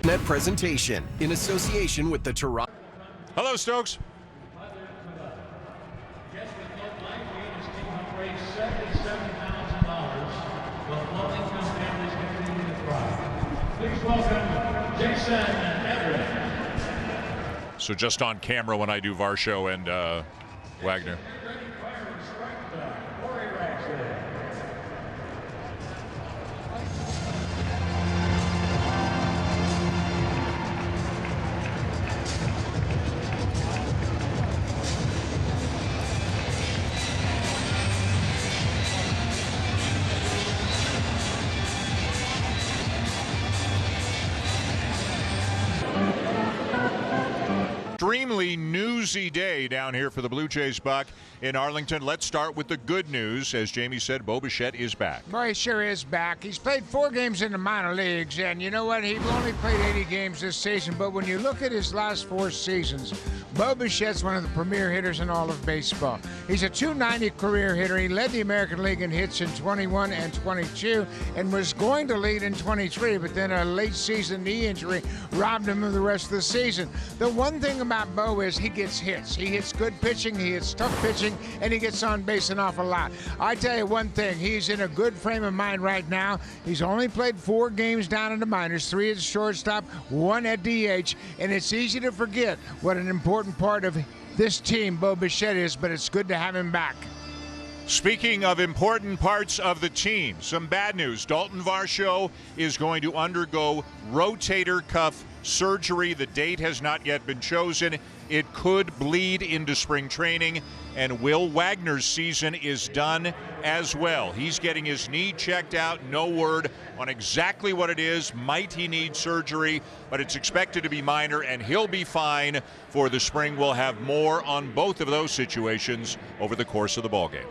Net presentation in association with the Toronto. Hello, Stokes. So just on camera when I do Varsho and Wagner. Extremely newsy day down here for the Blue Jays, Buck, in Arlington. Let's start with the good news. As Jamie said, Bo Bichette is back. Boy, he sure is back. He's played 4 games in the minor leagues, and you know what? He's only played 80 games this season, but when you look at his last 4 seasons, Bo Bichette's one of the premier hitters in all of baseball. He's a .290 career hitter. He led the American League in hits in 21 and 22 and was going to lead in 23, but then a late season knee injury robbed him of the rest of the season. The one thing about Bo is he gets hits. He hits good pitching, he hits tough pitching, and he gets on base an awful lot. I tell you one thing, he's in a good frame of mind right now. He's only played 4 games down in the minors, 3 at shortstop, 1 at DH, and it's easy to forget what an important part of this team Bo Bichette is, but it's good to have him back. Speaking of important parts of the team, some bad news. Dalton Varsho is going to undergo rotator cuff surgery. The date has not yet been chosen. It could bleed into spring training, and Will Wagner's season is done as well. He's getting his knee checked out. No word on exactly what it is. Might he need surgery, but it's expected to be minor, and he'll be fine for the spring. We'll have more on both of those situations over the course of the ballgame.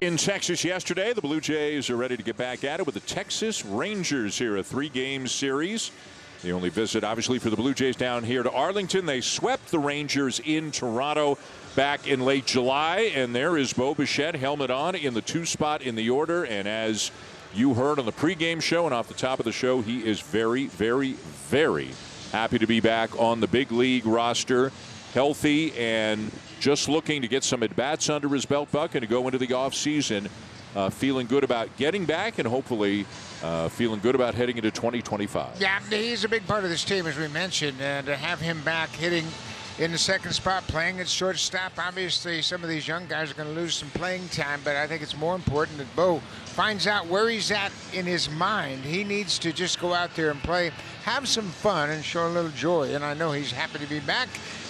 In Texas yesterday, the Blue Jays are ready to get back at it with the Texas Rangers here, a 3-game series. The only visit, obviously, for the Blue Jays down here to Arlington. They swept the Rangers in Toronto back in late July, and there is Bo Bichette, helmet on, in the 2 spot in the order. And as you heard on the pregame show and off the top of the show, he is very, very, very happy to be back on the big league roster, healthy and just looking to get some at-bats under his belt, Buck, and to go into the offseason feeling good about getting back and hopefully feeling good about heading into 2025. Yeah, he's a big part of this team, as we mentioned, and to have him back hitting in the 2nd spot, playing at shortstop. Obviously, some of these young guys are going to lose some playing time, but I think it's more important that Bo finds out where he's at in his mind. He needs to just go out there and play, have some fun, and show a little joy, and I know he's happy to be back.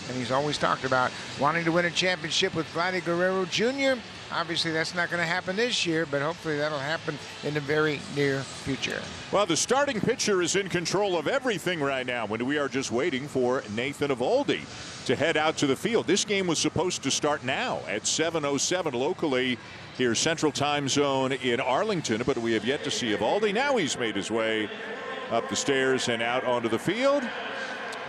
And he's always talked about wanting to win a championship with Vladdy Guerrero Jr. Obviously, that's not going to happen this year, but hopefully that'll happen in the very near future. Well, the starting pitcher is in control of everything right now when we are just waiting for Nathan Eovaldi to head out to the field. This game was supposed to start now at 7:07 locally here, Central Time Zone in Arlington, but we have yet to see Eovaldi. Now he's made his way up the stairs and out onto the field.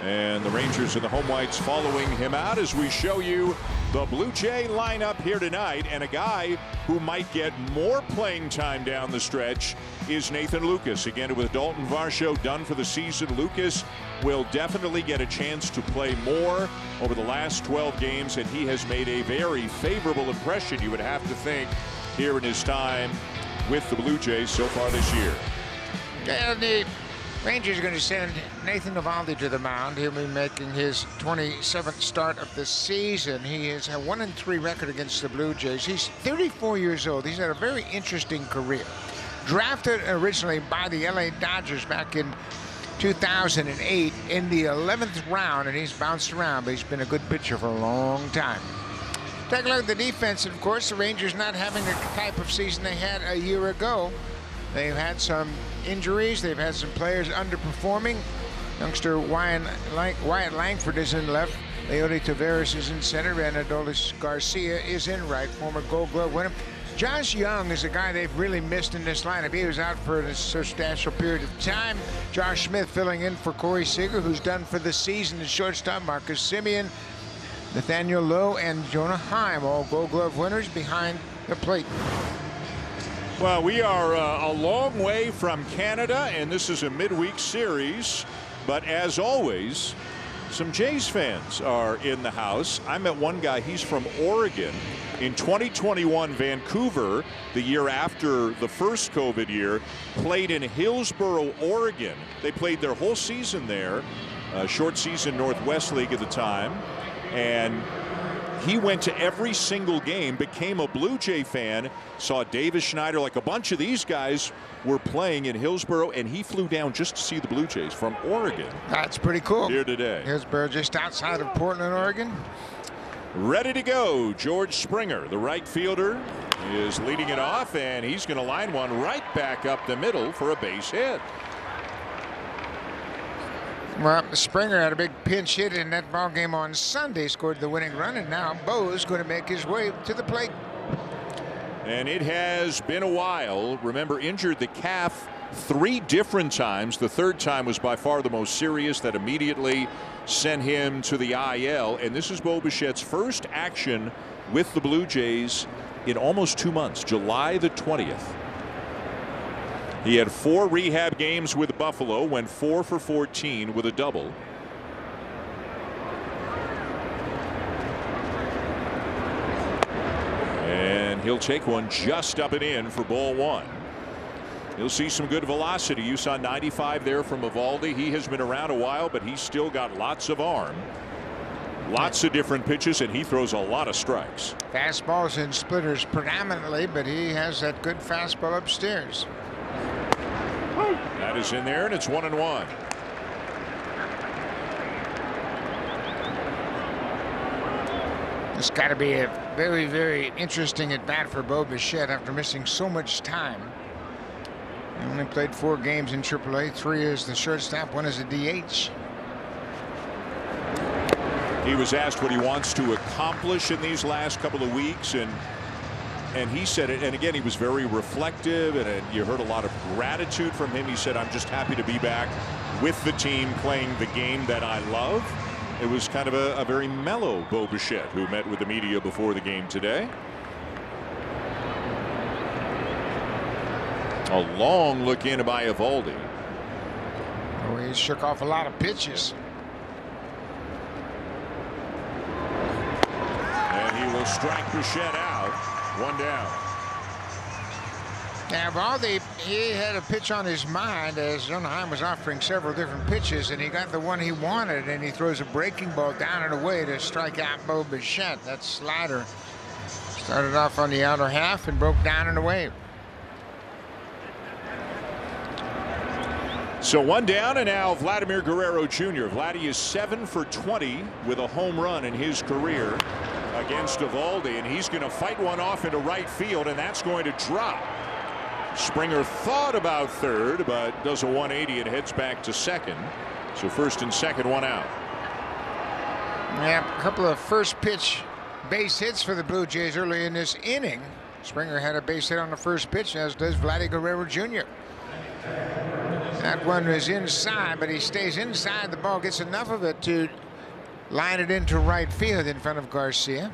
And the Rangers and the home whites following him out as we show you the Blue Jay lineup here tonight. And a guy who might get more playing time down the stretch is Nathan Lucas. Again, with Dalton Varsho done for the season, Lucas will definitely get a chance to play more over the last 12 games, and he has made a very favorable impression, you would have to think, here in his time with the Blue Jays so far this year. And the Rangers are going to send Nathan Eovaldi to the mound. He'll be making his 27th start of the season. He has a 1-3 record against the Blue Jays. He's 34 years old. He's had a very interesting career. Drafted originally by the LA Dodgers back in 2008 in the 11th round, and he's bounced around, but he's been a good pitcher for a long time. Take a look at the defense, and of course, the Rangers not having the type of season they had a year ago. They've had some injuries. They've had some players underperforming. Youngster Wyatt Langford is in left. Leody Taveras is in center, and Adolis Garcia is in right, former Gold Glove winner. Josh Young is a guy they've really missed in this lineup. He was out for a substantial period of time. Josh Smith filling in for Corey Seager, who's done for the season at shortstop. Marcus Semien, Nathaniel Lowe, and Jonah Heim, all Gold Glove winners behind the plate. Well, we are a long way from Canada, and this is a midweek series. But as always, some Jays fans are in the house. I met one guy, he's from Oregon. In 2021, Vancouver, the year after the first COVID year, played in Hillsboro, Oregon. They played their whole season there, short season Northwest League at the time. And he went to every single game, became a Blue Jay fan, saw Davis Schneider, like a bunch of these guys were playing in Hillsboro, and he flew down just to see the Blue Jays from Oregon. That's pretty cool. Here today. Hillsboro, just outside of Portland, Oregon. Ready to go, George Springer, the right fielder, is leading it off, and he's going to line one right back up the middle for a base hit. Well, Springer had a big pinch hit in that ball game on Sunday, scored the winning run, and now Bo's going to make his way to the plate. And it has been a while. Remember, injured the calf 3 different times. The third time was by far the most serious, that immediately sent him to the IL. And this is Bo Bichette's first action with the Blue Jays in almost 2 months, July the 20th. He had 4 rehab games with Buffalo, went 4 for 14 with a double. And he'll take one just up and in for ball 1. You'll see some good velocity. You saw 95 there from Eovaldi. He has been around a while, but he's still got lots of arm. Lots of different pitches, and he throws a lot of strikes. Fastballs and splitters predominantly, but he has that good fastball upstairs. That is in there, and it's 1-1. It's got to be a very, very interesting at bat for Bo Bichette after missing so much time. He only played 4 games in AAA, 3 as the shortstop, 1 as a DH. He was asked what he wants to accomplish in these last couple of weeks, and he said it, and again, he was very reflective, and you heard a lot of gratitude from him. He said, I'm just happy to be back with the team playing the game that I love. It was kind of a very mellow Bo Bichette who met with the media before the game today. A long look in by Eovaldi. Oh, he shook off a lot of pitches. And he will strike Bichette out. 1 down. Yeah, Eovaldi, he had a pitch on his mind as Jonah Heim was offering several different pitches, and he got the one he wanted, and he throws a breaking ball down and away to strike out Bo Bichette. That slider started off on the outer half and broke down and away. So 1 down, and now Vladimir Guerrero Jr. Vladdy is 7 for 20 with a home run in his career against Eovaldi, and he's going to fight one off into right field, and that's going to drop. Springer thought about third, but does a 180 and heads back to second. So first and second, 1 out. Yeah, a couple of first pitch base hits for the Blue Jays early in this inning. Springer had a base hit on the first pitch, as does Vladdy Guerrero Jr. That one was inside, but he stays inside. The ball gets enough of it to line it into right field in front of Garcia.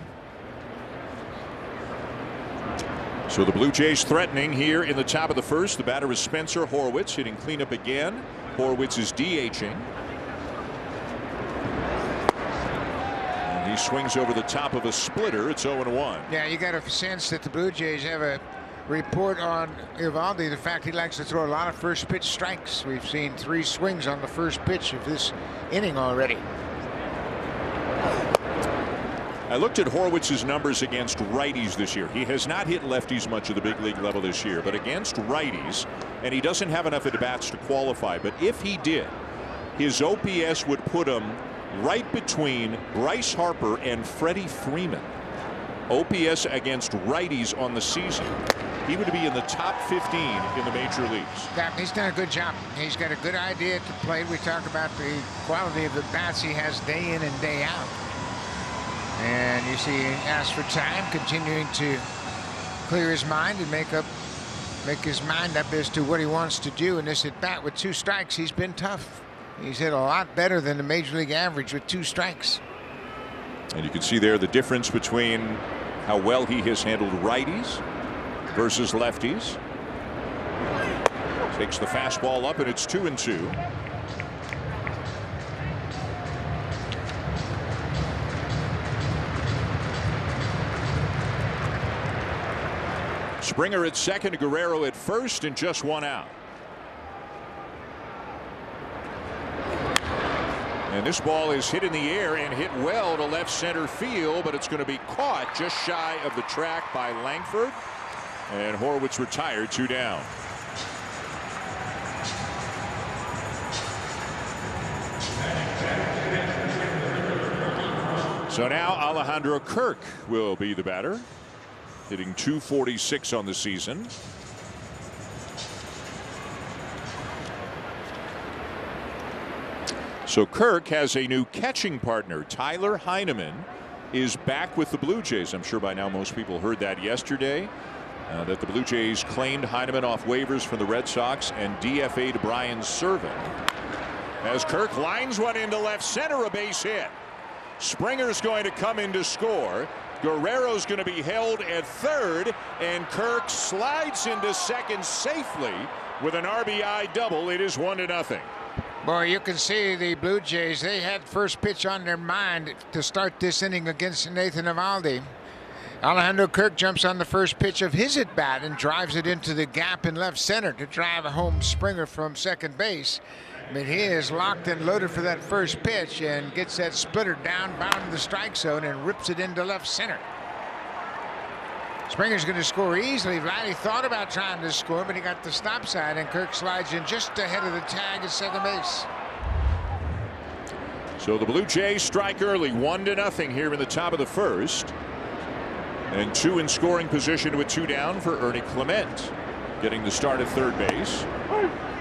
So the Blue Jays threatening here in the top of the first. The batter is Spencer Horwitz, hitting cleanup again. Horwitz is DHing. And he swings over the top of a splitter. It's 0-1. Yeah, you got a sense that the Blue Jays have a report on Eovaldi, the fact he likes to throw a lot of first pitch strikes. We've seen 3 swings on the first pitch of this inning already. I looked at Horwitz's numbers against righties this year. He has not hit lefties much at the big league level this year, but against righties, and he doesn't have enough at bats to qualify, but if he did, his OPS would put him right between Bryce Harper and Freddie Freeman. OPS against righties on the season. He would be in the top 15 in the major leagues. Yeah, he's done a good job. He's got a good idea at the plate. We talk about the quality of the bats he has day in and day out. And you see he asks for time, continuing to clear his mind and make his mind up as to what he wants to do. In this at bat with 2 strikes, he's been tough. He's hit a lot better than the major league average with 2 strikes. And you can see there the difference between how well he has handled righties versus lefties. Takes the fastball up, and it's 2-2. Springer at second, Guerrero at first, and just 1 out. And this ball is hit in the air and hit well to left center field, but it's going to be caught just shy of the track by Langford. And Horwitz retired, 2 down. So now Alejandro Kirk will be the batter, hitting .246 on the season. So Kirk has a new catching partner. Tyler Heineman is back with the Blue Jays. I'm sure by now most people heard that yesterday, that the Blue Jays claimed Heineman off waivers from the Red Sox and DFA'd Brian Serven. As Kirk lines one into left center, a base hit. Springer's going to come in to score. Guerrero's going to be held at third, and Kirk slides into second safely with an RBI double. It is 1-0. Boy, you can see the Blue Jays, they had first pitch on their mind to start this inning against Nathan Eovaldi. Alejandro Kirk jumps on the first pitch of his at bat and drives it into the gap in left center to drive home Springer from second base. I mean, he is locked and loaded for that first pitch and gets that splitter down, bound in the strike zone, and rips it into left center. Springer's going to score easily. Vladdy thought about trying to score, but he got the stop sign, and Kirk slides in just ahead of the tag at second base. So the Blue Jays strike early, 1-0 here in the top of the first. And 2 in scoring position with 2 down for Ernie Clement, getting the start at third base.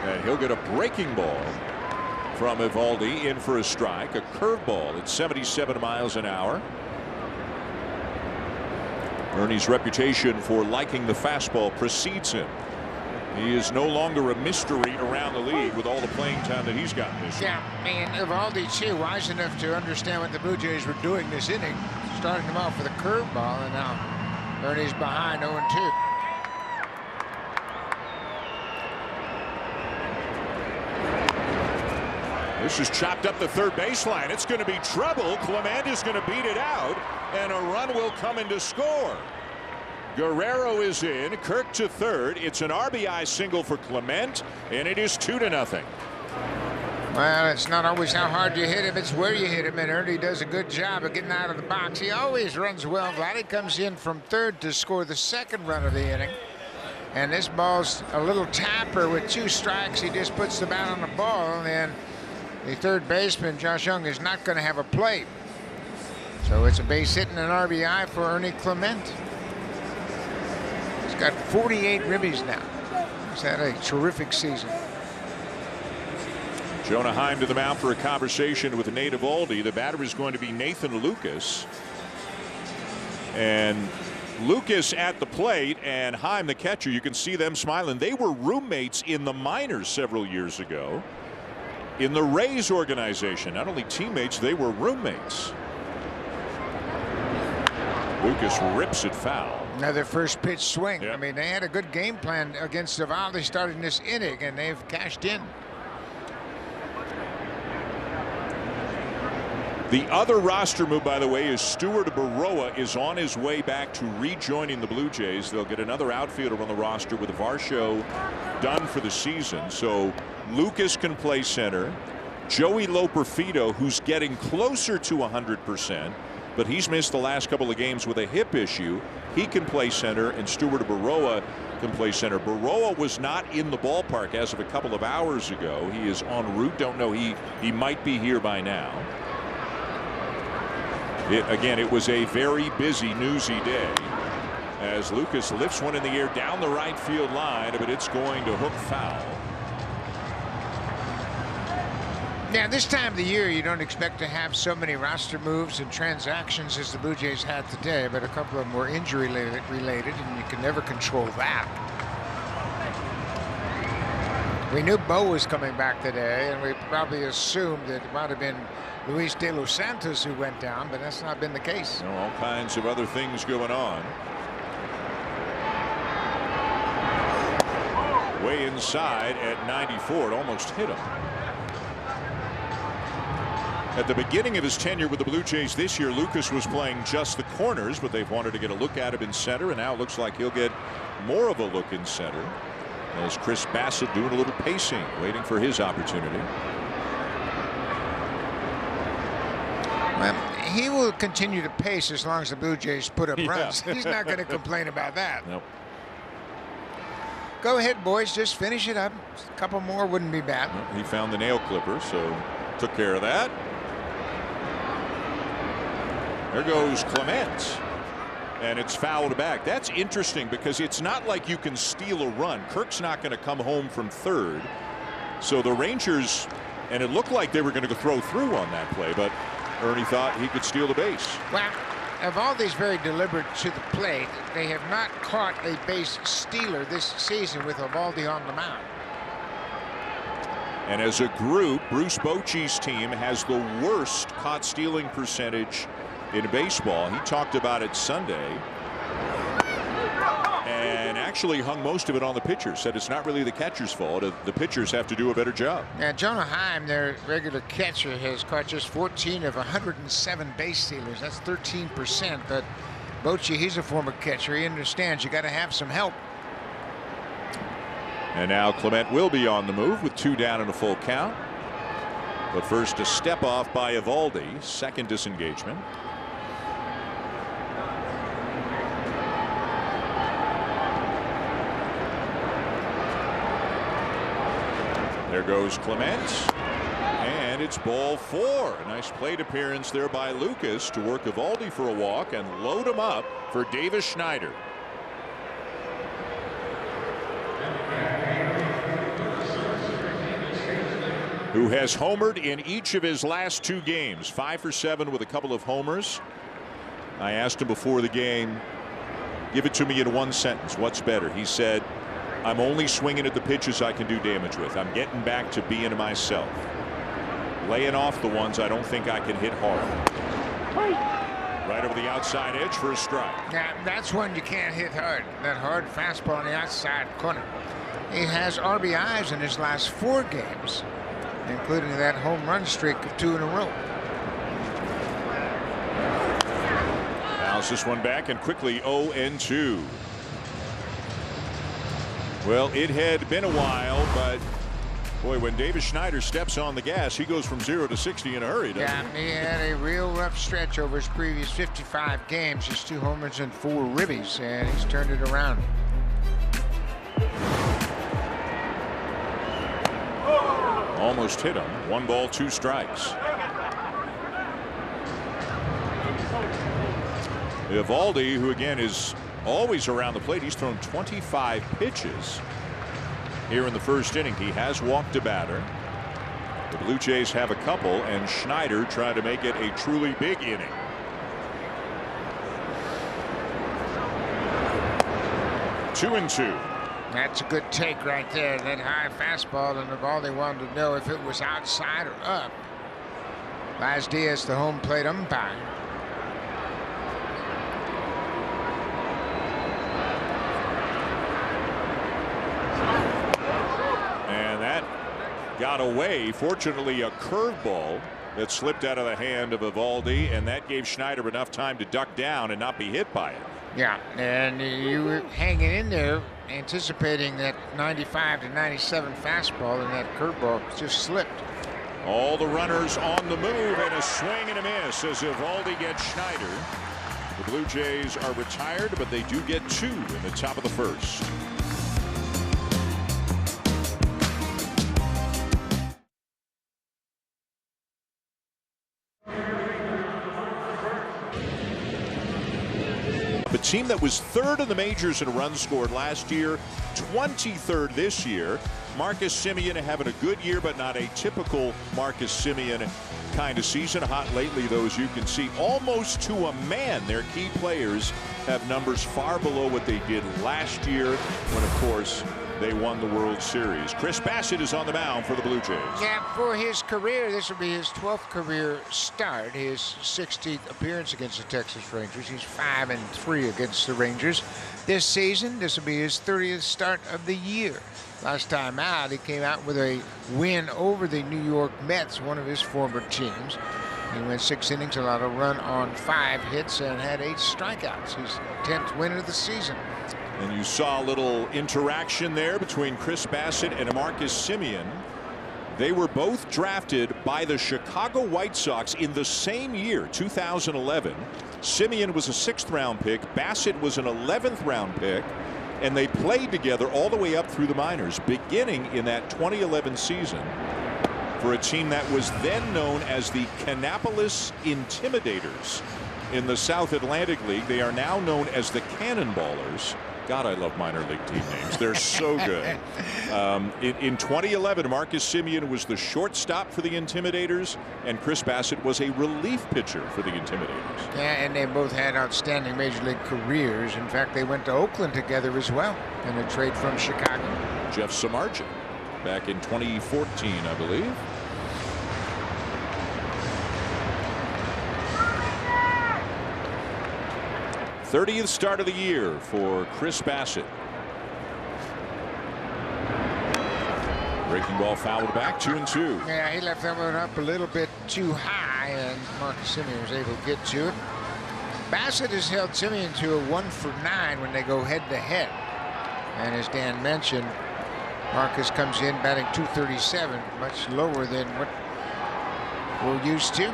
And he'll get a breaking ball from Eovaldi in for a strike. A curveball at 77 miles an hour. Ernie's reputation for liking the fastball precedes him. He is no longer a mystery around the league with all the playing time that he's gotten this year. Yeah, and Eovaldi, too, wise enough to understand what the Blue Jays were doing this inning, starting him off with a curveball, and now Ernie's behind 0-2. This is chopped up the third baseline. It's going to be trouble. Clement is going to beat it out, and a run will come in to score. Guerrero is in. Kirk to third. It's an RBI single for Clement, and it is 2-0. Well, it's not always how hard you hit him, it's where you hit him, and Ernie does a good job of getting out of the box. He always runs well. Vladdy comes in from third to score the second run of the inning. And this ball's a little tapper with 2 strikes. He just puts the bat on the ball, and the third baseman, Josh Young, is not going to have a play. So it's a base hit and an RBI for Ernie Clement. He's got 48 ribbies now. He's had a terrific season. Jonah Heim to the mound for a conversation with Nate Eovaldi. The batter is going to be Nathan Lucas. And Lucas at the plate and Heim the catcher. You can see them smiling. They were roommates in the minors several years ago in the Rays organization. Not only teammates, they were roommates. Lucas rips it foul. Another first pitch swing. Yep. I mean, they had a good game plan against Eovaldi starting this inning, and they've cashed in. The other roster move, by the way, is Stuart Baroa is on his way back to rejoining the Blue Jays. They'll get another outfielder on the roster with Varsho done for the season. So Lucas can play center. Joey Loperfido, who's getting closer to 100%, but he's missed the last couple of games with a hip issue. He can play center, and Stuart Baroa can play center. Baroa was not in the ballpark as of a couple of hours ago. He is en route. Don't know. He might be here by now. Again, it was a very busy, newsy day as Lucas lifts one in the air down the right field line, but it's going to hook foul. Now, this time of the year, you don't expect to have so many roster moves and transactions as the Blue Jays had today, but a couple of them were injury related, and you can never control that. We knew Bo was coming back today, and we probably assumed that it might have been Luis De Los Santos who went down, but that's not been the case. All kinds of other things going on. Way inside at 94. It almost hit him. At the beginning of his tenure with the Blue Jays this year, Lucas was playing just the corners, but they've wanted to get a look at him in center, and now it looks like he'll get more of a look in center as Chris Bassett doing a little pacing, waiting for his opportunity. Well, he will continue to pace as long as the Blue Jays put up runs. He's not going to complain about that. Nope. Go ahead, boys. Just finish it up. A couple more wouldn't be bad. Well, he found the nail clipper, so took care of that. There goes Clement. And it's fouled back. That's interesting because it's not like you can steal a run. Kirk's not going to come home from third. So the Rangers, and it looked like they were going to throw through on that play, but Ernie thought he could steal the base. Well, Evaldi's very deliberate to the plate. They have not caught a base stealer this season with Evaldi on the mound. And as a group, Bruce Bochy's team has the worst caught stealing percentage in baseball. He talked about it Sunday and actually hung most of it on the pitchers. Said it's not really the catcher's fault. The pitchers have to do a better job. Now, Jonah Heim, their regular catcher, has caught just 14 of 107 base stealers. That's 13%. But Bochy, he's a former catcher. He understands you got to have some help. And now Clement will be on the move with 2 down and a full count. But first, a step off by Evaldi. Second disengagement. There goes Clement, and it's ball 4. A nice plate appearance there by Lucas to work Evaldi for a walk and load him up for Davis Schneider. Who has homered in each of his last 2 games. 5 for 7 with a couple of homers. I asked him before the game, give it to me in one sentence. What's better? He said, I'm only swinging at the pitches I can do damage with. I'm getting back to being myself. Laying off the ones I don't think I can hit hard. Right over the outside edge for a strike. Yeah, that's one you can't hit hard. That hard fastball on the outside corner. He has RBIs in his last 4 games, including that home run streak of 2 in a row. Fouls this one back and quickly 0-2. Well, it had been a while, but boy, when Davis Schneider steps on the gas, he goes from 0 to 60 in a hurry, doesn't he? He had a real rough stretch over his previous 55 games. Just 2 homers and 4 ribbies, and he's turned it around. Almost hit him. 1 ball, 2 strikes. Evaldi, who again is always around the plate, he's thrown 25 pitches here in the first inning. He has walked a batter. The Blue Jays have a couple, and Schneider trying to make it a truly big inning. Two and 2. That's a good take right there. That high fastball, and Evaldi wanted to know if it was outside or up. Laz Diaz, the home plate umpire. Got away. Fortunately, a curveball that slipped out of the hand of Evaldi, and that gave Schneider enough time to duck down and not be hit by it. Yeah, and you were hanging in there anticipating that 95 to 97 fastball, and that curveball just slipped. All the runners on the move, and a swing and a miss as Evaldi gets Schneider. The Blue Jays are retired, but they do get 2 in the top of the first. A team that was 3rd in the majors in runs scored last year, 23rd this year. Marcus Semien having a good year, but not a typical Marcus Semien kind of season. Hot lately, though, as you can see, almost to a man. Their key players have numbers far below what they did last year when, of course, they won the World Series. Chris Bassitt is on the mound for the Blue Jays. Yeah, for his career, this will be his 12th career start, his 16th appearance against the Texas Rangers. He's 5-3 against the Rangers this season. This will be his 30th start of the year. Last time out, he came out with a win over the New York Mets, one of his former teams. He went 6 innings, allowed a run on 5 hits, and had 8 strikeouts. His 10th win of the season. And you saw a little interaction there between Chris Bassitt and Marcus Semien. They were both drafted by the Chicago White Sox in the same year, 2011. Semien was a 6th-round pick. Bassitt was an 11th-round pick. And they played together all the way up through the minors, beginning in that 2011 season for a team that was then known as the Kannapolis Intimidators in the South Atlantic League. They are now known as the Cannonballers. God, I love minor league team names. They're so good. In 2011, Marcus Semien was the shortstop for the Intimidators, and Chris Bassitt was a relief pitcher for the Intimidators. Yeah, and they both had outstanding major league careers. In fact, they went to Oakland together as well in a trade from Chicago. Jeff Samardzija back in 2014, I believe. '30th start of the year for Chris Bassitt. Breaking ball fouled back, 2-2. Yeah, he left that one up a little bit too high, and Marcus Semien was able to get to it. Bassitt has held Semien to a 1-for-9 when they go head-to-head. And as Dan mentioned, Marcus comes in batting .237, much lower than what we're used to.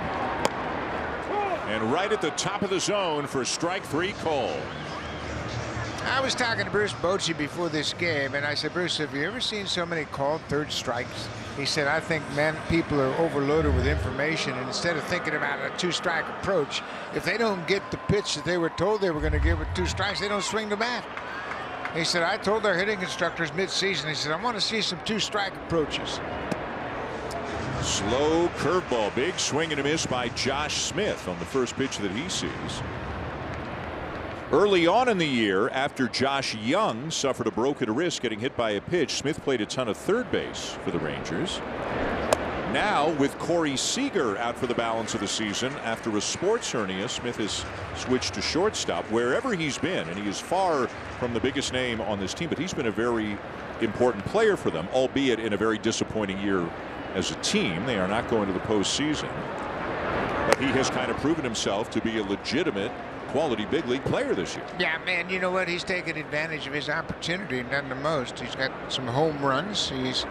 And right at the top of the zone for strike 3 call. I was talking to Bruce Bochy before this game, and I said, Bruce, have you ever seen so many called third strikes? He said, I think people are overloaded with information, and instead of thinking about a 2-strike approach, if they don't get the pitch that they were told they were going to give with 2 strikes, they don't swing the bat. He said, I told our hitting instructors mid-season, he said, I want to see some 2-strike approaches. Slow curveball, big swing and a miss by Josh Smith on the first pitch that he sees. Early on in the year, after Josh Young suffered a broken wrist getting hit by a pitch, Smith played a ton of third base for the Rangers. Now, with Corey Seager out for the balance of the season after a sports hernia, Smith has switched to shortstop. Wherever he's been, and he is far from the biggest name on this team, but he's been a very important player for them, albeit in a very disappointing year as a team. They are not going to the postseason, but he has kind of proven himself to be a legitimate quality big league player this year. Yeah, man, you know what? He's taken advantage of his opportunity and done the most. He's got some home runs. He's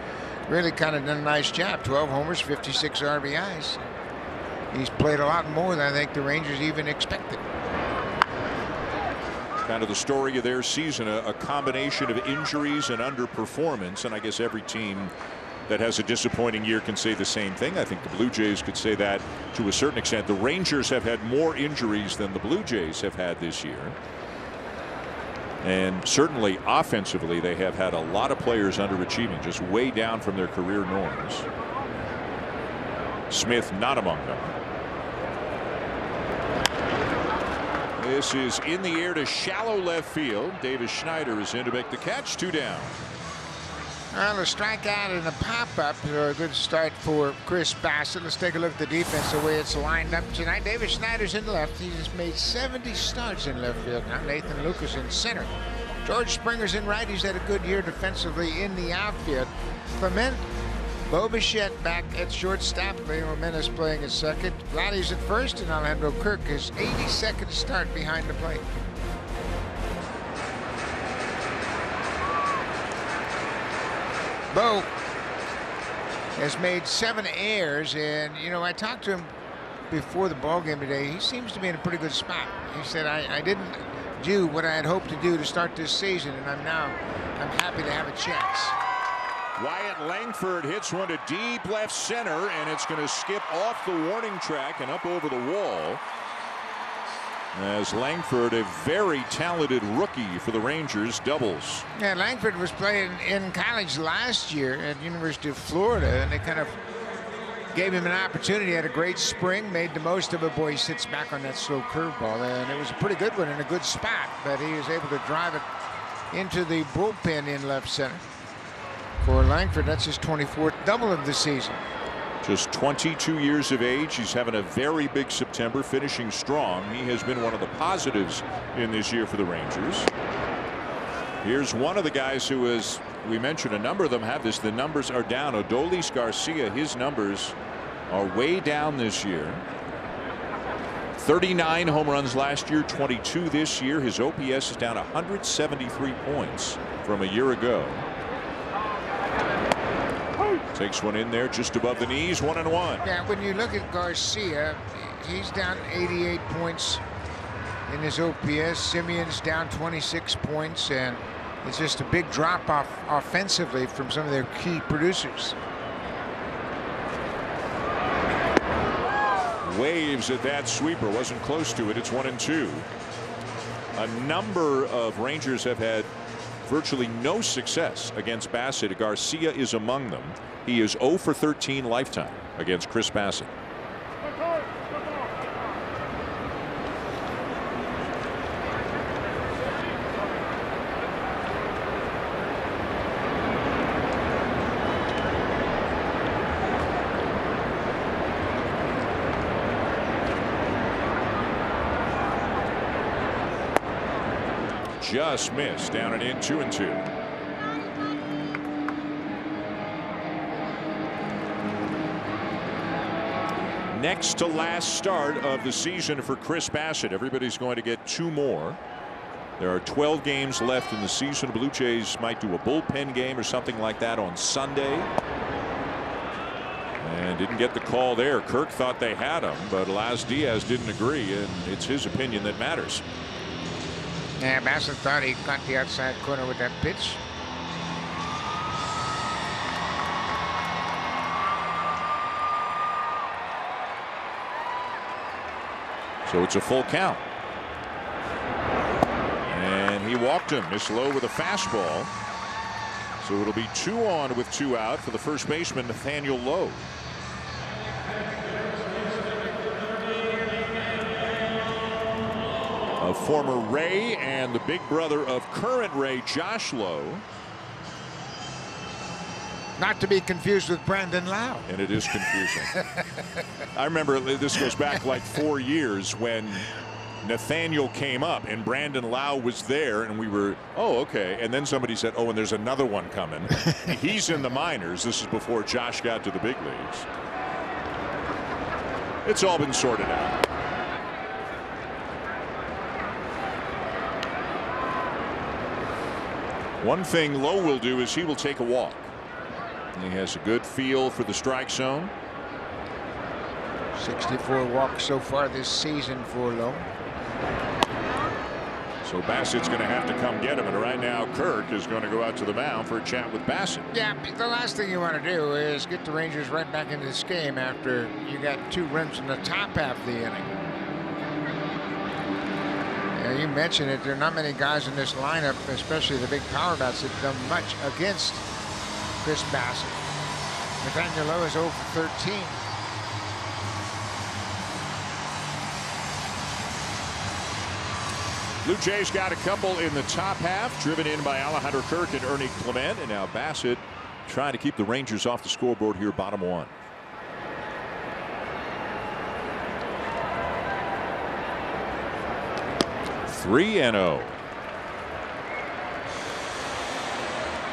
really kind of done a nice job. 12 homers, 56 RBIs. He's played a lot more than I think the Rangers even expected. Kind of the story of their season, a combination of injuries and underperformance, and I guess every team that has a disappointing year can say the same thing. I think the Blue Jays could say that to a certain extent. The Rangers have had more injuries than the Blue Jays have had this year. And certainly offensively, they have had a lot of players underachieving, just way down from their career norms. Smith not among them. This is in the air to shallow left field. Davis Schneider is in to make the catch. 2 down. Well, a strikeout and a pop-up are a good start for Chris Bassitt. Let's take a look at the defense, the way it's lined up tonight. Davis Schneider's in left. He's made 70 starts in left field. Now Nathan Lucas in center. George Springer's in right. He's had a good year defensively in the outfield. Clement, Bo Bichette back at shortstop. Leo Jimenez playing at second. Vladdy's at first, and Alejandro Kirk his 82nd start behind the plate. Bo has made 7 errors, and you know, I talked to him before the ball game today. He seems to be in a pretty good spot. He said, I didn't do what I had hoped to do to start this season, and I'm happy to have a chance. Wyatt Langford hits one to deep left center, and it's going to skip off the warning track and up over the wall. As Langford, a very talented rookie for the Rangers, doubles. Yeah, Langford was playing in college last year at the University of Florida, and they kind of gave him an opportunity. He had a great spring, made the most of it. Boy, he sits back on that slow curveball, and it was a pretty good one in a good spot, but he was able to drive it into the bullpen in left center. For Langford, that's his 24th double of the season. Just 22 years of age. He's having a very big September, finishing strong. He has been one of the positives in this year for the Rangers. Here's one of the guys who is, we mentioned a number of them have this. The numbers are down. Adolis Garcia, his numbers are way down this year. 39 home runs last year, 22 this year. His OPS is down 173 points from a year ago. Takes one in there just above the knees, 1-1. Yeah, when you look at Garcia, he's down 88 points in his OPS. Simeon's down 26 points, and it's just a big drop off offensively from some of their key producers. Waves at that sweeper, wasn't close to it. It's 1-2. A number of Rangers have had virtually no success against Bassett. Garcia is among them. He is 0 for 13 lifetime against Chris Bassett. Just missed, down and in, 2-2. Next to last start of the season for Chris Bassett. Everybody's going to get 2 more. There are 12 games left in the season. Blue Jays might do a bullpen game or something like that on Sunday. And didn't get the call there. Kirk thought they had him, but Laz Diaz didn't agree, and it's his opinion that matters. Yeah, Bassett thought he caught the outside corner with that pitch. So it's a full count. And he walked him. Missed low with a fastball. So it'll be 2 on with 2 out for the first baseman, Nathaniel Lowe. A former Ray and the big brother of current Ray, Josh Lowe. Not to be confused with Brandon Lau. And it is confusing. I remember this goes back like 4 years when Nathaniel came up and Brandon Lau was there and we were, oh, okay. And then somebody said, oh, and there's another one coming. He's in the minors. This is before Josh got to the big leagues. It's all been sorted out. One thing Lowe will do is he will take a walk. He has a good feel for the strike zone. 64 walks so far this season for Lowe. So Bassett's going to have to come get him, and right now Kirk is going to go out to the mound for a chat with Bassett. Yeah, the last thing you want to do is get the Rangers right back into this game after you got 2 runs in the top half of the inning. Yeah, you mentioned it. There are not many guys in this lineup, especially the big power bats, that have done much against Chris Bassett. Nathaniel Lowe is 0 for 13. Blue Jays got a couple in the top half, driven in by Alejandro Kirk and Ernie Clement, and now Bassett trying to keep the Rangers off the scoreboard here, bottom 1. Three and 0.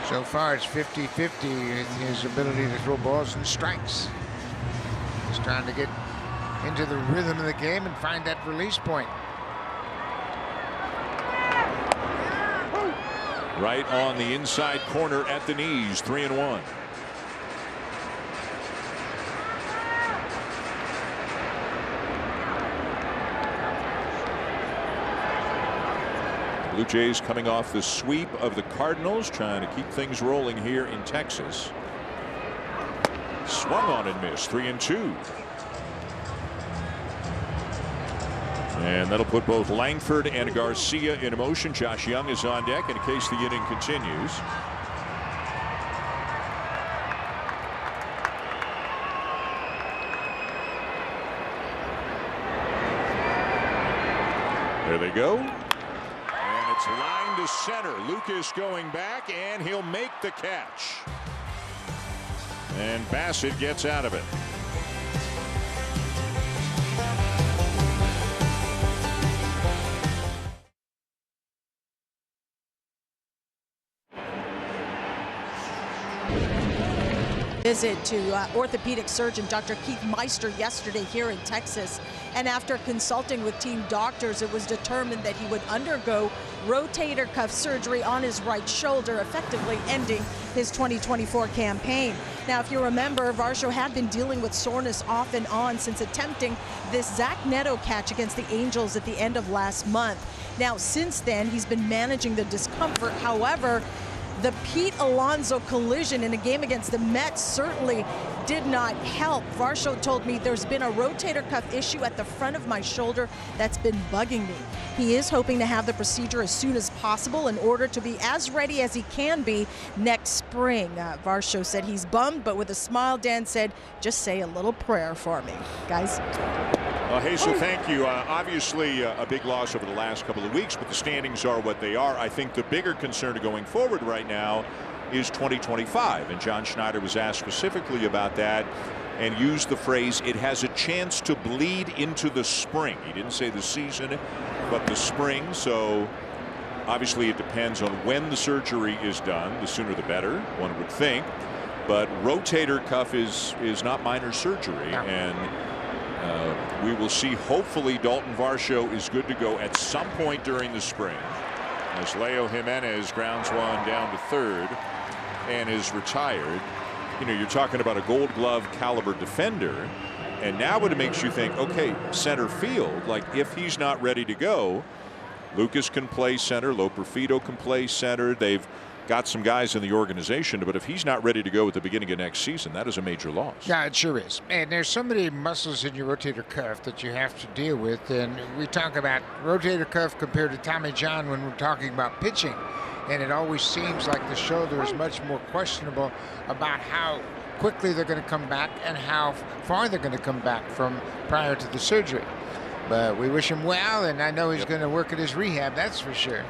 So far it's 50-50 in his ability to throw balls and strikes. He's trying to get into the rhythm of the game and find that release point. Right on the inside corner at the knees, 3-1. Blue Jays coming off the sweep of the Cardinals, trying to keep things rolling here in Texas. Swung on and missed, 3-2. And that'll put both Langford and Garcia in motion. Josh Young is on deck in case the inning continues. There they go. And it's lined to center. Lucas going back, and he'll make the catch. And Bassett gets out of it. Visit to orthopedic surgeon Dr. Keith Meister yesterday here in Texas, and after consulting with team doctors, it was determined that he would undergo rotator cuff surgery on his right shoulder, effectively ending his 2024 campaign. Now, if you remember, Varsho had been dealing with soreness off and on since attempting this Zach Neto catch against the Angels at the end of last month. Now, since then, he's been managing the discomfort. However, the Pete Alonso collision in a game against the Mets certainly did not help. Varsho told me there's been a rotator cuff issue at the front of my shoulder that's been bugging me. He is hoping to have the procedure as soon as possible in order to be as ready as he can be next spring. Varsho said he's bummed, but with a smile, Dan said, just say a little prayer for me. Guys. Hazel, thank you. Obviously, a big loss over the last couple of weeks, but the standings are what they are. I think the bigger concern going forward right now is 2025, and John Schneider was asked specifically about that and used the phrase, it has a chance to bleed into the spring. He didn't say the season, but the spring. So obviously it depends on when the surgery is done. The sooner the better, one would think. But rotator cuff is not minor surgery, and we will see. Hopefully Dalton Varsho is good to go at some point during the spring, as Leo Jimenez grounds one down to third and is retired. You know, you're talking about a Gold Glove caliber defender, and now it makes you think, okay, center field, like if he's not ready to go, Lucas can play center, Loperfido can play center. They've got some guys in the organization, but if he's not ready to go at the beginning of next season, that is a major loss. Yeah, it sure is. And there's so many muscles in your rotator cuff that you have to deal with. And we talk about rotator cuff compared to Tommy John when we're talking about pitching. And it always seems like the shoulder is much more questionable about how quickly they're going to come back and how far they're going to come back from prior to the surgery. But we wish him well, and I know he's going to work at his rehab, that's for sure.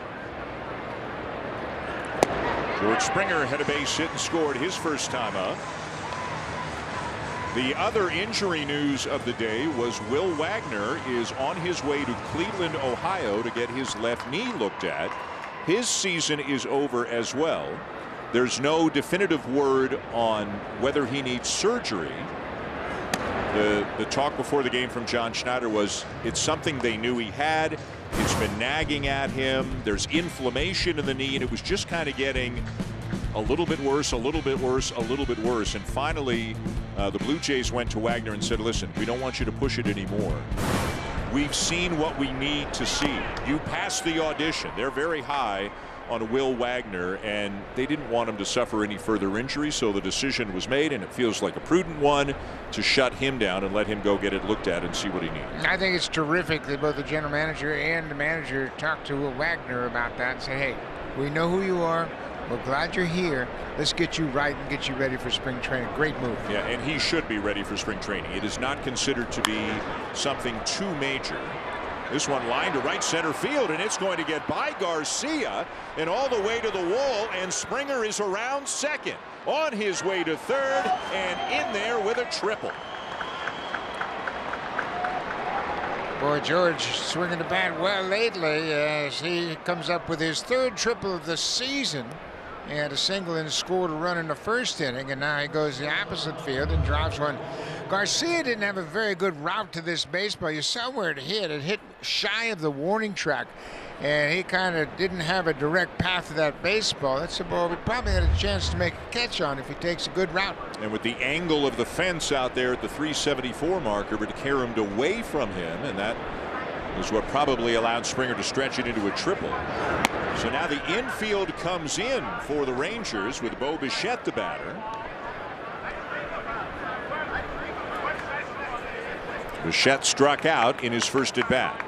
George Springer had a base hit and scored his first time up. The other injury news of the day was Will Wagner is on his way to Cleveland, Ohio to get his left knee looked at. His season is over as well. There's no definitive word on whether he needs surgery. The talk before the game from John Schneider was it's something they knew he had. It's been nagging at him. There's inflammation in the knee, and it was just kind of getting a little bit worse, a little bit worse, a little bit worse. And finally, the Blue Jays went to Wagner and said, listen, we don't want you to push it anymore. We've seen what we need to see. You passed the audition. They're very high on Will Wagner, and they didn't want him to suffer any further injury, so the decision was made, and it feels like a prudent one to shut him down and let him go get it looked at and see what he needs. I think it's terrific that both the general manager and the manager talked to Will Wagner about that and said, hey, we know who you are. We're glad you're here. Let's get you right and get you ready for spring training. Great move. Yeah, and he should be ready for spring training. It is not considered to be something too major. This one lined to right center field, and it's going to get by Garcia and all the way to the wall, and Springer is around second, on his way to third, and in there with a triple. Boy, George swinging the bat well lately as he comes up with his third triple of the season. He had a single and scored a run in the first inning, and now he goes the opposite field and drops one. Garcia didn't have a very good route to this baseball. You saw where it hit. It hit shy of the warning track, and he kind of didn't have a direct path to that baseball. That's a ball we probably had a chance to make a catch on if he takes a good route. And with the angle of the fence out there at the 374 marker, but caromed away from him, and that is what probably allowed Springer to stretch it into a triple. So now the infield comes in for the Rangers with Bo Bichette the batter. Bichette struck out in his first at bat.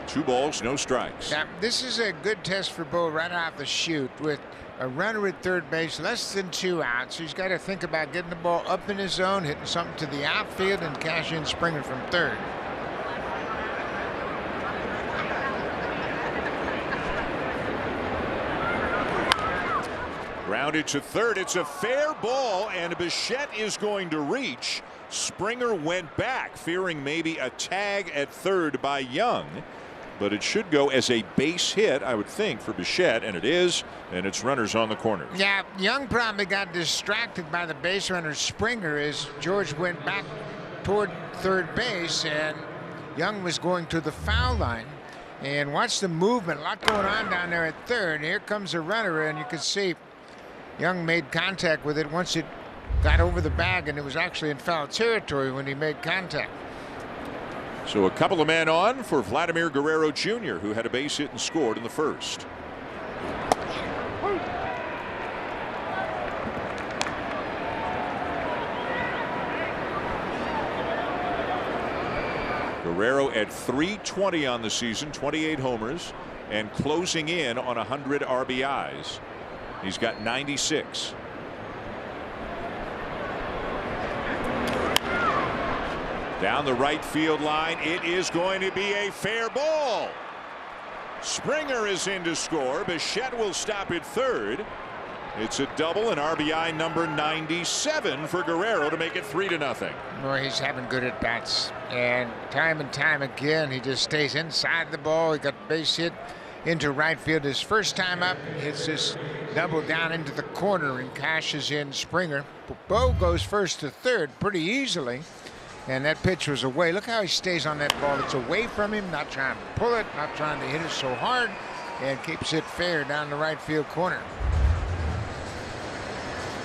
2 balls, no strikes. Now, this is a good test for Bo right off the chute with a runner at third base, less than 2 outs. He's got to think about getting the ball up in his zone, hitting something to the outfield, and cash in Springer from third. Grounded to third. It's a fair ball, and Bichette is going to reach. Springer went back, fearing maybe a tag at third by Young. But it should go as a base hit, I would think, for Bichette, and it is, and it's runners on the corner. Yeah, Young probably got distracted by the base runner Springer as George went back toward third base, and Young was going to the foul line. And watch the movement, a lot going on down there at third. Here comes a runner, and you can see Young made contact with it once it got over the bag, and it was actually in foul territory when he made contact. So a couple of men on for Vladimir Guerrero Jr., who had a base hit and scored in the first. Guerrero at .320 on the season, 28 homers, and closing in on 100 RBIs. He's got 96. Down the right field line, it is going to be a fair ball. Springer is in to score. Bichette will stop at third. It's a double and RBI number 97 for Guerrero to make it 3-0. Boy, he's having good at bats, and time again he just stays inside the ball. He got base hit into right field his first time up. Hits this double down into the corner and cashes in Springer. Bo goes first to third pretty easily. And that pitch was away. Look how he stays on that ball. It's away from him, not trying to pull it, not trying to hit it so hard, and keeps it fair down the right field corner.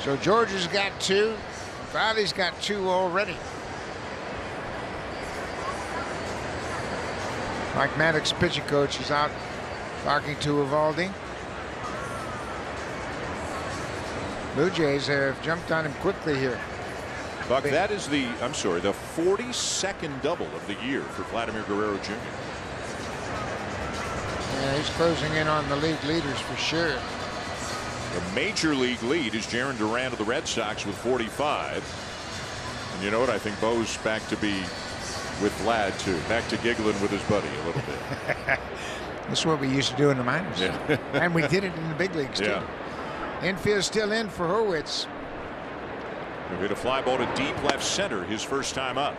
So George has got 2. Riley's got 2 already. Mike Maddox, pitching coach, is out talking to Eovaldi. Blue Jays have jumped on him quickly here. Buck, that is the 42nd double of the year for Vladimir Guerrero Jr. Yeah, he's closing in on the league leaders for sure. The major league lead is Jarren Duran of the Red Sox with 45. And you know what? I think Bo's back to be with Vlad, too. Back to giggling with his buddy a little bit. This is what we used to do in the minors. Yeah. And we did it in the big leagues, too. Yeah. Infield still in for Hurwitz. He'll hit a fly ball to deep left center his first time up.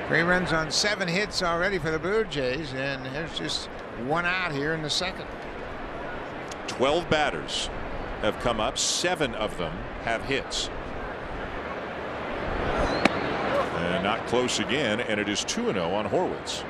3 runs on 7 hits already for the Blue Jays, and there's just 1 out here in the second. 12 batters have come up. 7 of them have hits. And not close again, and it is 2-0 on Horwitz.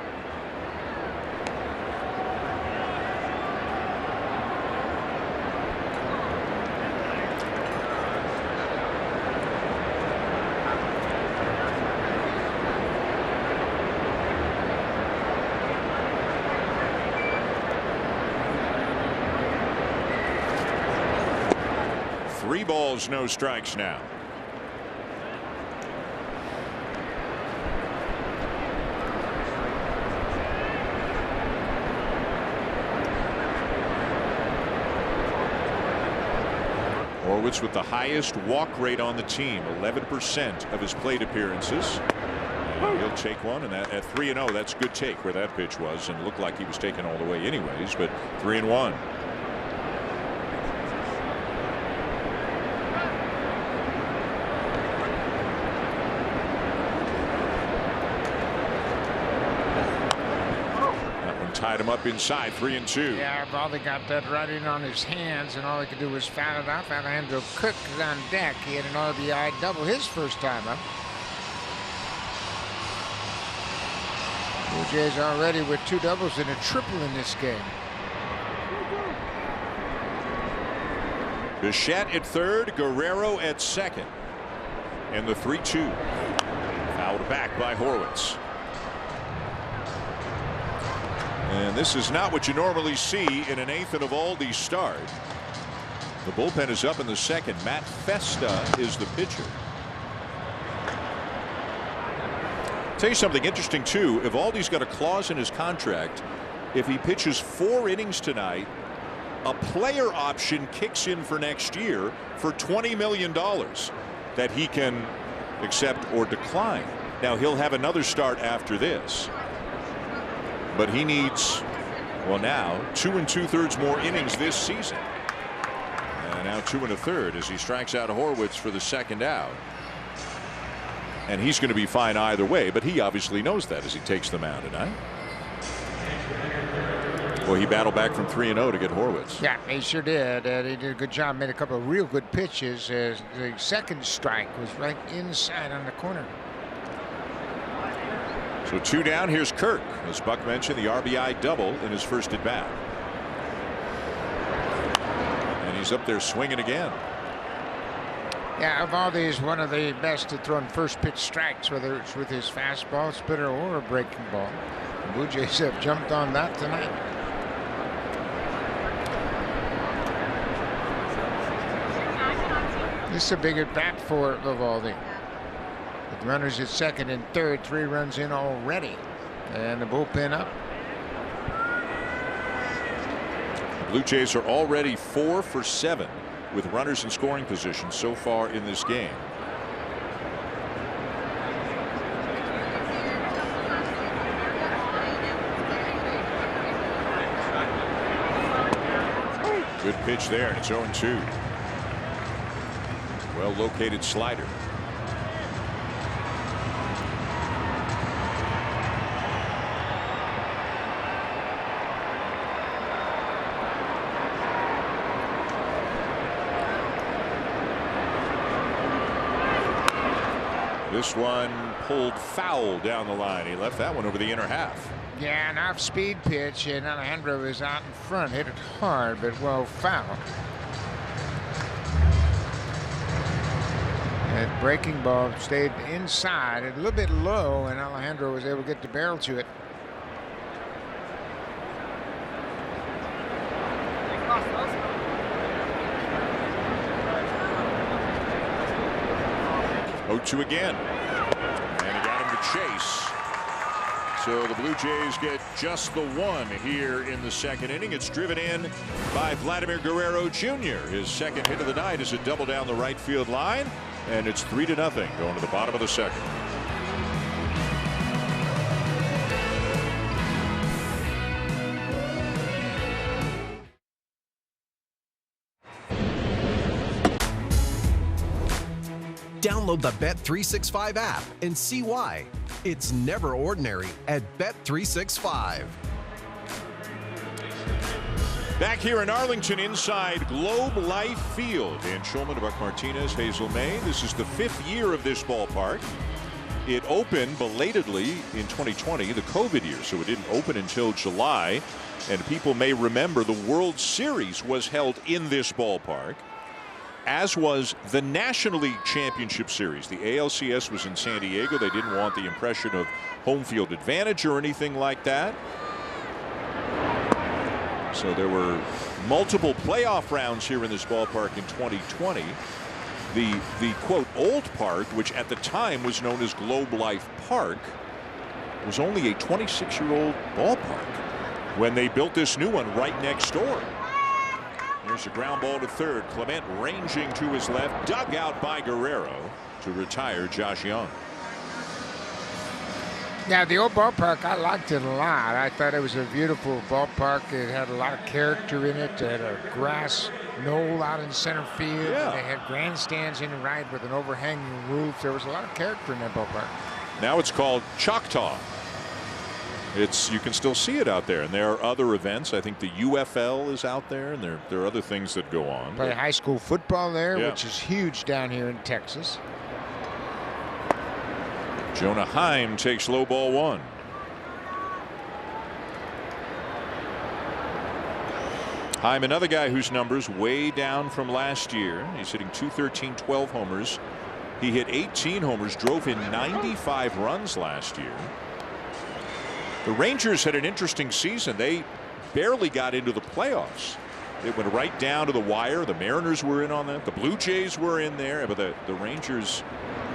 Three balls, no strikes now. Horwitz with the highest walk rate on the team, 11% of his plate appearances. And he'll take one, and that at 3-0, that's a good take where that pitch was, and it looked like he was taken all the way anyways, but 3-1. Tied him up inside, 3-2. Yeah, Baldy got that right in on his hands, and all he could do was foul it off. Alejandro Cook is on deck. He had an RBI double his first time up. Blue Jays already with 2 doubles and a triple in this game. Bichette at third, Guerrero at second. And the 3-2. Fouled back by Horwitz. And this is not what you normally see in an Nathan Eovaldi start. The bullpen is up in the second. Matt Festa is the pitcher. Tell you something interesting too. Evaldi's got a clause in his contract. If he pitches 4 innings tonight, a player option kicks in for next year for $20 million that he can accept or decline. Now he'll have another start after this, but he needs, well, now 2 2/3 more innings this season, and now 2 1/3 as he strikes out Horwitz for the second out. And he's going to be fine either way, but he obviously knows that as he takes the mound tonight. Well, he battled back from 3-0 to get Horwitz. Yeah, he sure did. He did a good job. Made a couple of real good pitches. The second strike was right inside on the corner. So 2 down. Here's Kirk. As Buck mentioned, the RBI double in his first at bat. And he's up there swinging again. Yeah, Evaldi is one of the best at throwing first pitch strikes, whether it's with his fastball, splitter, or a breaking ball. The Blue Jays have jumped on that tonight. This is a big at bat for Evaldi. With runners at second and third, 3 runs in already, and the bullpen up. The Blue Jays are already 4 for 7 with runners in scoring position so far in this game. Good pitch there, and it's 0-2. Well located slider. This one pulled foul down the line. He left that one over the inner half. Yeah, an off-speed pitch, and Alejandro is out in front. Hit it hard, but well foul. That breaking ball stayed inside, a little bit low, and Alejandro was able to get the barrel to it. Oh, 2 again. And he got him to chase. So the Blue Jays get just the one here in the second inning. It's driven in by Vladimir Guerrero Jr. His second hit of the night is a double down the right field line. And it's 3-0 going to the bottom of the second. Download the Bet365 app and see why. It's never ordinary at Bet365. Back here in Arlington inside Globe Life Field. Dan Schulman, Buck Martinez, Hazel May. This is the 5th year of this ballpark. It opened belatedly in 2020, the COVID year, so it didn't open until July. And people may remember the World Series was held in this ballpark, as was the National League Championship Series. The ALCS was in San Diego. They didn't want the impression of home field advantage or anything like that. So there were multiple playoff rounds here in this ballpark in 2020. The quote old park, which at the time was known as Globe Life Park, was only a 26-year-old ballpark when they built this new one right next door. There's a ground ball to third. Clement ranging to his left, dug out by Guerrero to retire Josh Young. Yeah, the old ballpark, I liked it a lot. I thought it was a beautiful ballpark. It had a lot of character in it. It had a grass knoll out in center field. Yeah. They had grandstands in the right with an overhanging roof. There was a lot of character in that ballpark. Now it's called Choctaw. You can still see it out there, and there are other events. I think the UFL is out there, and there are other things that go on. Play high school football there, Yeah. which is huge down here in Texas. Jonah Heim takes low ball 1. Heim, another guy whose numbers way down from last year. He's hitting .213, 12 homers. He hit 18 homers, drove in 95 runs last year. The Rangers had an interesting season. They barely got into the playoffs. It went right down to the wire. The Mariners were in on that. The Blue Jays were in there, but the Rangers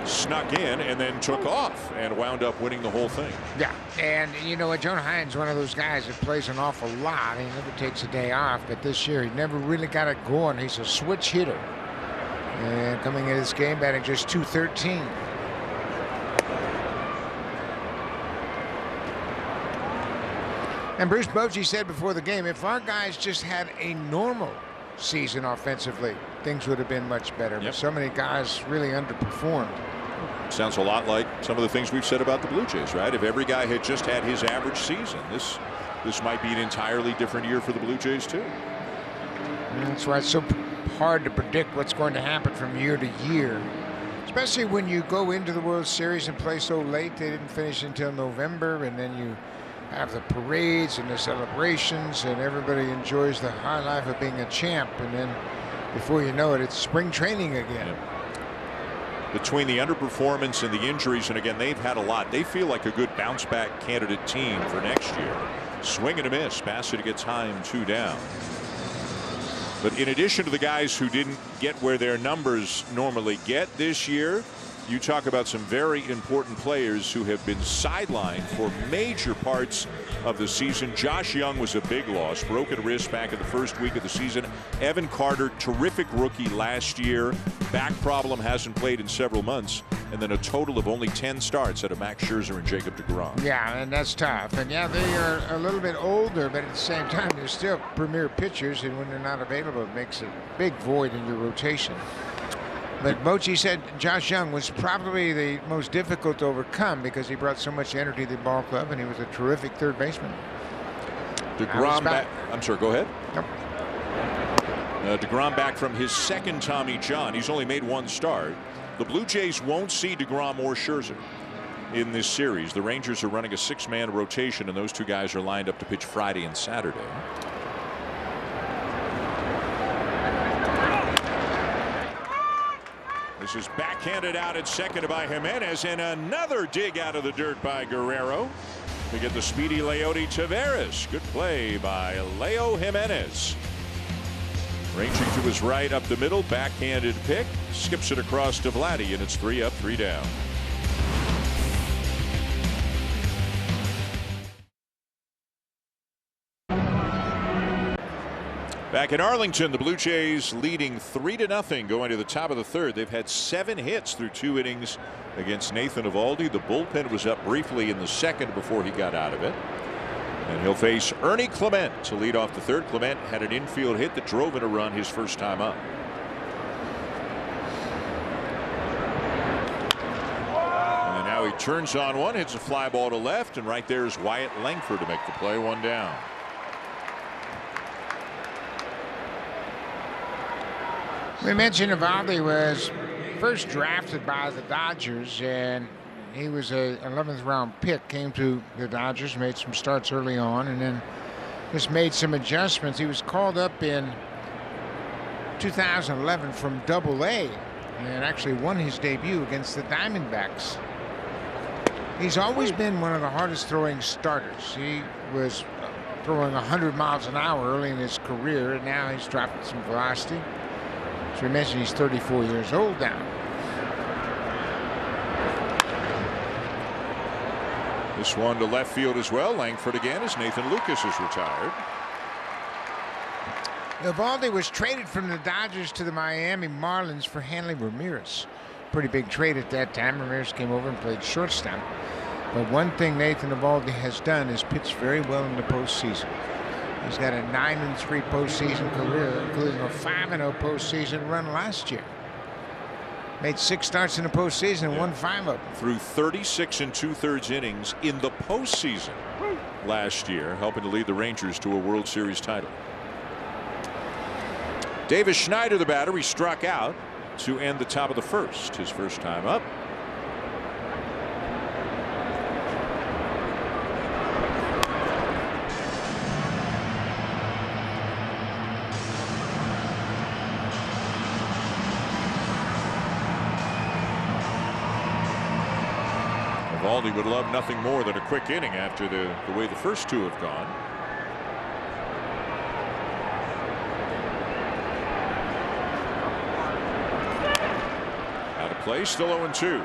snuck in and then took off and wound up winning the whole thing. Yeah, and you know what, Jonah Hines, one of those guys that plays an awful lot. He never takes a day off, but this year he never really got it going. He's a switch hitter, and coming into this game batting just .213. And Bruce Bochy said before the game, if our guys just had a normal season offensively, things would have been much better. But so many guys really underperformed. Sounds a lot like some of the things we've said about the Blue Jays, right? If every guy had just had his average season, this might be an entirely different year for the Blue Jays too. And that's why it's so hard to predict what's going to happen from year to year, especially when you go into the World Series and play so late. They didn't finish until November, and then you have the parades and the celebrations, and everybody enjoys the high life of being a champ, and then before you know it, it's spring training again. Between the underperformance and the injuries, and again, they've had a lot. They feel like a good bounce back candidate team for next year. Swing and a miss. Bassett gets high and 2 down. But in addition to the guys who didn't get where their numbers normally get this year, you talk about some very important players who have been sidelined for major parts of the season. Josh Young was a big loss, broken wrist back in the first week of the season. Evan Carter, terrific rookie last year, back problem, hasn't played in several months, and then a total of only 10 starts out of Max Scherzer and Jacob deGrom. Yeah, and that's tough. And yeah, they are a little bit older, but at the same time, they're still premier pitchers, and when they're not available, it makes a big void in your rotation. But Bochy said Josh Young was probably the most difficult to overcome because he brought so much energy to the ball club, and he was a terrific third baseman. deGrom back. I'm sorry, go ahead. Yep. deGrom back from his second Tommy John. He's only made 1 start. The Blue Jays won't see deGrom or Scherzer in this series. The Rangers are running a 6-man rotation, and those 2 guys are lined up to pitch Friday and Saturday. This is backhanded out at second by Jimenez, and another dig out of the dirt by Guerrero. We get the speedy Leody Taveras. Good play by Leo Jimenez. Ranging to his right up the middle, backhanded pick, skips it across to Vladdy, and it's 3 up, 3 down. Back in Arlington, the Blue Jays leading 3-0 going to the top of the third. They've had 7 hits through 2 innings against Nathan Eovaldi. The bullpen was up briefly in the second before he got out of it. And he'll face Ernie Clement to lead off the third. Clement had an infield hit that drove in a run his first time up. And now he turns on one, hits a fly ball to left, and right there is Wyatt Langford to make the play. 1 down. We mentioned Eovaldi was first drafted by the Dodgers, and he was a 11th round pick. Came to the Dodgers, made some starts early on, and then just made some adjustments. He was called up in 2011 from Double-A, and actually won his debut against the Diamondbacks. He's always been one of the hardest throwing starters. He was throwing 100 miles an hour early in his career, and now he's dropping some velocity. So we mentioned he's 34 years old now. This one to left field as well. Langford again as Nathan Lucas is retired. Eovaldi was traded from the Dodgers to the Miami Marlins for Hanley Ramirez. Pretty big trade at that time. Ramirez came over and played shortstop. But one thing Nathan Eovaldi has done is pitch very well in the postseason. He's got a 9-3 postseason career, including a 5-0 postseason run last year. Made 6 starts in the postseason and won 5 of them. Through 36 2/3 innings in the postseason last year, helping to lead the Rangers to a World Series title. Davis Schneider, the batter, he struck out to end the top of the first, his first time up. Eovaldi would love nothing more than a quick inning after the way the first 2 have gone. Out of Play still 0-2.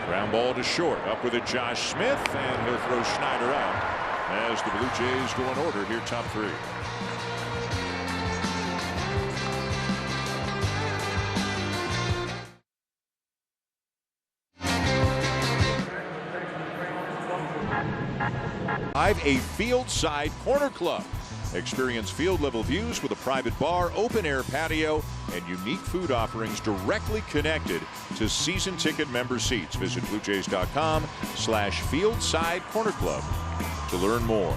Ground ball to short. Up with it, Josh Smith, and he'll throw Schneider out as the Blue Jays go in order here, top 3. A field side corner club. Experience field level views with a private bar, open air patio, and unique food offerings directly connected to season ticket member seats. Visit BlueJays.com/fieldside corner club to learn more.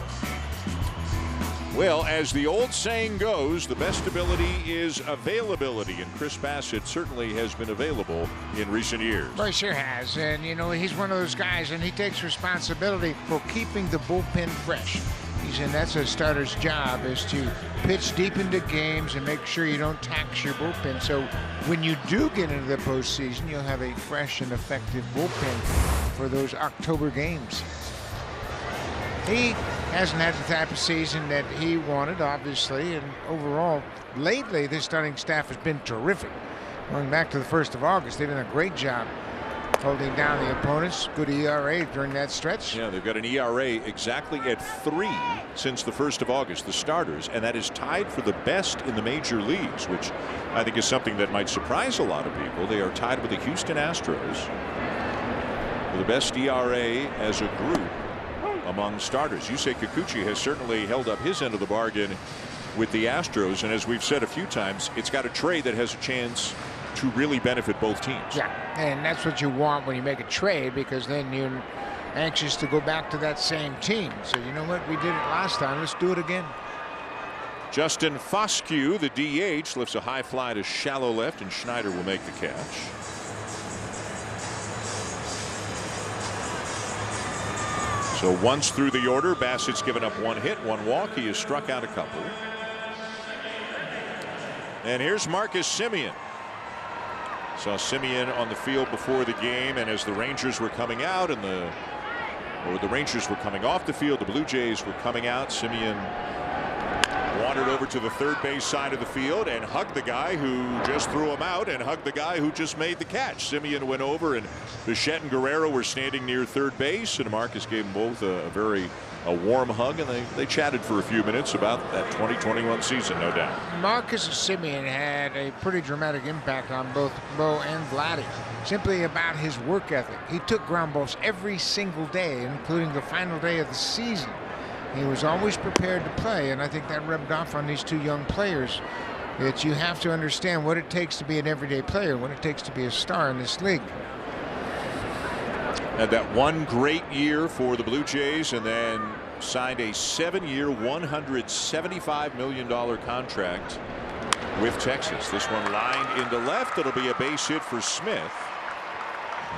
Well, as the old saying goes, the best ability is availability, and Chris Bassitt certainly has been available in recent years. Well, he sure has, and you know, he's one of those guys, and he takes responsibility for keeping the bullpen fresh. And that's a starter's job, is to pitch deep into games and make sure you don't tax your bullpen. So when you do get into the postseason, you'll have a fresh and effective bullpen for those October games. He hasn't had the type of season that he wanted, obviously, and overall, lately, this starting staff has been terrific. Going back to the 1st of August, they've done a great job holding down the opponents. Good ERA during that stretch. Yeah, they've got an ERA exactly at 3 since the 1st of August, the starters, and that is tied for the best in the major leagues, which I think is something that might surprise a lot of people. They are tied with the Houston Astros for the best ERA as a group among starters. Yusei Kikuchi has certainly held up his end of the bargain with the Astros, and as we've said a few times, it's got a trade that has a chance to really benefit both teams. Yeah, and that's what you want when you make a trade, because then you're anxious to go back to that same team. So you know what, we did it last time, let's do it again. Justin Foscue, the DH, lifts a high fly to shallow left, and Schneider will make the catch. So once through the order, Bassett's given up 1 hit, 1 walk. He has struck out a couple. And here's Marcus Semien. Saw Semien on the field before the game, and as the Rangers were coming out and the Rangers were coming off the field, the Blue Jays were coming out, Semien wandered over to the third base side of the field and hugged the guy who just threw him out and hugged the guy who just made the catch. Semien went over, and Bichette and Guerrero were standing near third base, and Marcus gave them both a warm hug, and they chatted for a few minutes about that 2021 season, no doubt. Marcus Semien had a pretty dramatic impact on both Bo and Vladdy, simply about his work ethic. He took ground balls every single day, including the final day of the season. He was always prepared to play, and I think that rubbed off on these 2 young players, that you have to understand what it takes to be an everyday player, what it takes to be a star in this league. Had that one great year for the Blue Jays, and then signed a 7-year, $175 million contract with Texas. This one lined into left. It'll be a base hit for Smith,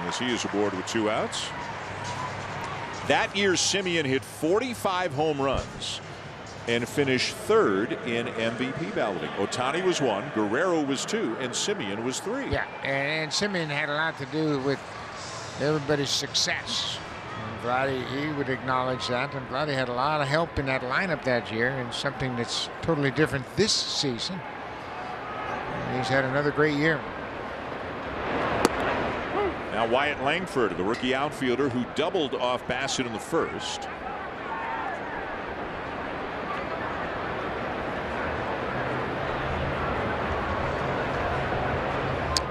as he is aboard with 2 outs. That year, Semien hit 45 home runs and finished 3rd in MVP balloting. Ohtani was 1, Guerrero was 2, and Semien was 3. Yeah, and Semien had a lot to do with everybody's success. And Vladdy, he would acknowledge that, and Vladdy had a lot of help in that lineup that year, and something that's totally different this season. And he's had another great year. Now Wyatt Langford, the rookie outfielder who doubled off Bassitt in the 1st.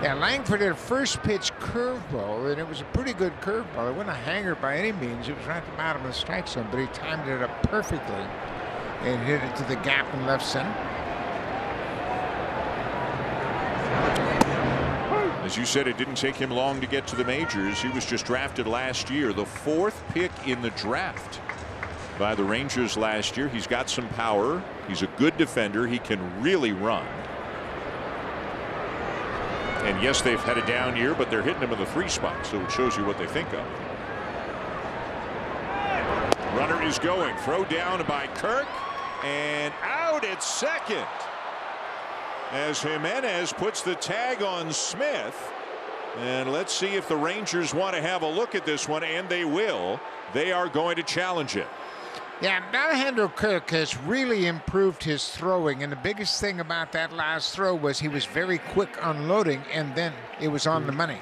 Yeah, Langford had a first pitch curveball, and it was a pretty good curveball. It wasn't a hanger by any means. It was right at the bottom of the strike zone, but he timed it up perfectly and hit it to the gap in left center. As you said, it didn't take him long to get to the majors. He was just drafted last year, the 4th pick in the draft by the Rangers last year. He's got some power. He's a good defender. He can really run. And yes, they've had a down year, but they're hitting him in the 3 spot, so it shows you what they think of. Runner is going. Throw down by Kirk. And out at second. As Jimenez puts the tag on Smith. And let's see if the Rangers want to have a look at this one, and they will. They are going to challenge it. Yeah, Alejandro Kirk has really improved his throwing, and the biggest thing about that last throw was he was very quick unloading, and then it was on the money.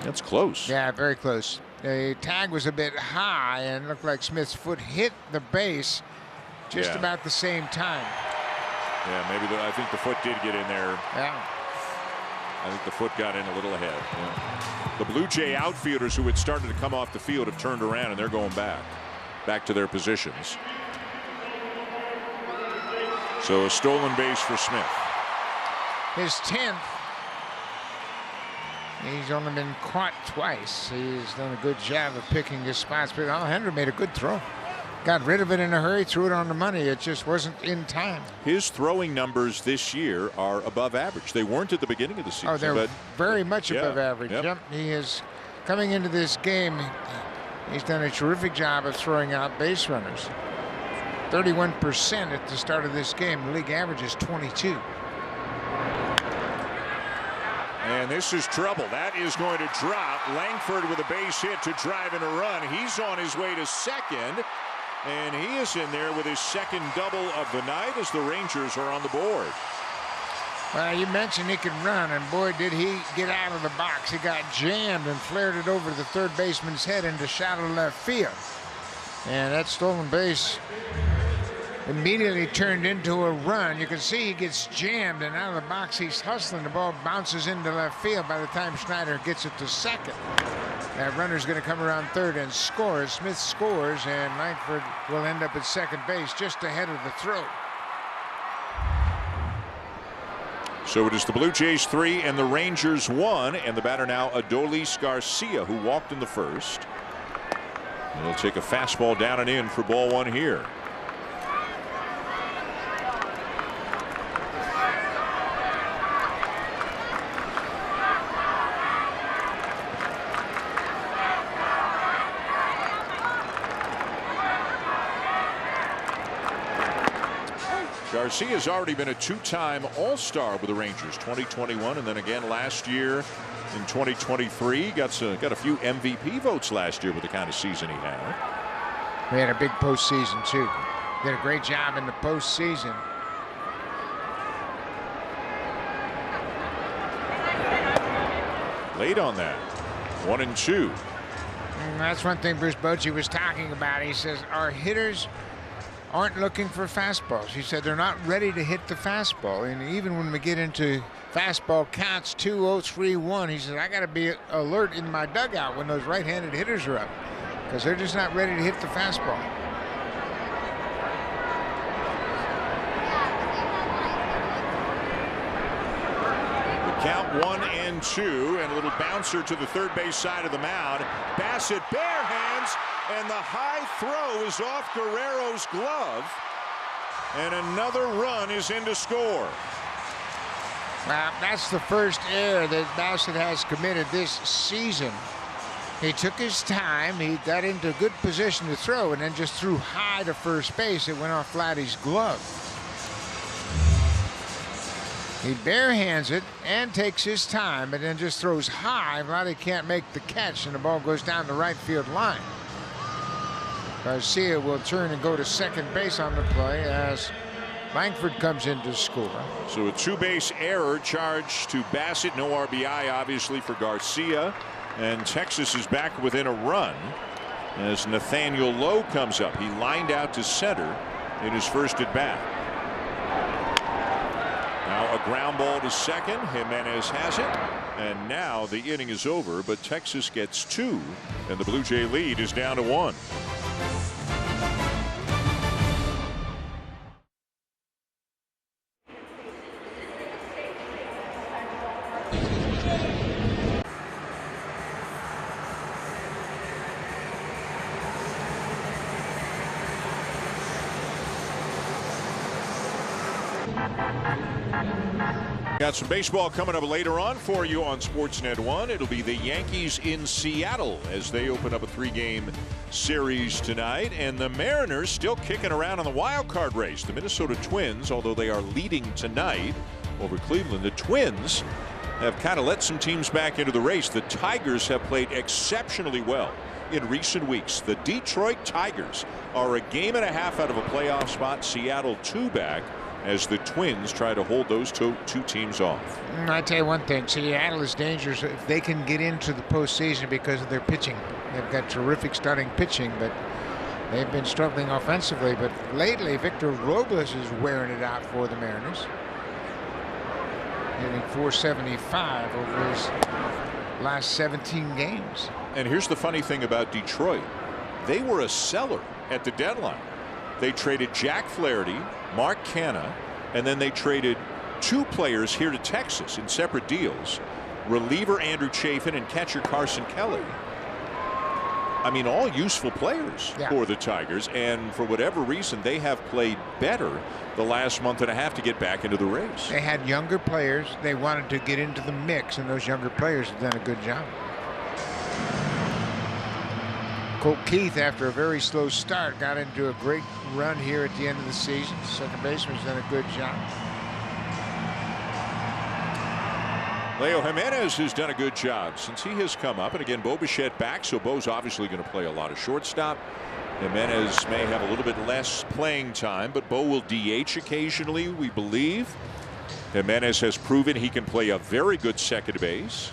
That's close. Yeah, very close. The tag was a bit high and looked like Smith's foot hit the base just about the same time. Yeah, maybe I think the foot did get in there. Yeah. I think the foot got in a little ahead. Yeah. The Blue Jay outfielders who had started to come off the field have turned around and they're going back to their positions. So a stolen base for Smith. His 10th. He's only been caught twice. He's done a good job of picking his spots, but Alejandro made a good throw. Got rid of it in a hurry, threw it on the money. It just wasn't in time. His throwing numbers this year are above average. They weren't at the beginning of the season. Oh, they're very much above average. Yep. He is coming into this game. He's done a terrific job of throwing out base runners. 31% at the start of this game. The league average is 22. And this is trouble. That is going to drop. Langford with a base hit to drive in a run. He's on his way to second. And he is in there with his second double of the night as the Rangers are on the board. Well, you mentioned he can run, and boy, did he get out of the box. He got jammed and flared it over the third baseman's head into shallow left field. And that stolen base immediately turned into a run. You can see he gets jammed, and out of the box he's hustling. The ball bounces into left field by the time Schneider gets it to second. That runner's going to come around third and scores. Smith scores, and Langford will end up at second base just ahead of the throw. So it is the Blue Jays 3 and the Rangers 1, and the batter now Adolis Garcia, who walked in the first. And he'll take a fastball down and in for ball one here. Garcia has already been a two-time All-Star with the Rangers, 2021 and then again last year in 2023. Got a few MVP votes last year with the kind of season he had. He had a big postseason too. Did a great job in the postseason. Late on that. 1-2. And that's one thing Bruce Bochy was talking about. He says our hitters aren't looking for fastballs. He said they're not ready to hit the fastball. And even when we get into fastball counts 2-0, 3-1, he says I got to be alert in my dugout when those right-handed hitters are up because they're just not ready to hit the fastball. The count 1-2, and a little bouncer to the third base side of the mound. Bassett bare hands, and the high throw is off Guerrero's glove, and another run is in to score. Well, that's the first error that Bassett has committed this season. He took his time, he got into good position to throw, and then just threw high to first base. It went off Vladdy's glove. He barehands it and takes his time, and then just throws high. Vladdy can't make the catch, and the ball goes down the right field line. Garcia will turn and go to second base on the play as Langford comes in to score. So a two-base error charged to Bassett. No RBI, obviously, for Garcia. And Texas is back within a run as Nathaniel Lowe comes up. He lined out to center in his first at bat. Now a ground ball to second. Jimenez has it. And now the inning is over, but Texas gets two, and the Blue Jay lead is down to 1. Got some baseball coming up later on for you on Sportsnet 1. It'll be the Yankees in Seattle as they open up a 3-game series tonight. And the Mariners still kicking around in the wild card race. The Minnesota Twins, although they are leading tonight over Cleveland, the Twins have kind of let some teams back into the race. The Tigers have played exceptionally well in recent weeks. The Detroit Tigers are a game and a half out of a playoff spot. Seattle 2 back as the Twins try to hold those two teams off. I tell you one thing, Seattle is dangerous if they can get into the postseason because of their pitching. They've got terrific starting pitching, but they've been struggling offensively. But lately, Victor Robles is wearing it out for the Mariners, hitting .475 over his last 17 games. And here's the funny thing about Detroit. They were a seller at the deadline. They traded Jack Flaherty, Mark Canha, and then they traded 2 players here to Texas in separate deals. Reliever Andrew Chafin and catcher Carson Kelly. I mean, all useful players for the Tigers, and for whatever reason they have played better the last month and a half to get back into the race. They had younger players. They wanted to get into the mix, and those younger players have done a good job. Colt Keith, after a very slow start, got into a great run here at the end of the season. Second baseman's done a good job. Leo Jimenez has done a good job since he has come up. And again, Bo Bichette back, so Bo's obviously going to play a lot of shortstop. Jimenez may have a little bit less playing time, but Bo will DH occasionally, we believe. Jimenez has proven he can play a very good second base.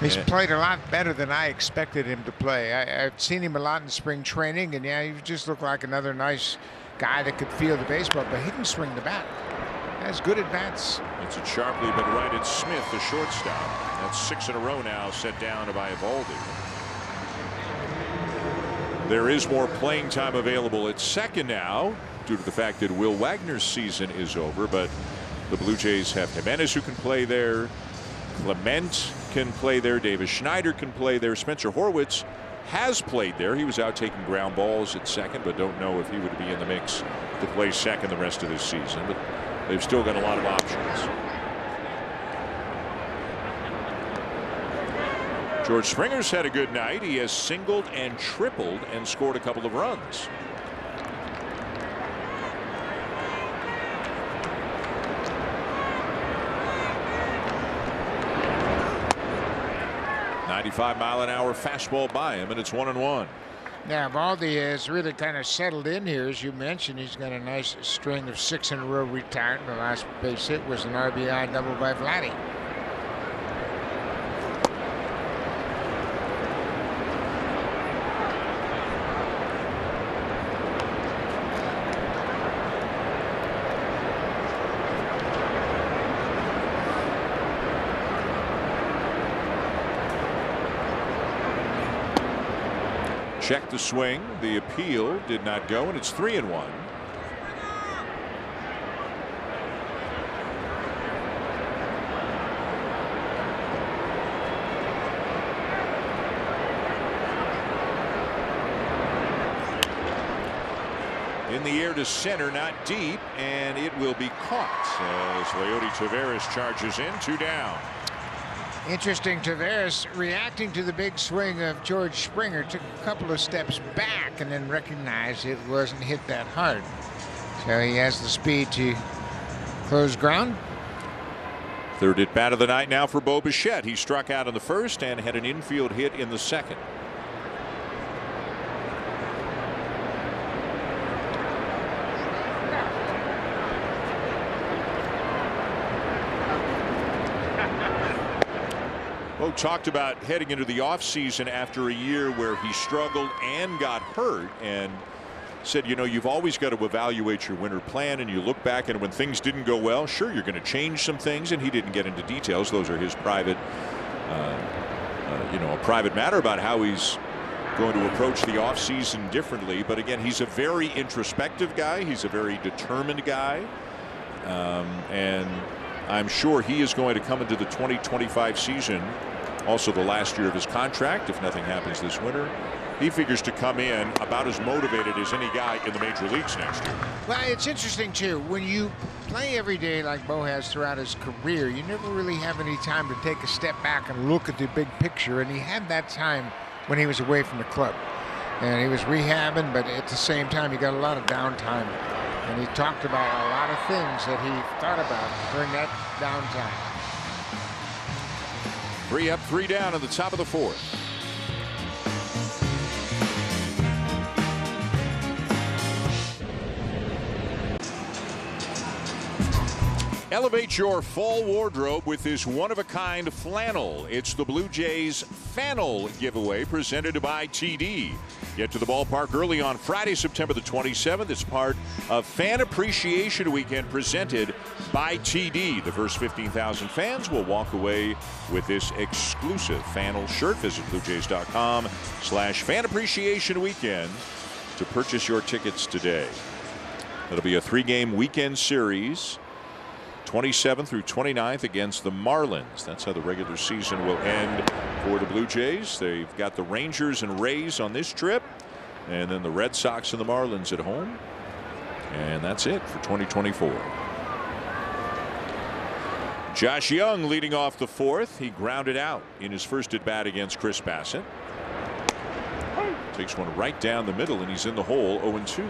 He's played a lot better than I expected him to play. I've seen him a lot in spring training, and he just looked like another nice guy that could feel the baseball, but he can swing the bat. Has good at bats. It's a sharply but righted Smith, the shortstop. That's 6 in a row now set down by Eovaldi. There is more playing time available at second now due to the fact that Will Wagner's season is over, but the Blue Jays have Jimenez who can play there. Clement can play there. Davis Schneider can play there. Spencer Horwitz has played there. He was out taking ground balls at second, but don't know if he would be in the mix to play second the rest of this season. But they've still got a lot of options. George Springer's had a good night. He has singled and tripled and scored a couple of runs. .95-mile-an-hour fastball by him, and it's 1-1. Yeah, Eovaldi has really kind of settled in here, as you mentioned. He's got a nice string of 6 in a row retired. The last base hit was an RBI double by Vladdy. Check the swing. The appeal did not go, and it's 3-1. In the air to center, not deep, and it will be caught as Leody Taveras charges in. 2 down. Interesting, Taveras reacting to the big swing of George Springer took a couple of steps back and then recognized it wasn't hit that hard. So he has the speed to close ground. Third at bat of the night now for Bo Bichette. He struck out in the first and had an infield hit in the second. Bo talked about heading into the offseason after a year where he struggled and got hurt, and said, you know, you've always got to evaluate your winter plan, and you look back, and when things didn't go well, sure, you're going to change some things. And he didn't get into details. Those are his private, a private matter about how he's going to approach the offseason differently. But again, he's a very introspective guy. He's a very determined guy. And I'm sure he is going to come into the 2025 season, also the last year of his contract, if nothing happens this winter, he figures to come in about as motivated as any guy in the major leagues next year. Well, it's interesting, too. When you play every day like Bo has throughout his career, you never really have any time to take a step back and look at the big picture. And he had that time when he was away from the club. And he was rehabbing, but at the same time, he got a lot of downtime. And he talked about a lot of things that he thought about during that downtime. 3 up, 3 down at the top of the 4th. Elevate your fall wardrobe with this one-of-a-kind flannel. It's the Blue Jays Flannel giveaway presented by TD. Get to the ballpark early on Friday, September the 27th. It's part of Fan Appreciation Weekend presented by TD. The first 15,000 fans will walk away with this exclusive flannel shirt. Visit BlueJays.com/Fan Appreciation Weekend to purchase your tickets today. It'll be a 3-game weekend series. 27th through 29th against the Marlins. That's how the regular season will end for the Blue Jays. They've got the Rangers and Rays on this trip, and then the Red Sox and the Marlins at home. And that's it for 2024. Josh Young leading off the 4th. He grounded out in his first at bat against Chris Bassett. Takes one right down the middle, and he's in the hole, 0-2.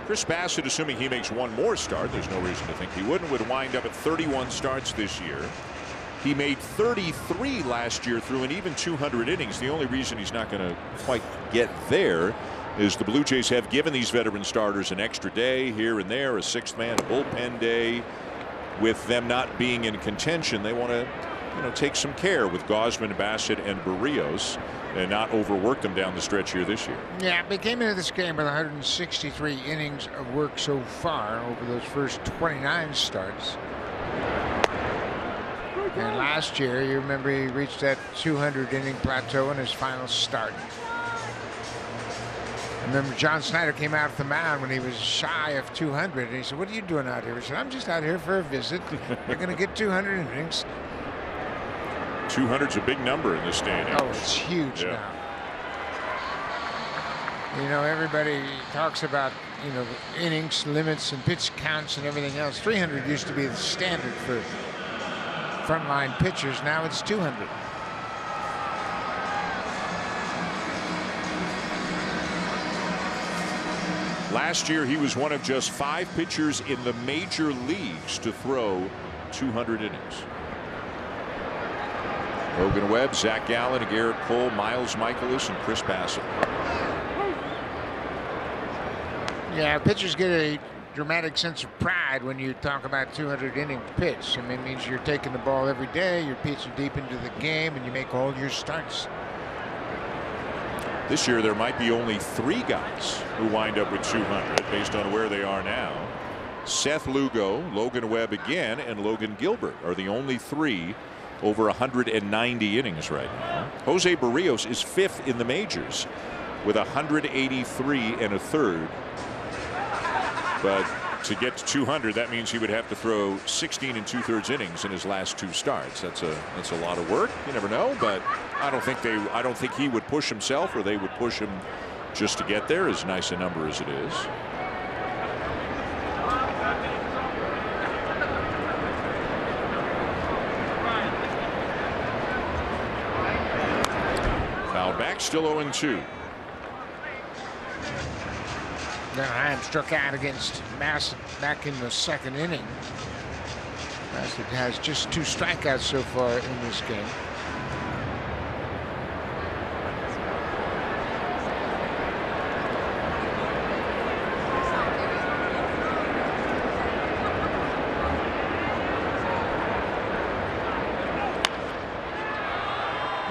Chris Bassett, assuming he makes one more start, there's no reason to think he wouldn't, would wind up at 31 starts this year. He made 33 last year through an even 200 innings. The only reason he's not going to quite get there is the Blue Jays have given these veteran starters an extra day here and there, a 6th-man bullpen day. With them not being in contention, they want to, take some care with Gausman, Bassett, and Barrios, and not overwork them down the stretch here this year. Yeah, they came into this game with 163 innings of work so far over those first 29 starts. And last year, you remember, he reached that 200-inning plateau in his final start. I remember John Snyder came out of the mound when he was shy of 200, and he said, "What are you doing out here?" He said, "I'm just out here for a visit. You're going to get 200 innings." 200's a big number in this day and age. Oh, it's huge now. Everybody talks about, innings, limits, and pitch counts and everything else. 300 used to be the standard for frontline pitchers. Now it's 200. Last year, he was one of just 5 pitchers in the major leagues to throw 200 innings. Logan Webb, Zach Gallen, Garrett Cole, Miles Michaelis, and Chris Bassett. Yeah, pitchers get a dramatic sense of pride when you talk about 200-inning pitch. I mean, it means you're taking the ball every day, you're pitching deep into the game, and you make all your starts. This year, there might be only 3 guys who wind up with 200 based on where they are now. Seth Lugo, Logan Webb again, and Logan Gilbert are the only 3 over 190 innings right now. Jose Barrios is 5th in the majors with 183 and a third. But to get to 200, that means he would have to throw 16 2/3 innings in his last 2 starts. That's a lot of work. You never know, but I don't think he would push himself, or they would push him just to get there, as nice a number as it is. Fouled back, still 0-2. Anaheim struck out against Bassett back in the 2nd inning. Bassett has just 2 strikeouts so far in this game.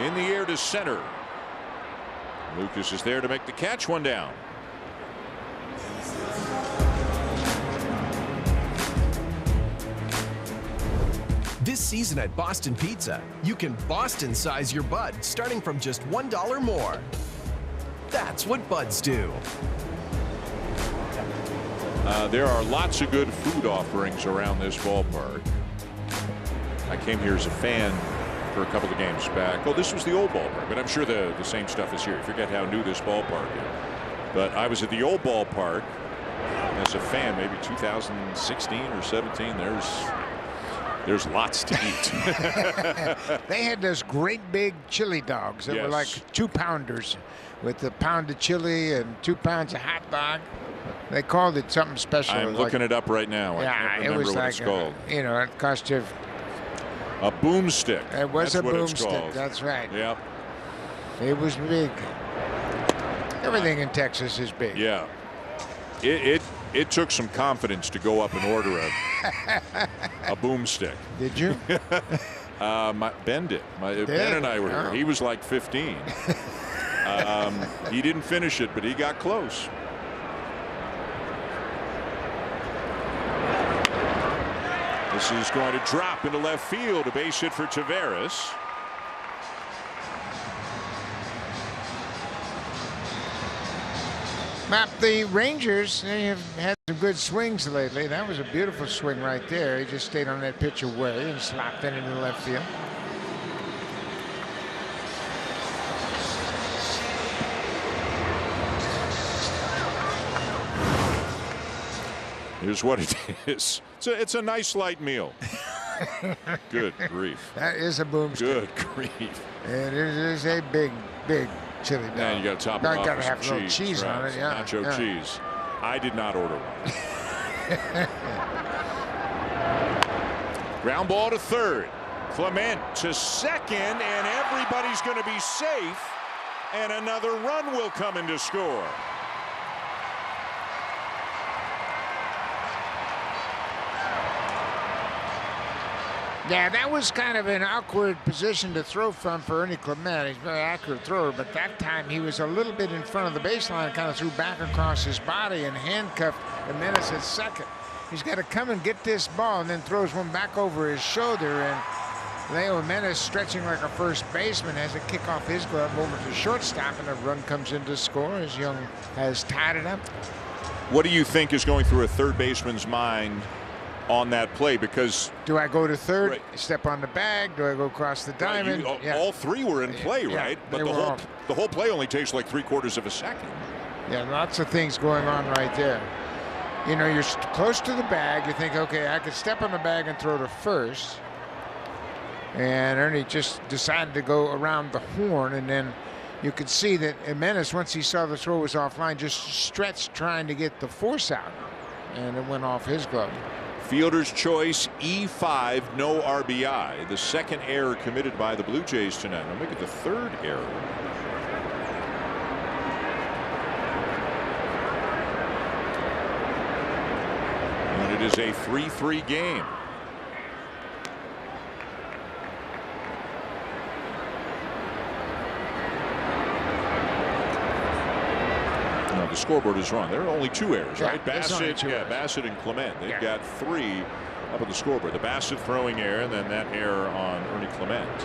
In the air to center. Lucas is there to make the catch. 1 down. This season at Boston Pizza, you can Boston size your bud starting from just $1 more. That's what buds do. There are lots of good food offerings around this ballpark. I came here as a fan for a couple of games back. Oh, this was the old ballpark, but I'm sure the same stuff is here. I forget how new this ballpark is. But I was at the old ballpark as a fan, maybe 2016 or 17. There's lots to eat. They had those great big chili dogs that were like 2-pounders with a pound of chili and 2 pounds of hot dog. They called it something special. I'm looking it up right now. Yeah, I can't remember it was what like it's called. It cost you a boomstick. It was That's a what it's boomstick. called. That's right. Yep. It was big. Everything in Texas is big. Yeah. It took some confidence to go up and order a boomstick. Did you? Ben did. Ben and I were here. He was like 15. He didn't finish it, but he got close. This is going to drop into left field. A base hit for Taveras. Map, the Rangers, they have had some good swings lately. That was a beautiful swing right there. He just stayed on that pitch away and slapped it into left field. Here's what it is. It's a nice light meal. Good grief. That is a boomstick. Good grief. It is a big chili dog. And you got to top it off got to with have a some little cheese right? on it. Yeah. Nacho cheese. I did not order one. Ground ball to third. Clement to second, and everybody's going to be safe. And another run will come in to score. Yeah, that was kind of an awkward position to throw from for Ernie Clement. He's a very accurate thrower, but that time he was a little bit in front of the baseline, kind of threw back across his body and handcuffed Jimenez at second. He's got to come and get this ball and then throws one back over his shoulder, and Leo Jimenez, stretching like a first baseman, has to kick off his glove over to shortstop, and a run comes in to score as Young has tied it up. What do you think is going through a third baseman's mind on that play? Because do I go to third, step on the bag? Do I go across the diamond? All three were in play, right? But the whole play only takes like 3/4 of a second. Yeah, lots of things going on right there. You know, you're close to the bag. You think, okay, I could step on the bag and throw to first. And Ernie just decided to go around the horn, and then you could see that Jimenez, once he saw the throw was offline, just stretched trying to get the force out, and it went off his glove. Fielder's choice, E5, no RBI. The second error committed by the Blue Jays tonight. I'll make it the third error. And it is a 3-3 game. No, the scoreboard is wrong. There are only 2 errors, right? Bassett and Clement. They've got 3 up on the scoreboard. The Bassett throwing error, and then that error on Ernie Clement.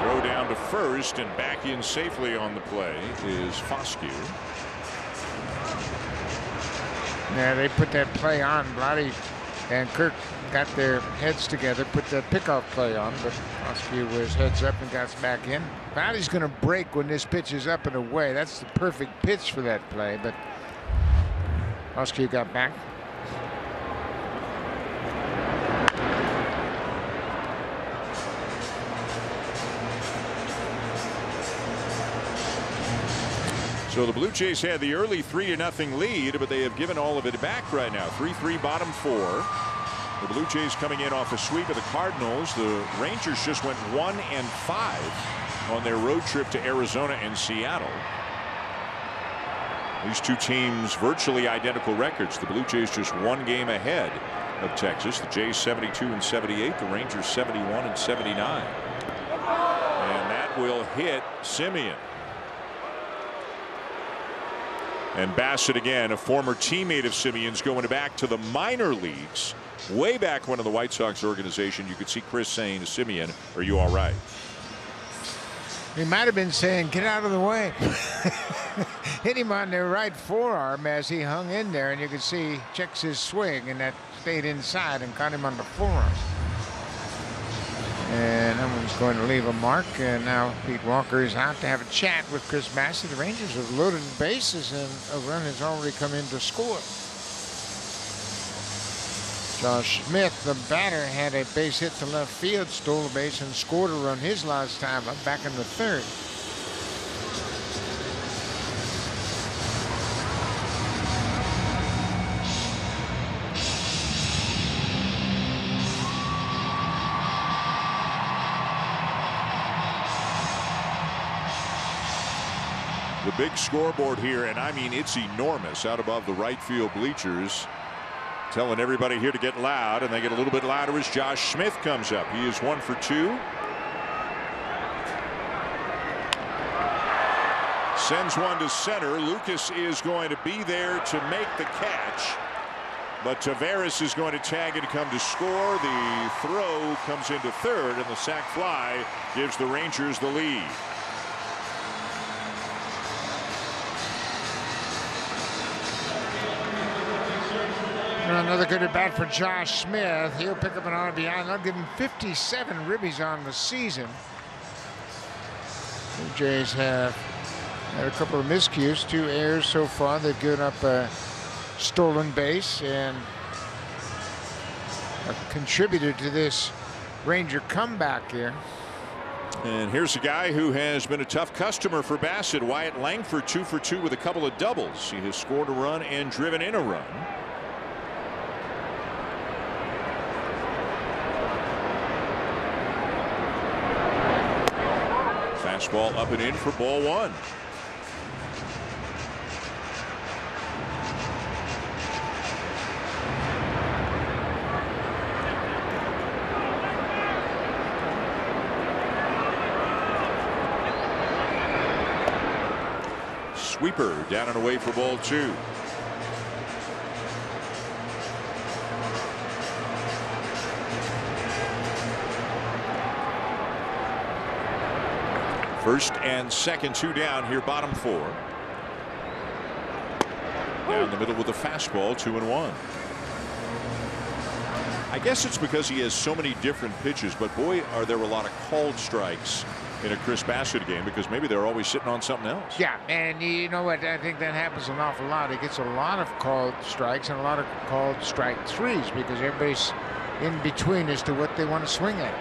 Throw down to first, and back in safely on the play is Foscue. Yeah, they put that play on. Blotty and Kirk got their heads together, put that pickoff play on, but Foscue was heads up and got back in. Blotty's going to break when this pitch is up and away. That's the perfect pitch for that play, but Foscue got back. So the Blue Jays had the early 3-0 lead, but they have given all of it back right now. 3-3 bottom 4. The Blue Jays coming in off a sweep of the Cardinals. The Rangers just went 1-5 on their road trip to Arizona and Seattle. These two teams virtually identical records. The Blue Jays just 1 game ahead of Texas. The Jays 72 and 78. The Rangers 71 and 79. And that will hit Simeon. And Bassett, again, a former teammate of Simeon's, going back to the minor leagues. Way back when in the White Sox organization, you could see Chris saying to Simeon, "Are you all right?" He might have been saying, "Get out of the way." Hit him on the right forearm as he hung in there, and you could see he checks his swing, and that stayed inside and caught him on the forearm. And that one's going to leave a mark, and now Pete Walker is out to have a chat with Chris Bassett. The Rangers have loaded the bases, and a run has already come in to score. Josh Smith, the batter, had a base hit to left field, stole a base, and scored a run his last time up back in the third. The big scoreboard here, and I mean it's enormous, out above the right field bleachers, telling everybody here to get loud, and they get a little bit louder as Josh Smith comes up. He is 1 for 2. Sends one to center. Lucas is going to be there to make the catch, but Taveras is going to tag and come to score. The throw comes into third, and the sac fly gives the Rangers the lead. Another good at bat for Josh Smith. He'll pick up an RBI. They'll give him 57 ribbies on the season. The Jays have had a couple of miscues, 2 errors so far. They've given up a stolen base and have contributed to this Ranger comeback here. And here's a guy who has been a tough customer for Bassett. Wyatt Langford, 2 for 2 with a couple of doubles. He has scored a run and driven in a run. Fastball up and in for ball 1. Sweeper down and away for ball 2. First and second, 2 down here, bottom 4. Down the middle with a fastball, 2-1. I guess it's because he has so many different pitches, but boy, are there a lot of called strikes in a Chris Bassett game, because maybe they're always sitting on something else. Yeah, and you know what? I think that happens an awful lot. He gets a lot of called strikes and a lot of called strike threes because everybody's in between as to what they want to swing at.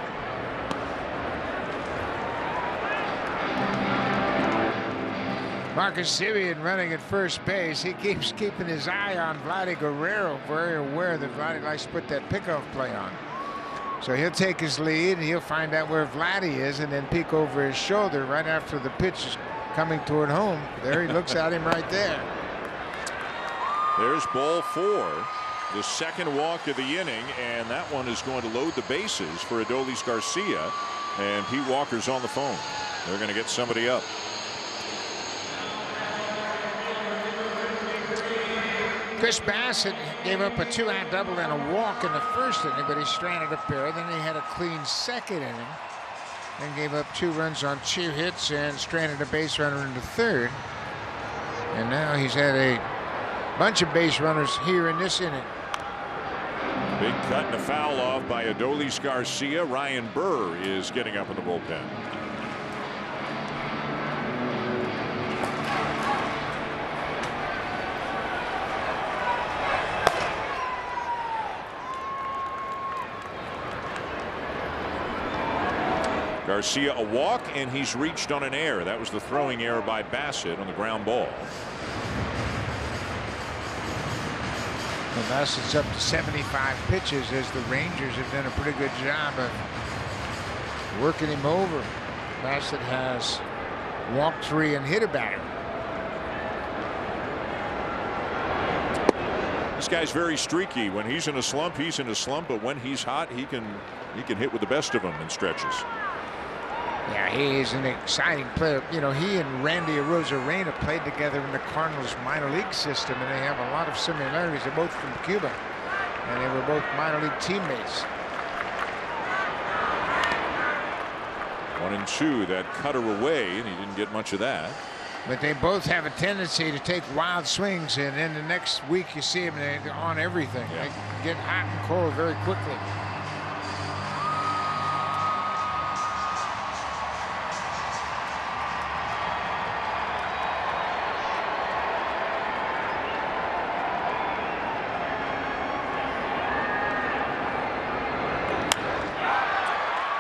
Marcus Semien running at first base. He keeps keeping his eye on Vladdy Guerrero, very aware that Vladdy likes to put that pickoff play on. So he'll take his lead and he'll find out where Vladdy is and then peek over his shoulder right after the pitch is coming toward home. There he looks at him right there. There's ball 4, the second walk of the inning, and that one is going to load the bases for Adolis Garcia, and Pete Walker's on the phone. They're going to get somebody up. Chris Bassett gave up a 2-out double and a walk in the first inning, but he stranded a pair. Then he had a clean second inning and gave up 2 runs on 2 hits and stranded a base runner into third. And now he's had a bunch of base runners here in this inning. Big cut and a foul off by Adolis Garcia. Ryan Burr is getting up in the bullpen. Garcia a walk, and he's reached on an error. That was the throwing error by Bassett on the ground ball. Well, Bassett's up to 75 pitches as the Rangers have done a pretty good job of working him over. Bassett has walked 3 and hit a batter. This guy's very streaky. When he's in a slump, he's in a slump, but when he's hot, he can hit with the best of them in stretches. Yeah, he is an exciting player. You know, he and Randy Arozarena played together in the Cardinals minor league system, and they have a lot of similarities. They're both from Cuba, and they were both minor league teammates. 1-2, that cutter away, and he didn't get much of that. But they both have a tendency to take wild swings, and then the next week you see them, they're on everything. Yeah. They get hot and cold very quickly.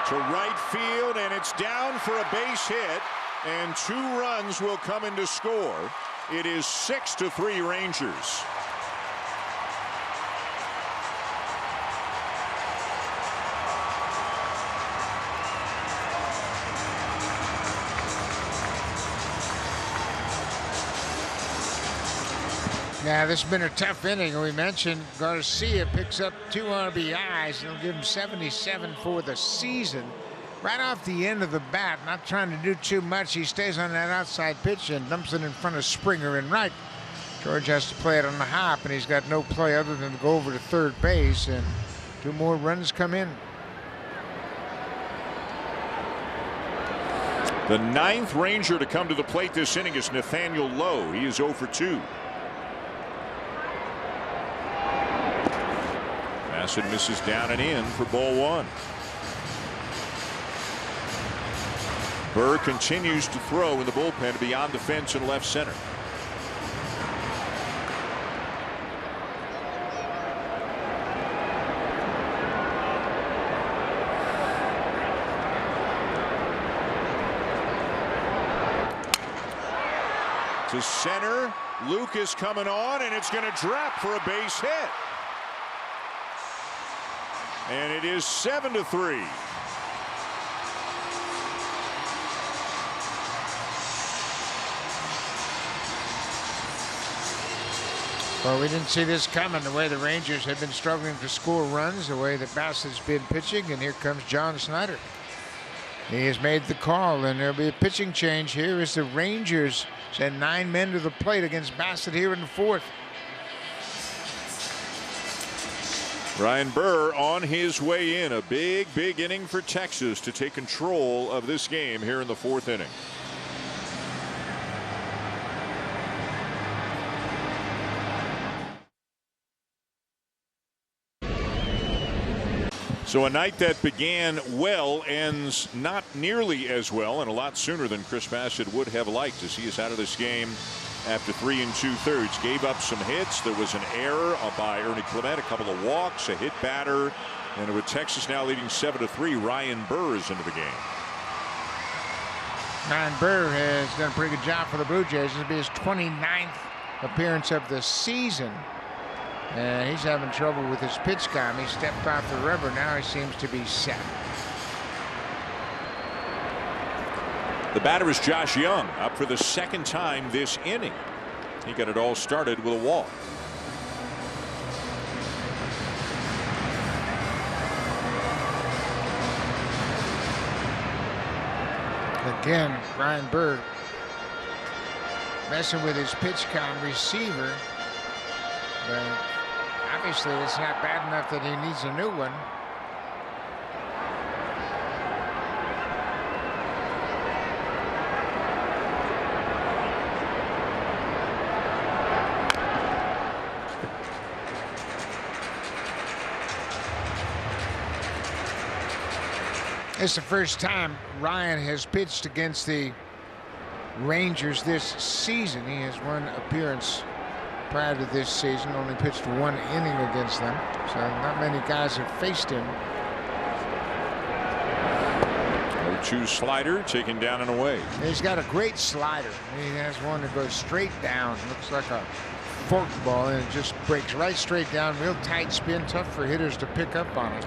To right field, and it's down for a base hit, and 2 runs will come in to score. It is 6-3 Rangers. Now, this has been a tough inning. We mentioned Garcia picks up 2 RBIs, and he'll give him 77 for the season. Right off the end of the bat, not trying to do too much. He stays on that outside pitch and dumps it in front of Springer and right. George has to play it on the hop, and he's got no play other than to go over to third base, and 2 more runs come in. The 9th Ranger to come to the plate this inning is Nathaniel Lowe. He is 0 for 2. Bassett misses down and in for ball 1. Burr continues to throw in the bullpen beyond the fence and left center. To center, Lucas coming on, and it's going to drop for a base hit. And it is 7-3. Well, we didn't see this coming, the way the Rangers have been struggling to score runs, the way that Bassett's been pitching, and here comes John Snyder. He has made the call, and there'll be a pitching change here as the Rangers send 9 men to the plate against Bassett here in the 4th. Ryan Burr on his way in. A big inning for Texas to take control of this game here in the 4th inning. So a night that began well ends not nearly as well, and a lot sooner than Chris Bassett would have liked, as he is out of this game after 3 2/3. Gave up some hits. There was an error by Ernie Clement, a couple of walks, a hit batter, and with Texas now leading 7-3, Ryan Burr is into the game. Ryan Burr has done a pretty good job for the Blue Jays. This will be his 29th appearance of the season. And he's having trouble with his pitch count. He stepped off the rubber. Now he seems to be set. The batter is Josh Young, up for the 2nd time this inning. He got it all started with a walk. Again, Ryan Burr messing with his pitch count receiver. But obviously, it's not bad enough that he needs a new one. It's the first time Ryan has pitched against the Rangers this season. He has 1 appearance prior to this season, only pitched 1 inning against them, so not many guys have faced him. 0-2 slider taken down and away. He's got a great slider. He has one that goes straight down, looks like a forkball, and it just breaks right straight down, real tight spin, tough for hitters to pick up on it.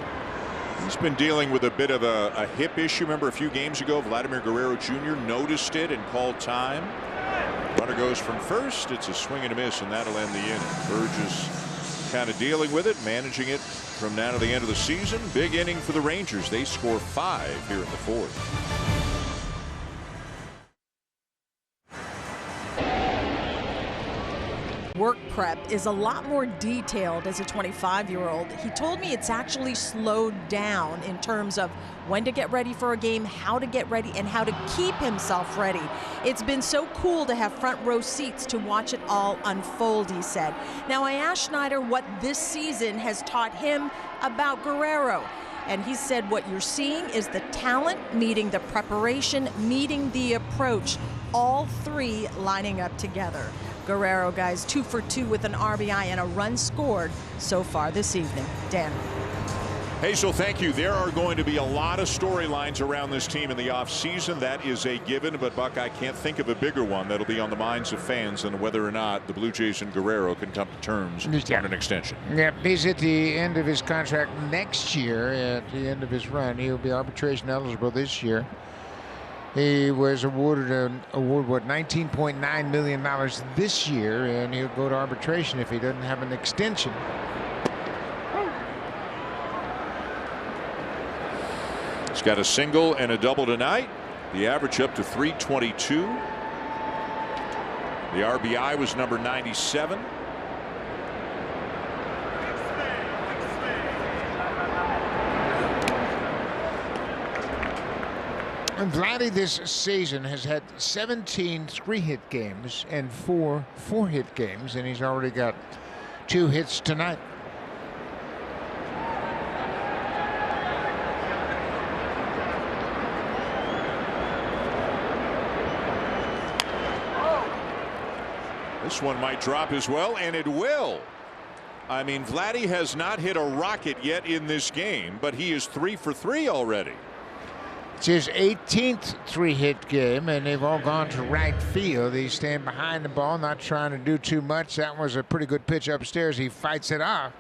He's been dealing with a bit of a hip issue. Remember a few games ago, Vladimir Guerrero Jr. noticed it and called time. Runner goes from first. It's a swing and a miss, and that'll end the inning. Burgess kind of dealing with it, managing it from now to the end of the season. Big inning for the Rangers. They score 5 here in the 4th. work prep is a lot more detailed as a 25-year-old. He told me it's actually slowed down in terms of when to get ready for a game, how to get ready, and how to keep himself ready. It's been so cool to have front row seats to watch it all unfold, he said. Now, I asked Schneider what this season has taught him about Guerrero. And he said what you're seeing is the talent meeting the preparation, meeting the approach, all three lining up together. Guerrero, guys, 2 for 2 with an RBI and a run scored so far this evening. Dan. Hazel, thank you. There are going to be a lot of storylines around this team in the offseason. That is a given. But, Buck, I can't think of a bigger one that'll be on the minds of fans than whether or not the Blue Jays and Guerrero can come to terms on an extension. Yeah, he's at the end of his contract next year. At the end of his run, he'll be arbitration eligible this year. He was awarded an award, what, $19.9 million this year, and he'll go to arbitration if he doesn't have an extension. He's got a single and a double tonight. The average up to 322. The RBI was number 97. And Vladdy this season has had 17 3-hit games and 4 4-hit games, and he's already got 2 hits tonight. This one might drop as well, and it will. I mean, Vladdy has not hit a rocket yet in this game, but he is 3 for 3 already. It's his 18th 3-hit game, and they've all gone to right field. He's staying behind the ball, not trying to do too much. That was a pretty good pitch upstairs. He fights it off.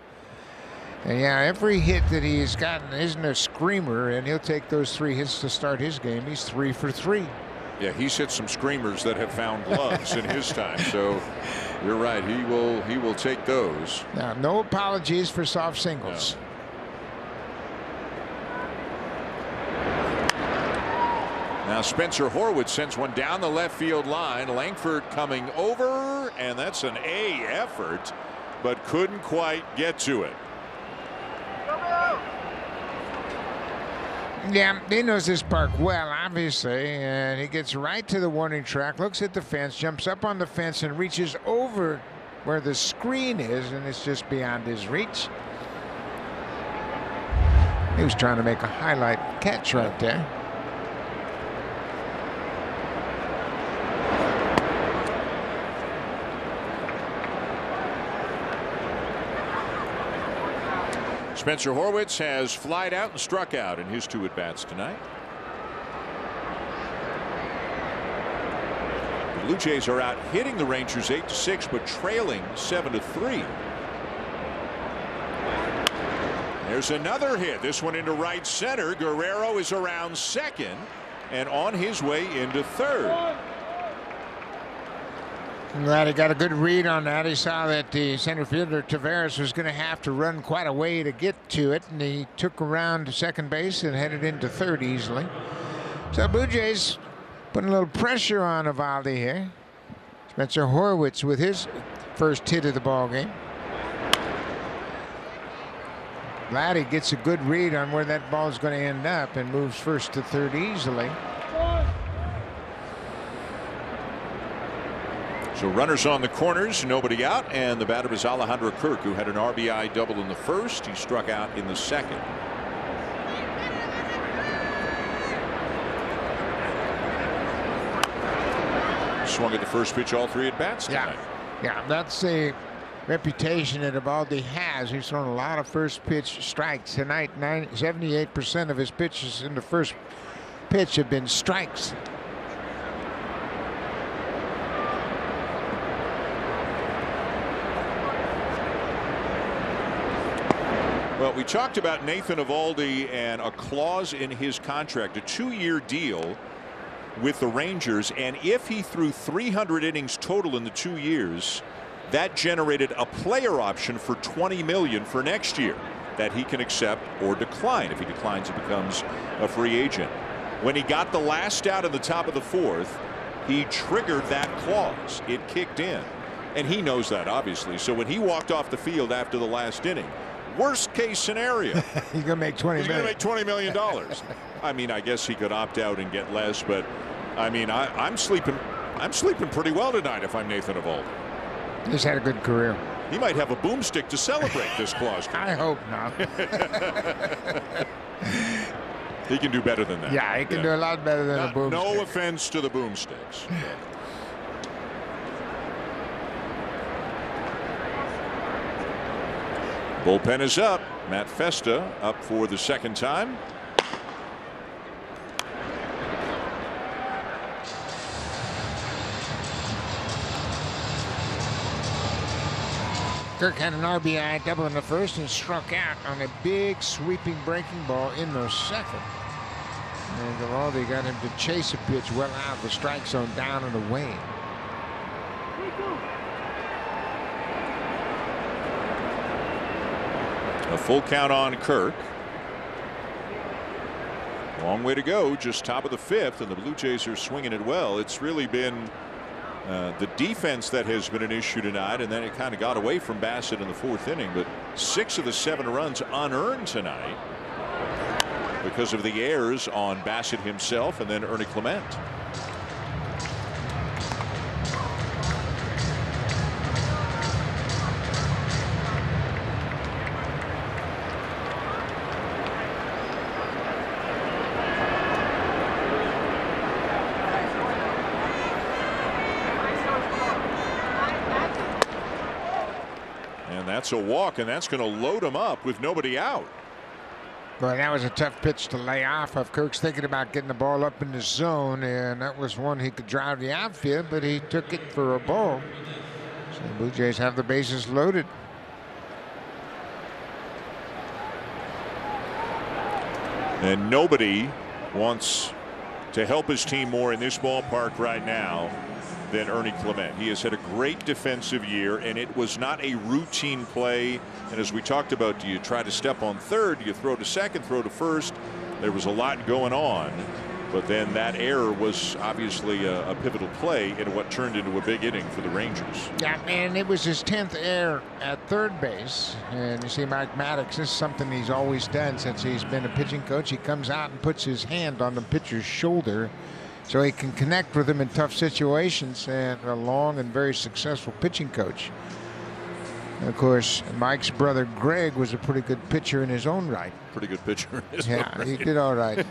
And yeah, every hit that he's gotten isn't a screamer, and he'll take those 3 hits to start his game. He's 3 for 3. Yeah, he's hit some screamers that have found gloves in his time. So you're right. He will take those. Now, no apologies for soft singles. No. Now Spencer Horwitz sends one down the left field line. Langford coming over, and that's an A effort, but couldn't quite get to it. Yeah, he knows this park well, obviously, and he gets right to the warning track, looks at the fence, jumps up on the fence, and reaches over where the screen is, and it's just beyond his reach. He was trying to make a highlight catch right there. Spencer Horwitz has flied out and struck out in his 2 at-bats tonight. The Blue Jays are out hitting the Rangers 8-6, but trailing 7-3. There's another hit. This one into right center. Guerrero is around second and on his way into third. Glad he got a good read on that. He saw that the center fielder Taveras was going to have to run quite a way to get to it, and he took around to second base and headed into third easily. So Blue Jays putting a little pressure on Eovaldi here. Spencer Horwitz with his first hit of the ball game. Vladdy gets a good read on where that ball is going to end up and moves first to third easily. So runners on the corners, nobody out, and the batter is Alejandro Kirk, who had an RBI double in the first. He struck out in the second. Swung at the first pitch all 3 at-bats tonight. Yeah, that's a reputation that Eovaldi has. He's thrown a lot of first pitch strikes tonight. 78% of his pitches in the first pitch have been strikes. Well, we talked about Nathan Eovaldi and a clause in his contract, a 2-year deal with the Rangers, and if he threw 300 innings total in the 2 years, that generated a player option for $20 million for next year that he can accept or decline. If he declines, he becomes a free agent. When he got the last out in the top of the 4th, he triggered that clause. It kicked in. And he knows that, obviously. So when he walked off the field after the last inning, worst case scenario, he's going to make $20 million. He's going to make $20 million. I mean, I guess he could opt out and get less, but I mean, I'm sleeping pretty well tonight if I'm Nathan Eovaldi. He's had a good career. He might have a boomstick to celebrate this clause. I hope not. He can do better than that. Yeah, he can do a lot better than a boomstick. No offense to the boomsticks. Bullpen is up. Matt Festa up for the second time. Kirk had an RBI double in the first and struck out on a big sweeping breaking ball in the second. And Eovaldi got him to chase a pitch well out of the strike zone, down and away. A full count on Kirk. Long way to go, just top of the fifth, and the Blue Jays are swinging it well. It's really been the defense that has been an issue tonight, and then it kind of got away from Bassett in the fourth inning. But 6 of the 7 runs unearned tonight because of the errors on Bassett himself and then Ernie Clement. That's a walk, and that's going to load him up with nobody out. Boy, that was a tough pitch to lay off of. Kirk's thinking about getting the ball up in the zone, and that was one he could drive the outfield, but he took it for a ball. So the Blue Jays have the bases loaded. And nobody wants to help his team more in this ballpark right now than Ernie Clement. He has had a great defensive year, and it was not a routine play. And as we talked about, do you try to step on third? Do you throw to second, throw to first? There was a lot going on, but then that error was obviously a pivotal play in what turned into a big inning for the Rangers. Yeah, and it was his 10th error at third base. And you see Mike Maddox, this is something he's always done since he's been a pitching coach. He comes out and puts his hand on the pitcher's shoulder so he can connect with him in tough situations, and a long and very successful pitching coach. And of course, Mike's brother Greg was a pretty good pitcher in his own right. Pretty good pitcher in his own right. He did all right.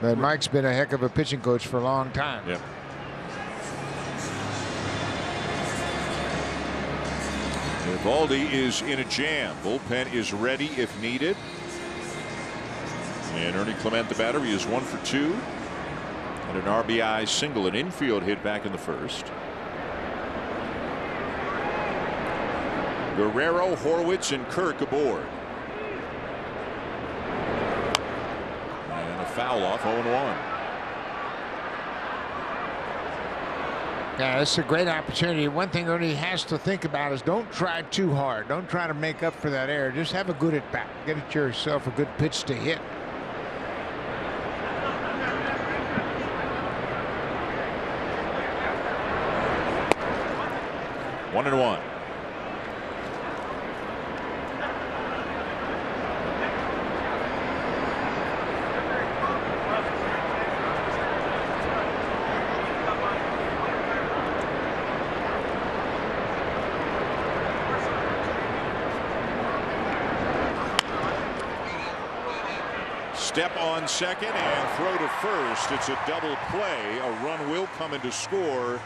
But Mike's been a heck of a pitching coach for a long time. Yep. Eovaldi is in a jam. Bullpen is ready if needed. And Ernie Clement, the batter, is 1 for 2. And an RBI single, an infield hit back in the first. Guerrero, Horwitz, and Kirk aboard. And a foul off, 0-1. Yeah, this is a great opportunity. One thing Ernie has to think about is don't try too hard. Don't try to make up for that error. Just have a good at bat. Get yourself a good pitch to hit. 1-1. Step on second and throw to first. It's a double play. A run will come in to score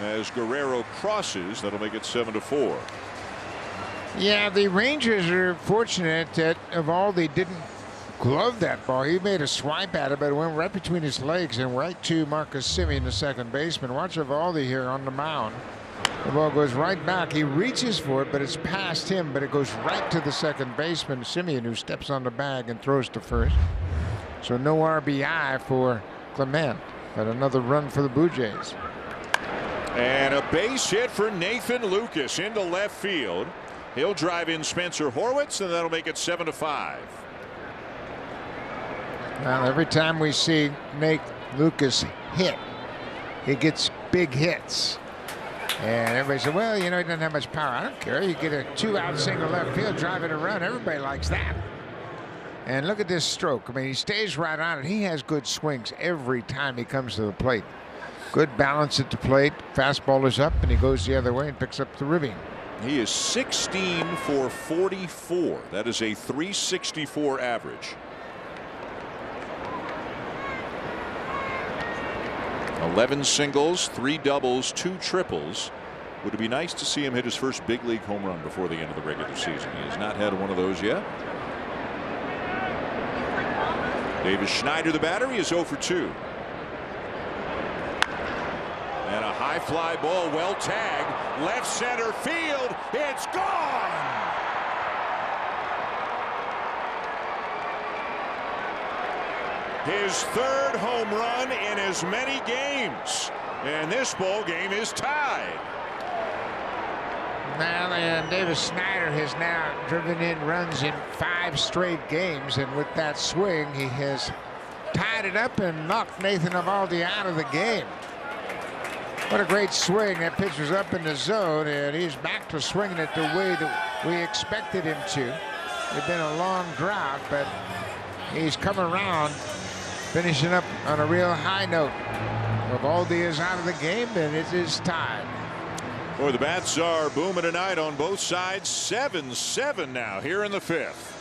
as Guerrero crosses. That'll make it 7-4. Yeah, the Rangers are fortunate that Eovaldi didn't glove that ball. He made a swipe at it, but it went right between his legs and right to Marcus Semien, the second baseman. Watch Eovaldi here on the mound. The ball goes right back. He reaches for it, but it's past him, but it goes right to the second baseman, Semien, who steps on the bag and throws to first. So no RBI for Clement, but another run for the Blue Jays. And a base hit for Nathan Lucas into left field. He'll drive in Spencer Horwitz, and that'll make it 7-5. Well, every time we see Nate Lucas hit, he gets big hits. And everybody said, well, you know, he doesn't have much power. I don't care. You get a 2-out single left field, drive it around. Everybody likes that. And look at this stroke. I mean, he stays right on it. He has good swings every time he comes to the plate. Good balance at the plate. Fastball is up, and he goes the other way and picks up the ribbing. He is 16 for 44. That is a 364 average. 11 singles, 3 doubles, 2 triples. Would it be nice to see him hit his first big league home run before the end of the regular season? He has not had one of those yet. Davis Schneider, the batter, he is 0 for 2. And a high fly ball, well tagged, left center field. It's gone. His 3rd home run in as many games, and this ball game is tied. Well, and Davis Schneider has now driven in runs in 5 straight games, and with that swing, he has tied it up and knocked Nathan Eovaldi out of the game. What a great swing. That pitch was up in the zone, and he's back to swinging it the way that we expected him to. It's been a long drought, but he's come around, finishing up on a real high note. Eovaldi is out of the game, and it is tied. Boy, the bats are booming tonight on both sides. 7-7 now here in the 5th.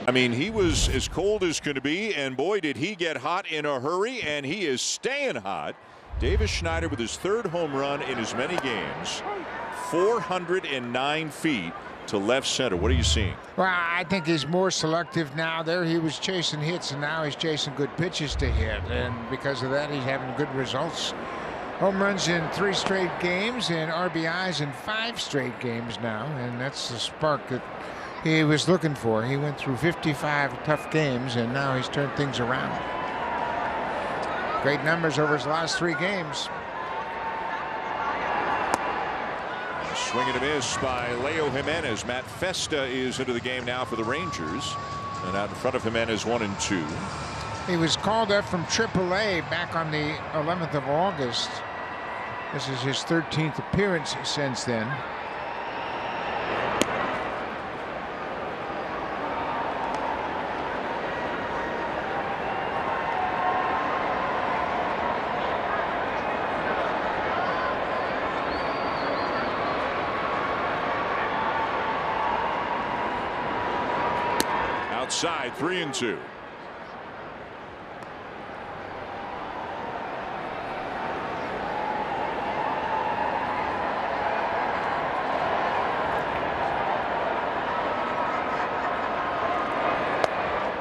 I mean, he was as cold as could be, and boy, did he get hot in a hurry, and he is staying hot. Davis Schneider with his 3rd home run in as many games. 409 feet to left center. What are you seeing? Well, I think he's more selective now. There he was chasing hits, and now he's chasing good pitches to hit, and because of that, he's having good results. Home runs in 3 straight games and RBIs in 5 straight games now, and that's the spark that he was looking for. He went through 55 tough games, and now he's turned things around. Great numbers over his last 3 games. Swing and a miss by Leo Jimenez. Matt Festa is into the game now for the Rangers, and out in front of Jimenez 1-2. He was called up from AAA back on the 11th of August. This is his 13th appearance since then. Outside, 3-2.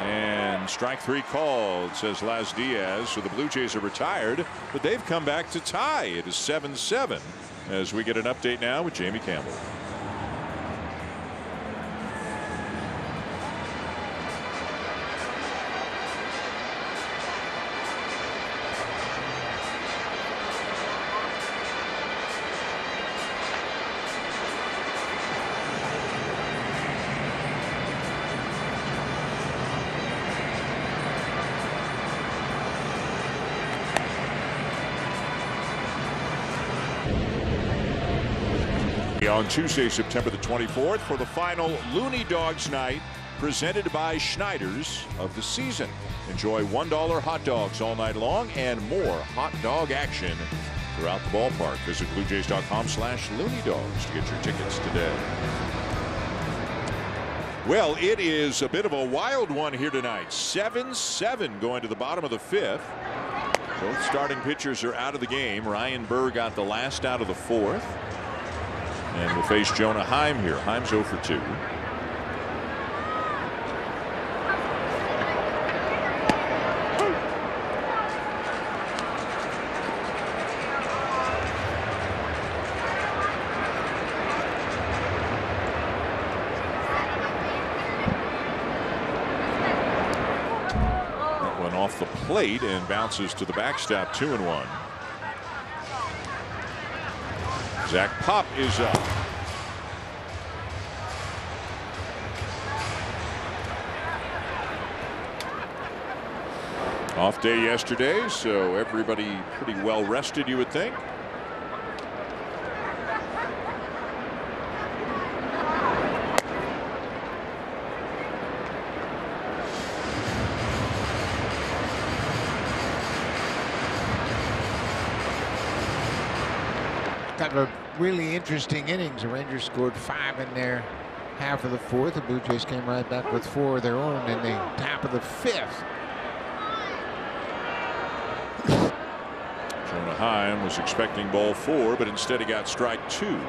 And strike 3 called, says Las Diaz. So the Blue Jays are retired, but they've come back to tie. It is 7-7 as we get an update now with Jamie Campbell. On Tuesday, September the 24th, for the final Looney Dogs night presented by Schneider's of the season. Enjoy $1 hot dogs all night long and more hot dog action throughout the ballpark. Visit BlueJays.com/Looney Dogs to get your tickets today. Well, it is a bit of a wild one here tonight. 7-7 going to the bottom of the 5th. Both starting pitchers are out of the game. Ryan Burr got the last out of the 4th. And we'll face Jonah Heim here. Heim's 0 for 2. That one off the plate and bounces to the backstop. 2-1. Zach Pop is up. Off day yesterday, so everybody pretty well rested, you would think. Got a really interesting innings. The Rangers scored 5 in their half of the 4th. The Blue Jays came right back with 4 of their own in the top of the 5th. Jonah Heim was expecting ball 4, but instead he got strike 2.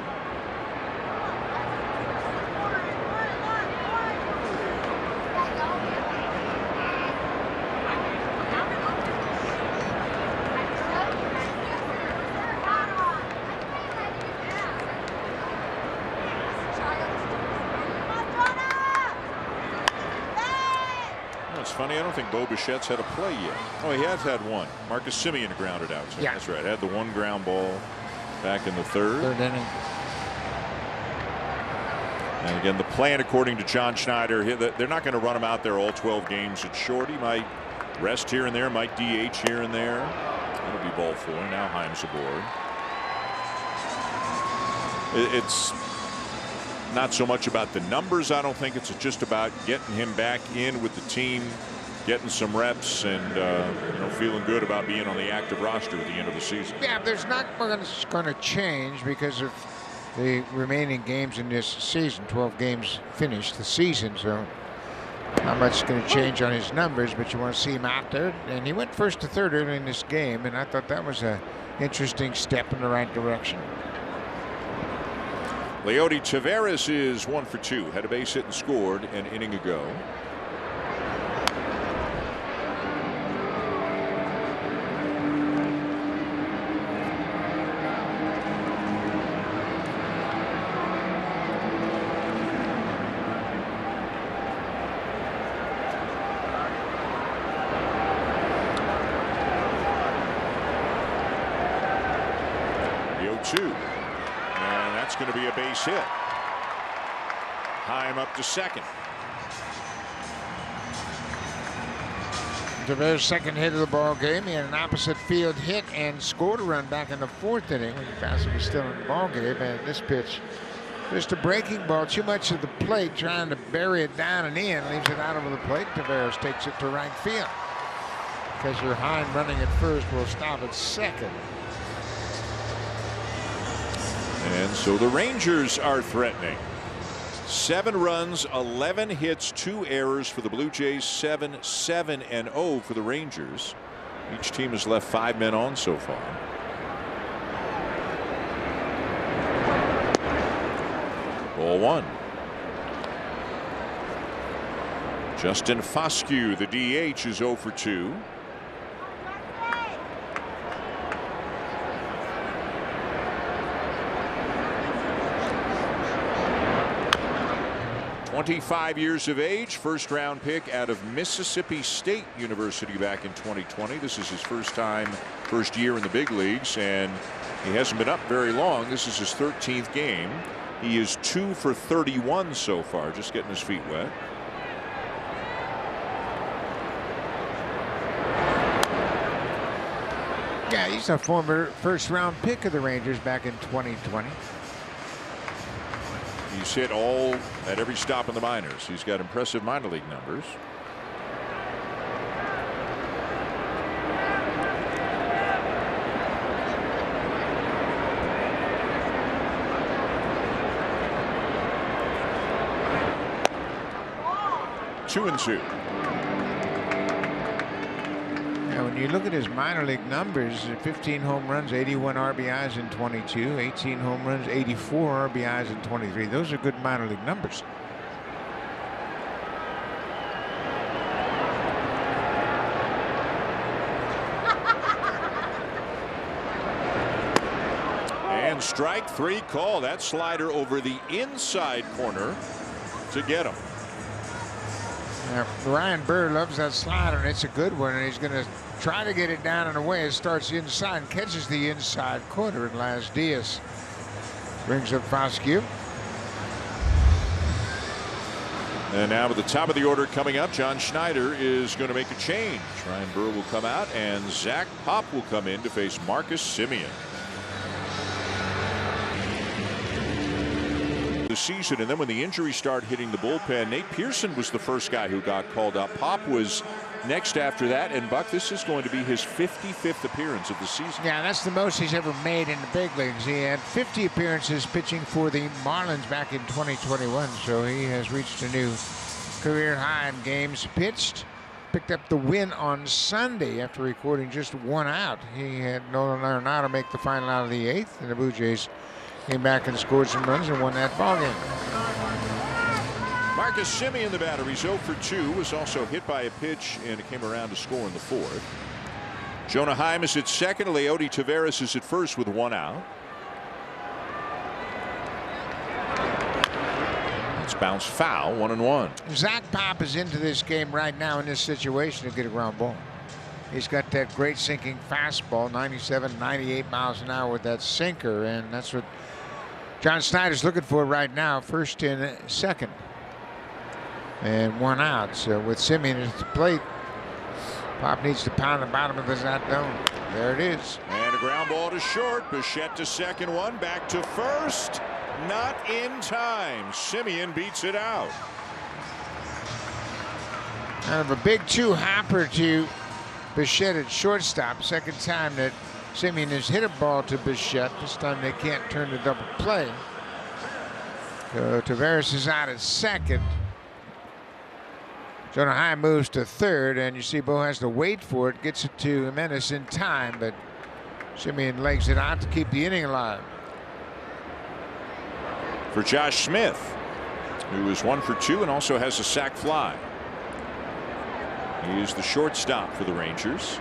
It's funny, I don't think Bo Bichette's had a play yet. Oh, he has had one. Marcus Semien grounded out. So Yeah, that's right. Had the one ground ball back in the 3rd. 3rd inning. And again, the plan, according to John Schneider, they're not going to run him out there all 12 games. It's short. He might rest here and there, might DH here and there. That'll be ball 4. Now Heim's aboard. It's not so much about the numbers. I don't think it's just about getting him back in with the team, getting some reps, and feeling good about being on the active roster at the end of the season. Yeah, there's not much going to change because of the remaining games in this season. 12 games finished the season, so not much is going to change on his numbers, but you want to see him out there. And he went 1st to 3rd early in this game, and I thought that was an interesting step in the right direction. Leody Taveras is 1 for 2. Had a base hit and scored an inning ago. The 0-2. And that's going to be a base hit. Heim up to 2nd. Taveras' second hit of the ball game. He had an opposite field hit and scored a run back in the 4th inning when Bassett was still in the ball game. And this pitch, just a breaking ball, too much of the plate, trying to bury it down and in, leaves it out over the plate. Taveras takes it to right field. Because your Heim running at first will stop at 2nd. And so the Rangers are threatening. 7 runs, 11 hits, 2 errors for the Blue Jays, 7-7-0 for the Rangers. Each team has left 5 men on so far. Ball 1. Justin Foscue, the DH, is 0 for 2. "25 years of age, first-round pick out of Mississippi State University back in 2020. This is his first year in the big leagues, and he hasn't been up very long. This is his 13th game. He is 2 for 31 so far, just getting his feet wet. Yeah, he's a former first-round pick of the Rangers back in 2020. He's hit all at every stop in the minors. He's got impressive minor league numbers. Two and 2. When you look at his minor league numbers, 15 home runs, 81 RBIs in 22, 18 home runs, 84 RBIs in 23. Those are good minor league numbers. And strike 3 call. That slider over the inside corner to get him. Ryan Burr loves that slider, and it's a good one, and he's going to try to get it down and away. It starts inside and catches the inside corner, and Laz Diaz brings up Foscue. And now at the top of the order coming up, John Schneider is going to make a change. Ryan Burr will come out and Zach Pop will come in to face Marcus Semien. The season, and then when the injuries started hitting the bullpen, Nate Pearson was the first guy who got called up. Pop was next after that, and Buck, this is going to be his 55th appearance of the season. Yeah, that's the most he's ever made in the big leagues. He had 50 appearances pitching for the Marlins back in 2021, so he has reached a new career high in games pitched. Picked up the win on Sunday after recording just one out. He had no now to make the final out of the 8th, and the Blue Jays came back and scored some runs and won that ballgame. Marcus Semien, the batter, he's 0 for 2, was also hit by a pitch, and it came around to score in the 4th. Jonah Heim is at second. Leody Taveras is at first with 1 out. It's bounced foul, 1-1. Zach Pop is into this game right now in this situation to get a ground ball. He's got that great sinking fastball, 97, 98 miles an hour with that sinker, and that's what John Snyder's looking for right now. First and second. And 1 out. So with Semien at the plate, Pop needs to pound the bottom of the zone. There it is. And a ground ball to short. Bichette to second one. Back to first. Not in time. Semien beats it out. Kind of a big two-hopper to Bichette at shortstop. Second time that Semien has hit a ball to Bichette. This time they can't turn the double play. So Taveras is out at second. Jonah Heim moves to third, and you see Bo has to wait for it. Gets it to Jimenez in time, but Semien legs it out to keep the inning alive. For Josh Smith, who is 1 for 2 and also has a sac fly. He is the shortstop for the Rangers.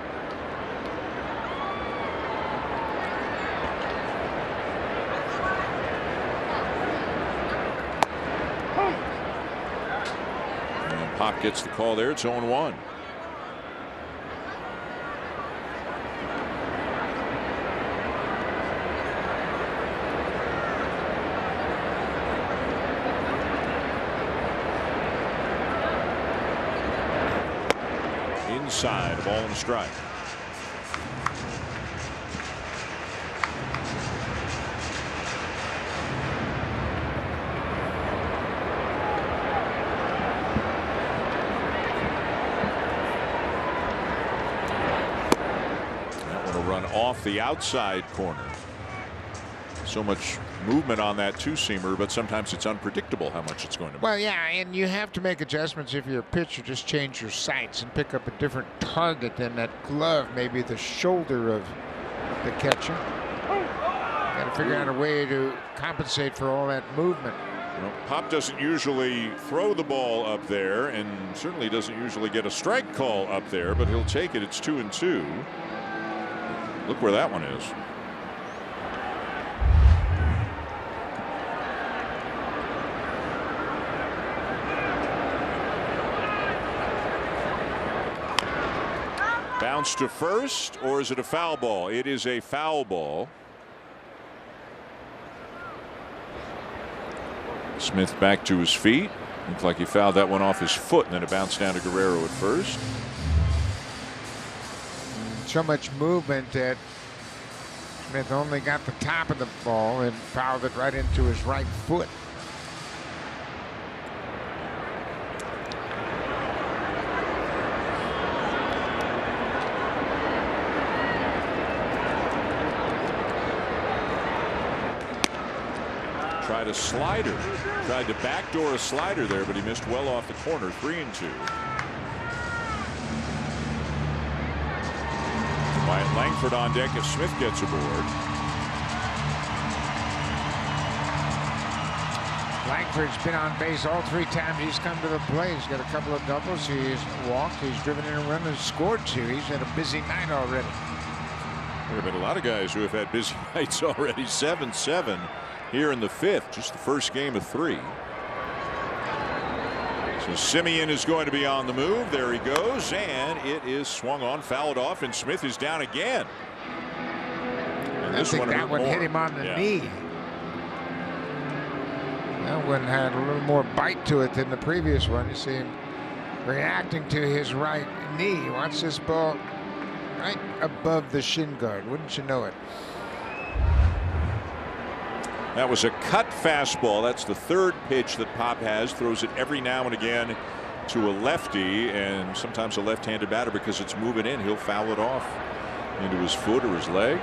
And Pop gets the call there. It's 0-1. Inside, a ball and a strike. That one will run off the outside corner. So much movement on that two-seamer, but sometimes it's unpredictable how much it's going to move. Well, yeah, and you have to make adjustments if you're a pitcher. Just change your sights and pick up a different target than that glove, maybe the shoulder of the catcher. Got to figure out a way to compensate for all that movement. Well, Pop doesn't usually throw the ball up there, and certainly doesn't usually get a strike call up there, but he'll take it. It's 2-2. Look where that one is. Bounce to first, or is it a foul ball? It is a foul ball. Smith back to his feet. Looks like he fouled that one off his foot, and then it bounced down to Guerrero at first. So much movement that Smith only got the top of the ball and fouled it right into his right foot. Tried a slider, tried to backdoor a slider there, but he missed well off the corner. 3-2. Wyatt Langford on deck if Smith gets aboard. Langford's been on base all 3 times he's come to the plate. He's got a couple of doubles. He's walked. He's driven in a run and scored 2. He's had a busy night already. There have been a lot of guys who have had busy nights already. 7-7. Here in the 5th, just the first game of 3. So Semien is going to be on the move. There he goes, and it is swung on, fouled off, and Smith is down again. And I think that one hit him on the knee. That one had a little more bite to it than the previous one. You see him reacting to his right knee. Watch this ball right above the shin guard. Wouldn't you know it? That was a cut fastball. That's the third pitch that Pop has. Throws it every now and again to a lefty, and sometimes a left-handed batter, because it's moving in. He'll foul it off into his foot or his leg.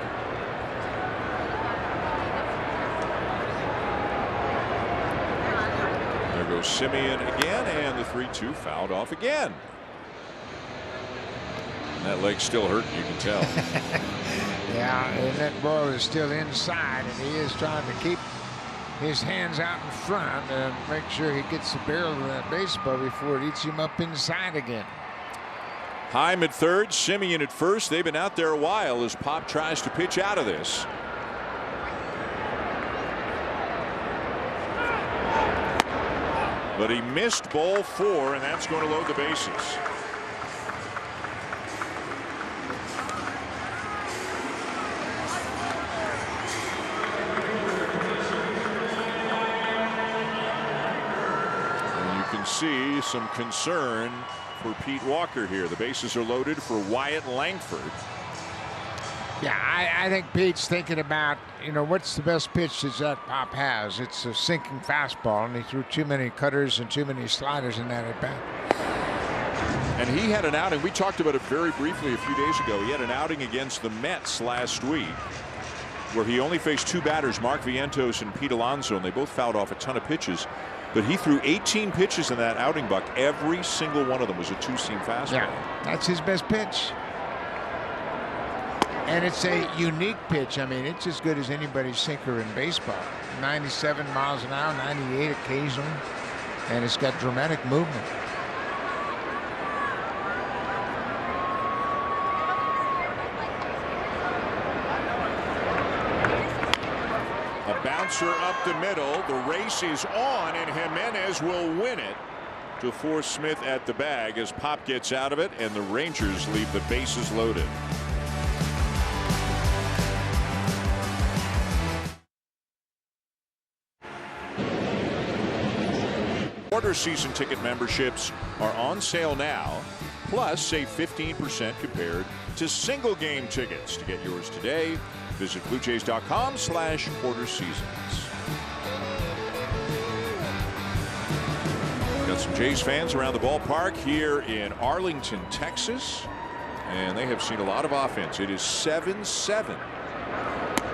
There goes Simeon again, and the 3-2 fouled off again. And that leg's still hurting, you can tell. Yeah, and that ball is still inside, and he is trying to keep his hands out in front and make sure he gets the barrel of that baseball before it eats him up inside again. Heim at third, Simeon at first. They've been out there a while as Pop tries to pitch out of this. But he missed ball 4, and that's going to load the bases. See some concern for Pete Walker here. The bases are loaded for Wyatt Langford. Yeah, I think Pete's thinking about, what's the best pitch that Pop has. It's a sinking fastball, and he threw too many cutters and too many sliders in that at bat. And he had an outing. We talked about it very briefly a few days ago. He had an outing against the Mets last week where he only faced 2 batters, Mark Vientos and Pete Alonso, and they both fouled off a ton of pitches. But he threw 18 pitches in that outing, Buck. Every single one of them was a 2-seam fastball. Yeah, that's his best pitch. And it's a unique pitch. I mean, it's as good as anybody's sinker in baseball. 97 miles an hour, 98 occasionally. And it's got dramatic movement. Bouncer up the middle. The race is on, and Jimenez will win it to force Smith at the bag as Pop gets out of it, and the Rangers leave the bases loaded. Quarter season ticket memberships are on sale now. Plus, save 15% compared to single game tickets. To get yours today, visit BlueJays.com/quarterseasons. Got some Jays fans around the ballpark here in Arlington, Texas, and they have seen a lot of offense. It is 7-7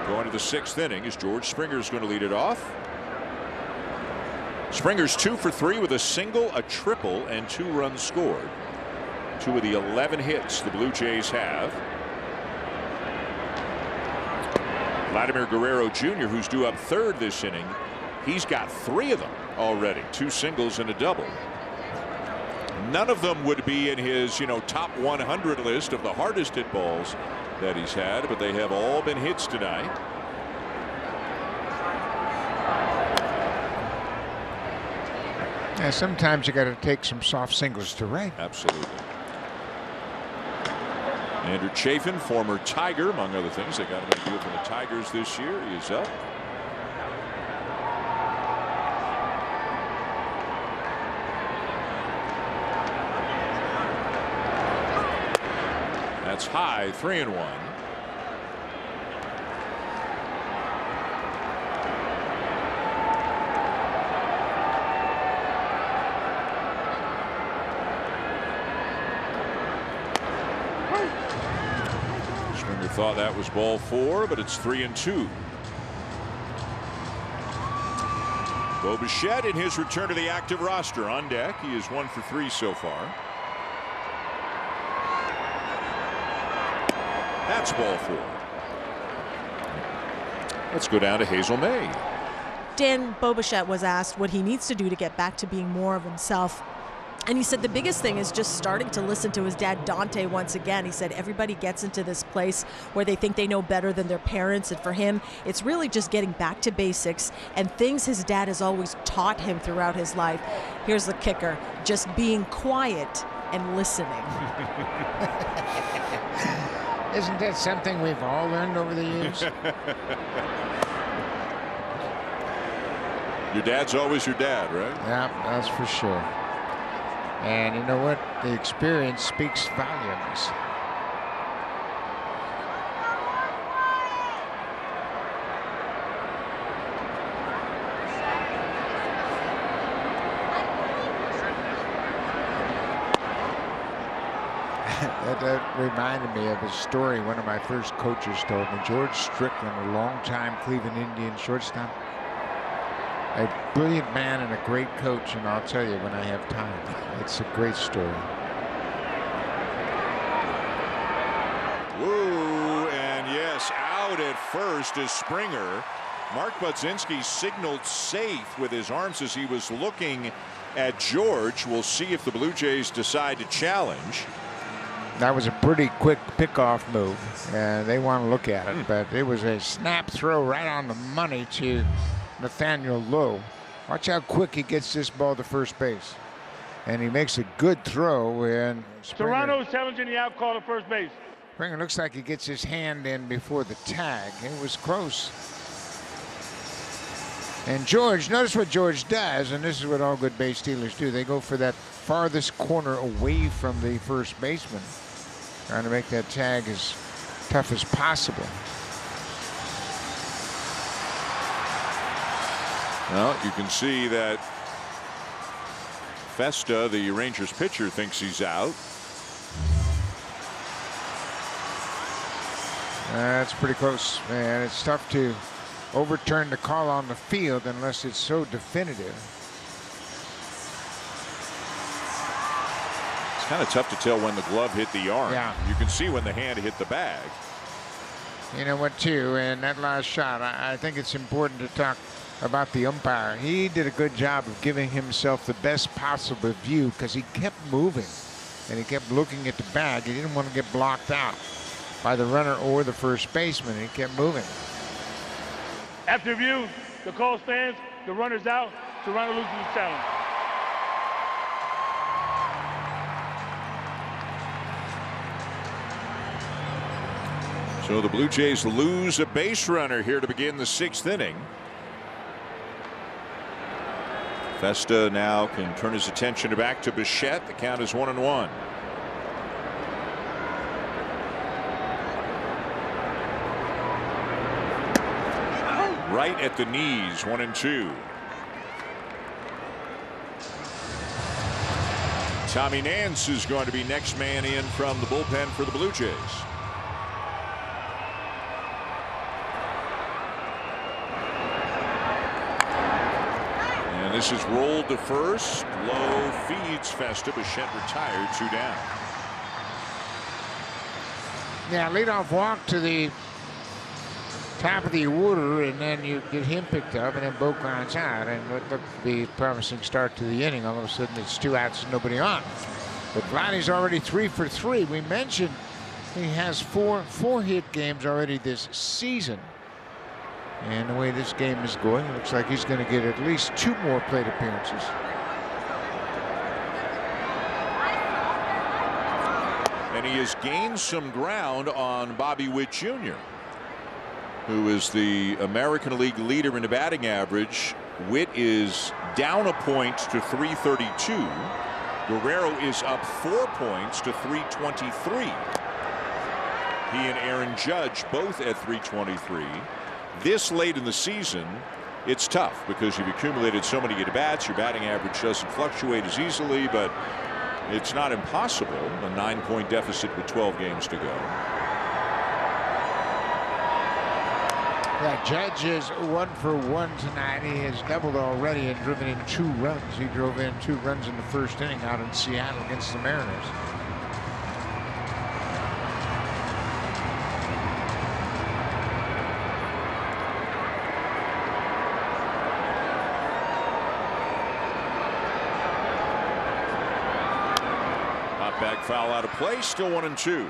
going to the 6th inning as George Springer is going to lead it off. Springer's 2 for 3 with a single, a triple, and 2 runs scored. 2 of the 11 hits the Blue Jays have. Vladimir Guerrero Jr., who's due up third this inning, he's got 3 of them already, 2 singles and a double. None of them would be in his top 100 list of the hardest hit balls that he's had, but they have all been hits tonight. Yeah, sometimes you got to take some soft singles to right. Absolutely. Andrew Chafin, former Tiger, among other things. They got him a deal from the Tigers this year. He is up. That's high, 3-1. Thought that was ball 4, but it's 3-2. Bo Bichette in his return to the active roster on deck. He is 1 for 3 so far. That's ball 4. Let's go down to Hazel May. Dan, Bo Bichette was asked what he needs to do to get back to being more of himself. And he said the biggest thing is just starting to listen to his dad, Dante, once again. He said everybody gets into this place where they think they know better than their parents. And for him, it's really just getting back to basics and things his dad has always taught him throughout his life. Here's the kicker, just being quiet and listening. Isn't that something we've all learned over the years? Your dad's always your dad, right? Yeah, that's for sure. And you know what? The experience speaks volumes. That reminded me of a story one of my first coaches told me. George Strickland, a longtime Cleveland Indian shortstop. A brilliant man and a great coach, and I'll tell you when I have time. It's a great story. Woo, and yes, out at first is Springer. Mark Budzinski signaled safe with his arms as he was looking at George. We'll see if the Blue Jays decide to challenge. That was a pretty quick pickoff move, and they want to look at it, but it was a snap throw right on the money to Nathaniel Lowe. Watch how quick he gets this ball to first base. And he makes a good throw. And Toronto's challenging the out call to first base. Springer looks like he gets his hand in before the tag. It was close. And George, notice what George does, and this is what all good base stealers do. They go for that farthest corner away from the first baseman, trying to make that tag as tough as possible. Well, you can see that Festa, the Rangers pitcher, thinks he's out. That's pretty close, man. It's tough to overturn the call on the field unless it's so definitive. It's kind of tough to tell when the glove hit the arm. Yeah. You can see when the hand hit the bag. You know what, too, and that last shot, I think it's important to talk about the umpire. He did a good job of giving himself the best possible view because he kept moving and he kept looking at the bag. He didn't want to get blocked out by the runner or the first baseman. He kept moving. After review, the call stands. The runner's out. Toronto loses the challenge. So the Blue Jays lose a base runner here to begin the 6th inning. Festa now can turn his attention back to Bichette. The count is 1-1. Right at the knees, 1-2. Tommy Nance is going to be next man in from the bullpen for the Blue Jays. And this is rolled to first. Low feeds Festa. Bichette retired, 2 down. Yeah, leadoff walk to the top of the order, and then you get him picked up, and then Bocon's out, and what looked to be a promising start to the inning. All of a sudden, it's 2 outs and nobody on. But Vladdy's already 3 for 3. We mentioned he has four hit games already this season. And the way this game is going, it looks like he's going to get at least 2 more plate appearances. And he has gained some ground on Bobby Witt Jr., who is the American League leader in the batting average. Witt is down a point to 332. Guerrero is up 4 points to 323. He and Aaron Judge both at 323. This late in the season, it's tough because you've accumulated so many at-bats. Your batting average doesn't fluctuate as easily, but it's not impossible. A 9-point deficit with 12 games to go. Yeah, Judge is 1 for 1 tonight. He has doubled already and driven in 2 runs. He drove in 2 runs in the first inning out in Seattle against the Mariners. Hot back foul out of play. Still 1-2.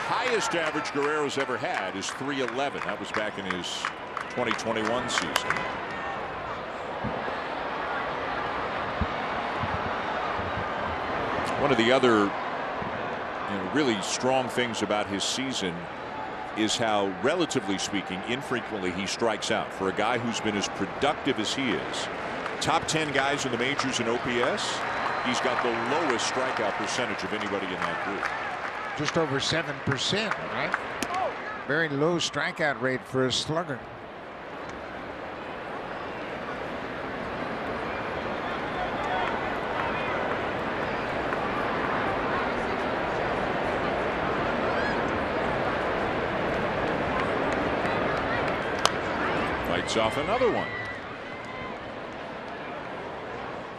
Highest average Guerrero's ever had is 311. That was back in his 2021 season. One of the other really strong things about his season is how, relatively speaking, infrequently he strikes out. For a guy who's been as productive as he is, top 10 guys in the majors in OPS, he's got the lowest strikeout percentage of anybody in that group. Just over 7%, right? Very low strikeout rate for a slugger. Fights off another one.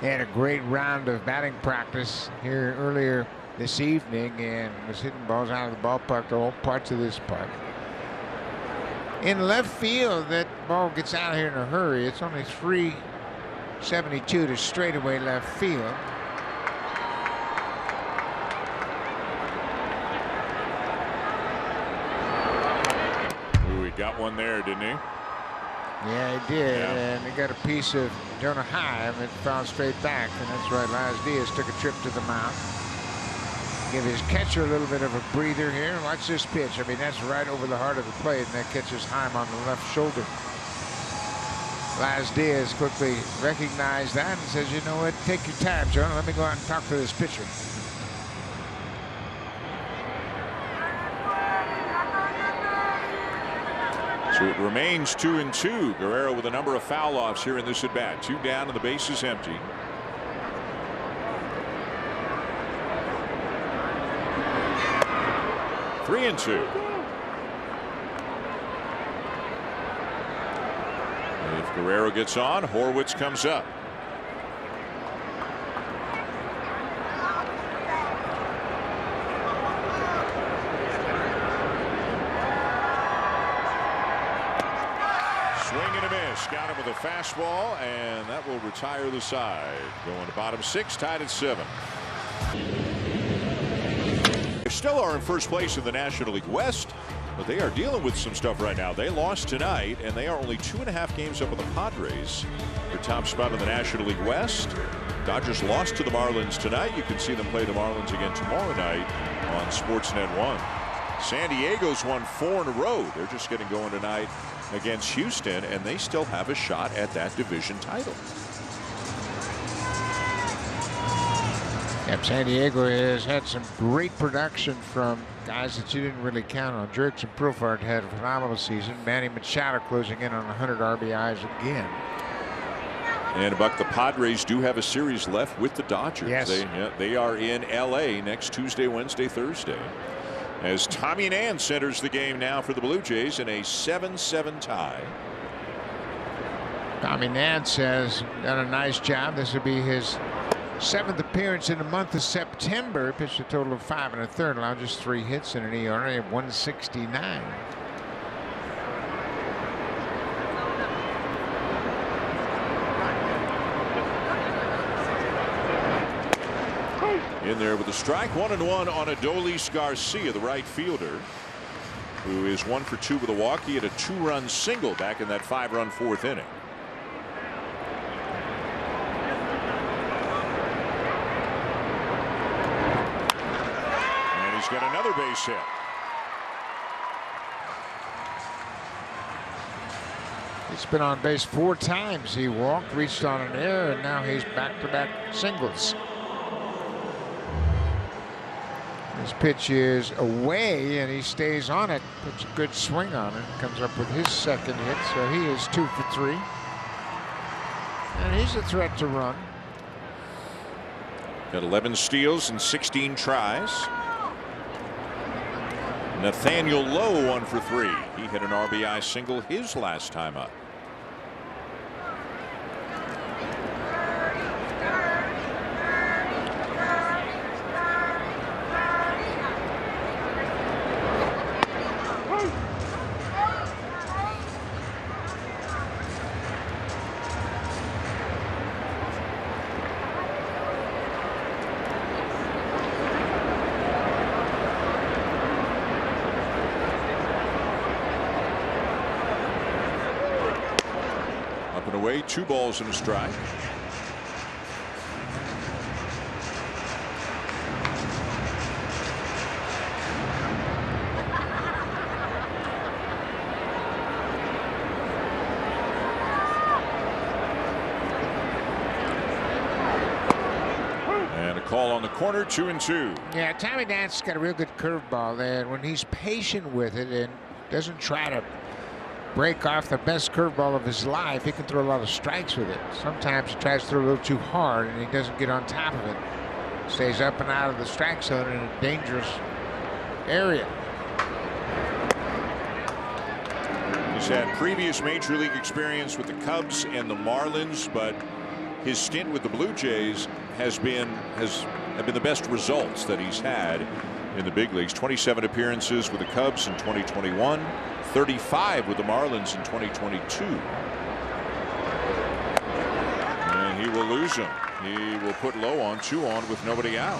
He had a great round of batting practice here earlier this evening and was hitting balls out of the ballpark to all parts of this park. In left field, that ball gets out of here in a hurry. It's only 372 to straightaway left field. Ooh, he got one there, didn't he? Yeah, he did, Yeah. and he got a piece of Jonah Heim and found straight back, and that's right. Laz Diaz took a trip to the mound. Give his catcher a little bit of a breather here. Watch this pitch. I mean, that's right over the heart of the plate, and that catches Heim on the left shoulder. Laz Diaz quickly recognized that and says, you know what, take your time, Jonah. Let me go out and talk to this pitcher. So it remains 2-2. Guerrero with a number of foul offs here in this at bat. 2 down and the base is empty. Three and 2. If Guerrero gets on, Horwitz comes up. Swing and a miss. Got him with a fastball, and that will retire the side. Going to bottom 6, tied at 7. They still are in first place in the National League West, but they are dealing with some stuff right now. They lost tonight, and they are only 2.5 games up on the Padres for top spot in the National League West. Dodgers lost to the Marlins tonight. You can see them play the Marlins again tomorrow night on Sportsnet 1. San Diego's won 4 in a row. They're just getting going tonight against Houston, and they still have a shot at that division title. Yep, San Diego has had some great production from guys that you didn't really count on. Jerks and Profart had a phenomenal season. Manny Machado closing in on 100 RBIs again. And Buck, the Padres do have a series left with the Dodgers. Yes. They are in LA next Tuesday, Wednesday, Thursday. As Tommy Nance enters the game now for the Blue Jays in a 7-7 tie. Tommy Nance has done a nice job. This will be his 7th appearance in the month of September. Pitched a total of 5 1/3, allowed just 3 hits and an ERA of 169. In there with a strike, 1-1 on Adolis Garcia, the right fielder, who is 1 for 2 with a walk. He had a 2-run single back in that 5-run 4th inning. And he's got another base hit. He's been on base 4 times. He walked, reached on an error, and now he's back-to-back singles. His pitch is away, and he stays on it. Puts a good swing on it. Comes up with his 2nd hit, so he is 2 for 3. And he's a threat to run. Got 11 steals and 16 tries. Nathaniel Lowe 1 for 3. He hit an RBI single his last time up. 7 away, 2 balls and a strike. Call on the corner, 2-2. Yeah, Tommy Nance got a real good curveball there, and when he's patient with it and doesn't try to break off the best curveball of his life, he can throw a lot of strikes with it. Sometimes he tries to throw a little too hard and he doesn't get on top of it. Stays up and out of the strike zone in a dangerous area. He's had previous major league experience with the Cubs and the Marlins, but his stint with the Blue Jays have been the best results that he's had in the big leagues. 27 appearances with the Cubs in 2021, 35 with the Marlins in 2022. And he will lose him. He will put low on 2 on with nobody out.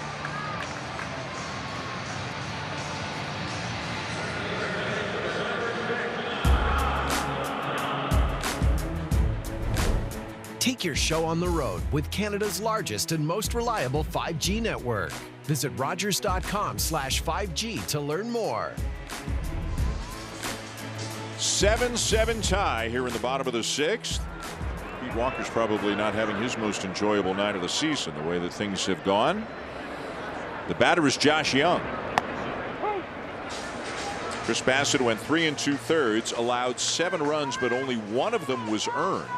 Take your show on the road with Canada's largest and most reliable 5G network. Visit Rogers.com/5G to learn more. 7-7 tie here in the bottom of the 6th. Pete Walker's probably not having his most enjoyable night of the season, the way that things have gone. The batter is Josh Young. Chris Bassett went 3 2/3, allowed 7 runs, but only 1 of them was earned.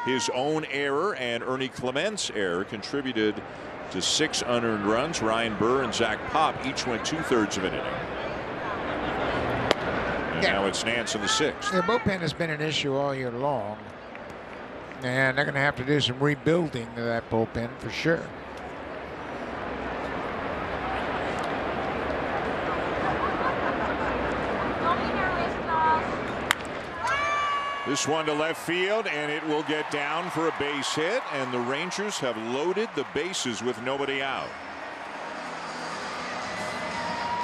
His own error and Ernie Clement's error contributed to 6 unearned runs. Ryan Burr and Zach Pop each went 2/3 of an inning. And now it's Nance in the 6th. The bullpen has been an issue all year long, and they're going to have to do some rebuilding of that bullpen for sure. This one to left field, and it will get down for a base hit, and the Rangers have loaded the bases with nobody out.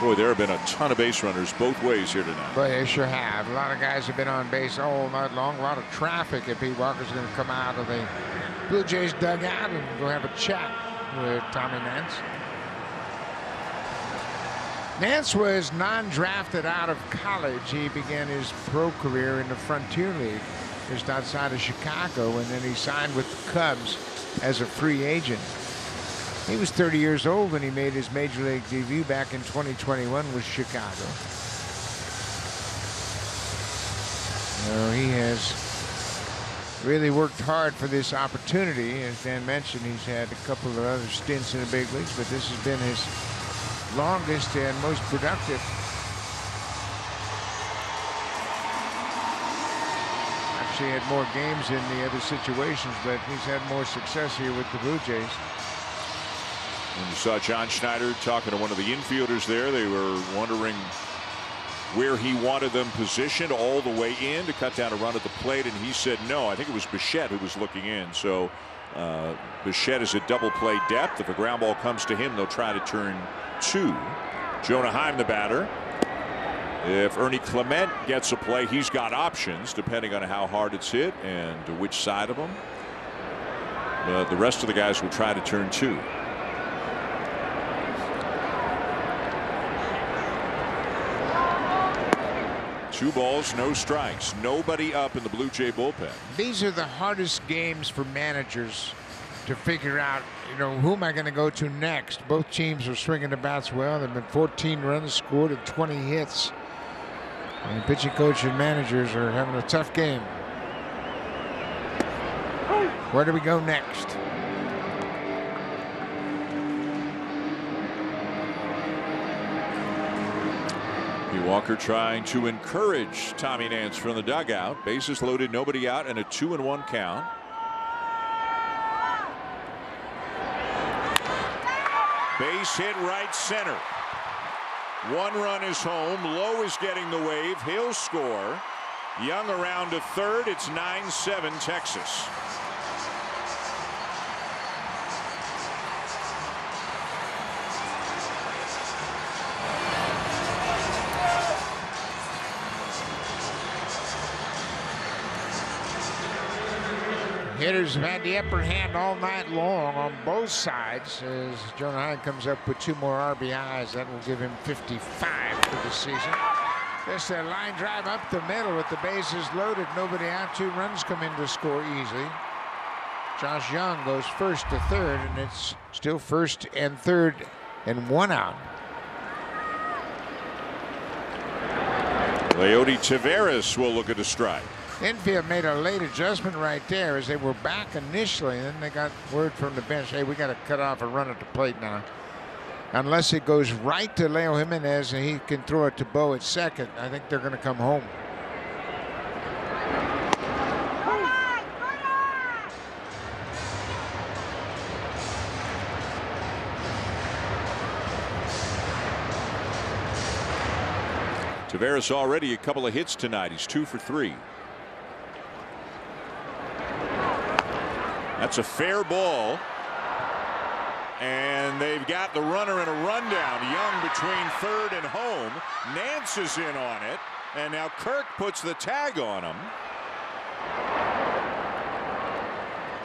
Boy, there have been a ton of base runners both ways here tonight. Boy, they sure have. A lot of guys have been on base all night long. A lot of traffic. If Pete Walker's going to come out of the Blue Jays dugout and go have a chat with Tommy Nance. Nance was non-drafted out of college. He began his pro career in the Frontier League just outside of Chicago, and then he signed with the Cubs as a free agent. He was 30 years old when he made his major league debut back in 2021 with Chicago. He has really worked hard for this opportunity. As Dan mentioned, he's had a couple of other stints in the big leagues, but this has been his longest and most productive. Actually had more games in the other situations, but he's had more success here with the Blue Jays. And you saw John Schneider talking to one of the infielders there. They were wondering where he wanted them positioned all the way in to cut down a run at the plate, and he said no. I think it was Bichette who was looking in. So Bichette is at double play depth. If a ground ball comes to him, they'll try to turn 2. Jonah Heim, the batter. If Ernie Clement gets a play, he's got options depending on how hard it's hit and which side of him. But the rest of the guys will try to turn 2. Two balls, no strikes. Nobody up in the Blue Jay bullpen. These are the hardest games for managers to figure out, who am I going to go to next? Both teams are swinging the bats well. There have been 14 runs scored and 20 hits. And pitching coach and managers are having a tough game. Where do we go next? Pete Walker trying to encourage Tommy Nance from the dugout. Bases loaded, nobody out, and a 2-1 count. Base hit right center. 1 run is home. Lowe is getting the wave. He'll score. Young around to third. It's 9-7 Texas. Hitters have had the upper hand all night long on both sides as Jonah Heim comes up with 2 more RBIs. That will give him 55 for the season. Just a line drive up the middle with the bases loaded. Nobody out. 2 runs come in to score easily. Josh Young goes first to third, and it's still first and third and 1 out. Leody Taveras will look at a strike. Infield made a late adjustment right there as they were back initially, and then they got word from the bench, hey, we got to cut off a run at the plate now. Unless it goes right to Leo Jimenez and he can throw it to Bo at second, I think they're going to come home. Taveras already a couple of hits tonight. He's 2 for 3. That's a fair ball. And they've got the runner in a rundown. Young between third and home. Nance is in on it. And now Kirk puts the tag on him.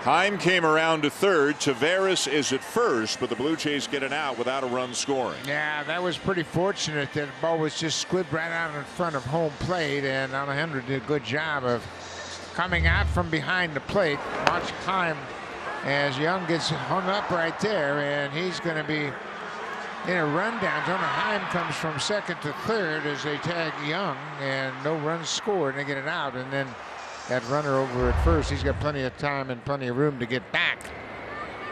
Heim came around to third. Taveras is at first, but the Blue Jays get an out without a run scoring. Yeah, that was pretty fortunate. That ball was just squibbed right out in front of home plate, and Alejandro did a good job of coming out from behind the plate. Watch Heim as Young gets hung up right there, and he's going to be in a rundown. Jonah Heim comes from second to third as they tag Young, and no runs scored, and they get it out, and then that runner over at first, he's got plenty of time and plenty of room to get back.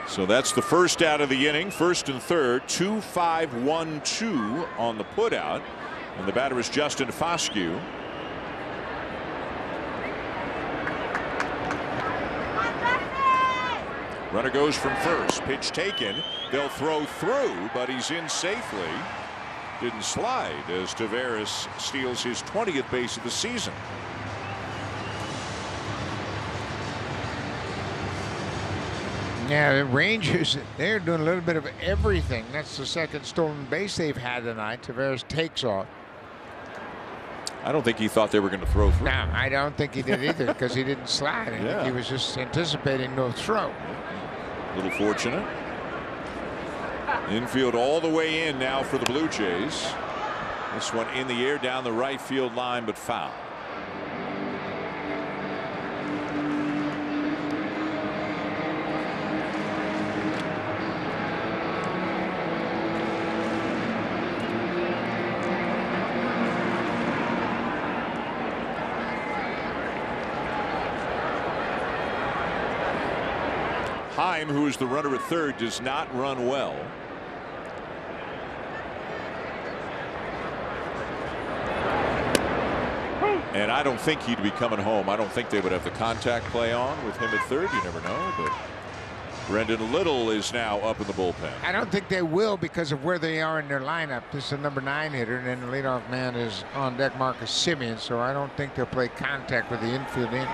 So that's the first out of the inning. First and third. 2-5-1-2 on the putout. And the batter is Justin Foscue. Runner goes from first. Pitch taken. They'll throw through, but he's in safely. Didn't slide as Taveras steals his 20th base of the season. Yeah, the Rangers, they're doing a little bit of everything. That's the second stolen base they've had tonight. Tavares takes off. I don't think he thought they were going to throw through. No, I don't think he did either because he didn't slide. I think he was just anticipating no throw. A little fortunate. Infield all the way in now for the Blue Jays. This one in the air down the right field line, but foul. Heim, who is the runner at third, does not run well. And I don't think he'd be coming home. I don't think they would have the contact play on with him at third. You never know. But Brendan Little is now up in the bullpen. I don't think they will because of where they are in their lineup. This is a number 9 hitter, and then the leadoff man is on deck, Marcus Semien. So I don't think they'll play contact with the infield in.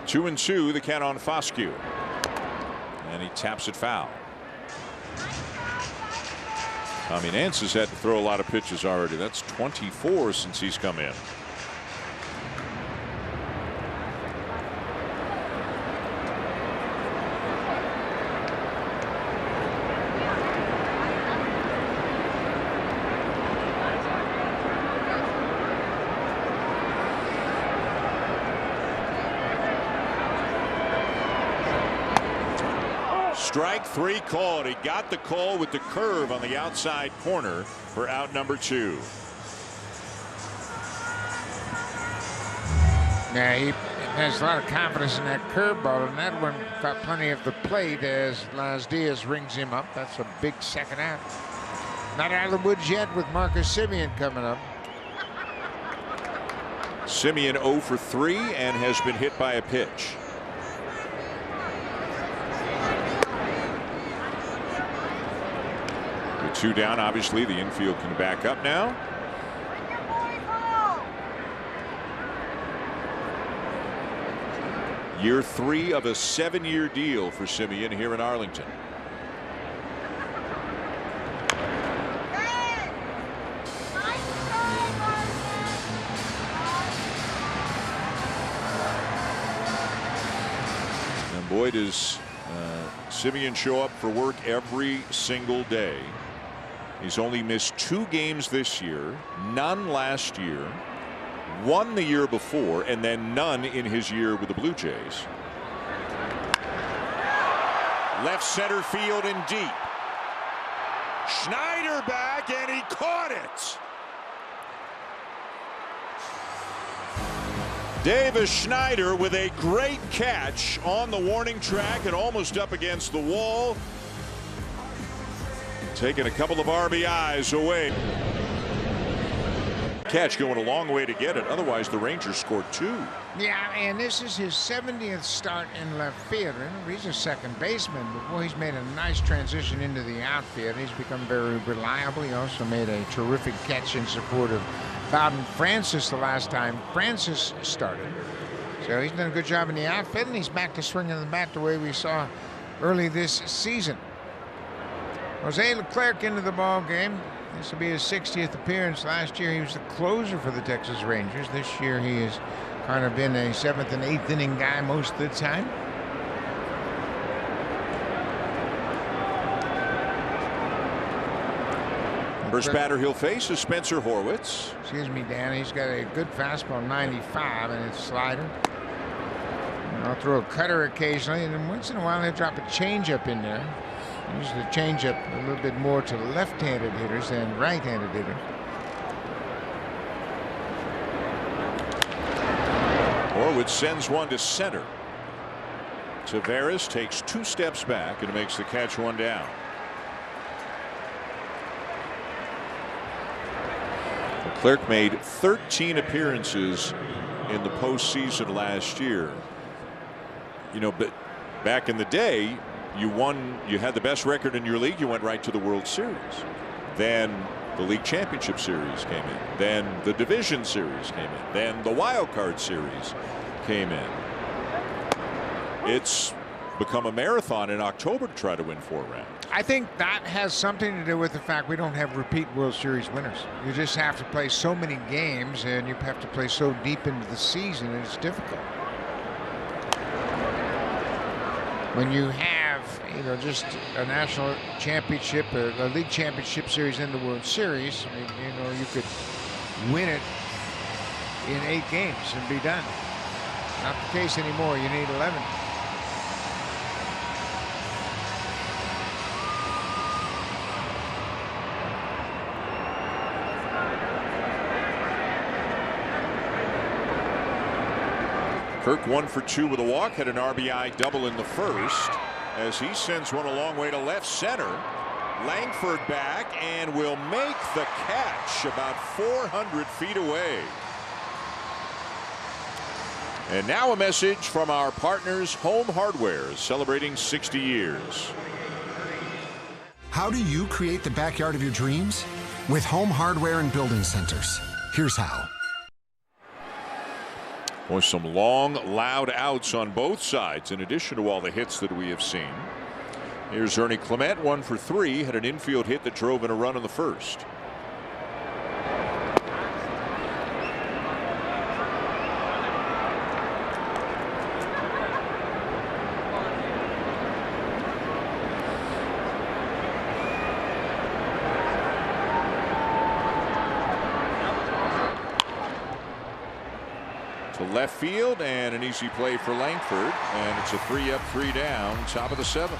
Two and two, the count on Foscue. And he taps it foul. Tommy Nance has had to throw a lot of pitches already. That's 24 since he's come in. Strike 3 called. He got the call with the curve on the outside corner for out number 2. Yeah, he has a lot of confidence in that curveball, and that one got plenty of the plate as Las Diaz rings him up. That's a big second out. Not out of the woods yet with Marcus Semien coming up. Semien 0 for 3 and has been hit by a pitch. With 2 down, obviously the infield can back up now. Year 3 of a 7-year deal for Semien here in Arlington. And boy, does Semien show up for work every single day. He's only missed 2 games this year, none last year, 1 the year before, and then none in his year with the Blue Jays. Left center field and deep. Schneider back, and he caught it. Davis Schneider with a great catch on the warning track and almost up against the wall. Taking a couple of RBIs away. Catch going a long way to get it. Otherwise, the Rangers scored 2. Yeah, and this is his 70th start in left field. Remember, he's a second baseman. Before he's made a nice transition into the outfield. He's become very reliable. He also made a terrific catch in support of Bowden Francis the last time Francis started. So he's done a good job in the outfield, and he's back to swinging the bat the way we saw early this season. Jose Leclerc into the ball game. This will be his 60th appearance. Last year he was the closer for the Texas Rangers. This year he has kind of been a 7th and 8th inning guy most of the time. First batter he'll face is Spencer Horwitz. Excuse me, Dan. He's got a good fastball, 95, and it's slider. I'll throw a cutter occasionally, and then once in a while he'll drop a changeup in there. Use the changeup a little bit more to left-handed hitters than right-handed hitters. Horwitz sends one to center. Taveras takes 2 steps back and makes the catch, 1 down. Leclerc made 13 appearances in the postseason last year. You know, but back in the day, you won, you had the best record in your league, you went right to the World Series. Then the League Championship Series came in. Then the Division Series came in. Then the Wild Card Series came in. It's become a marathon in October to try to win 4 rounds. I think that has something to do with the fact we don't have repeat World Series winners. You just have to play so many games, and you have to play so deep into the season, and it's difficult. When you have, you know, just a national championship, a league championship series in the World Series, I mean, you know, you could win it in 8 games and be done. Not the case anymore. You need 11. Kirk 1 for 2 with a walk, had an RBI double in the first as he sends one a long way to left center. Langford back and will make the catch about 400 feet away. And now a message from our partners, Home Hardware, celebrating 60 years. How do you create the backyard of your dreams? With Home Hardware and Building Centers. Here's how. Boy, some long, loud outs on both sides in addition to all the hits that we have seen. Here's Ernie Clement, 1 for 3, had an infield hit that drove in a run in the first. To left field, and an easy play for Langford, and it's a 3 up, 3 down, top of the 7th.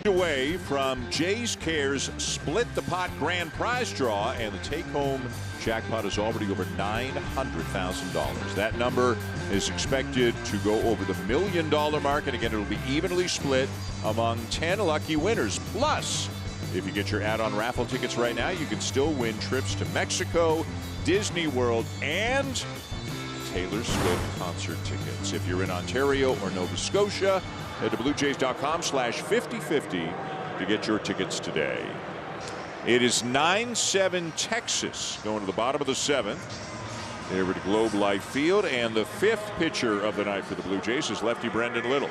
Away from Jays Cares Split the Pot grand prize draw, and the take-home jackpot is already over $900,000. That number is expected to go over the $1 million mark, and again, it'll be evenly split among 10 lucky winners. Plus, if you get your add-on raffle tickets right now, you can still win trips to Mexico, Disney World, and Taylor Swift concert tickets. If you're in Ontario or Nova Scotia, head to bluejays.com/5050 to get your tickets today. It is 9-7 Texas going to the bottom of the 7th. There at Globe Life Field, and the 5th pitcher of the night for the Blue Jays is lefty Brendan Little.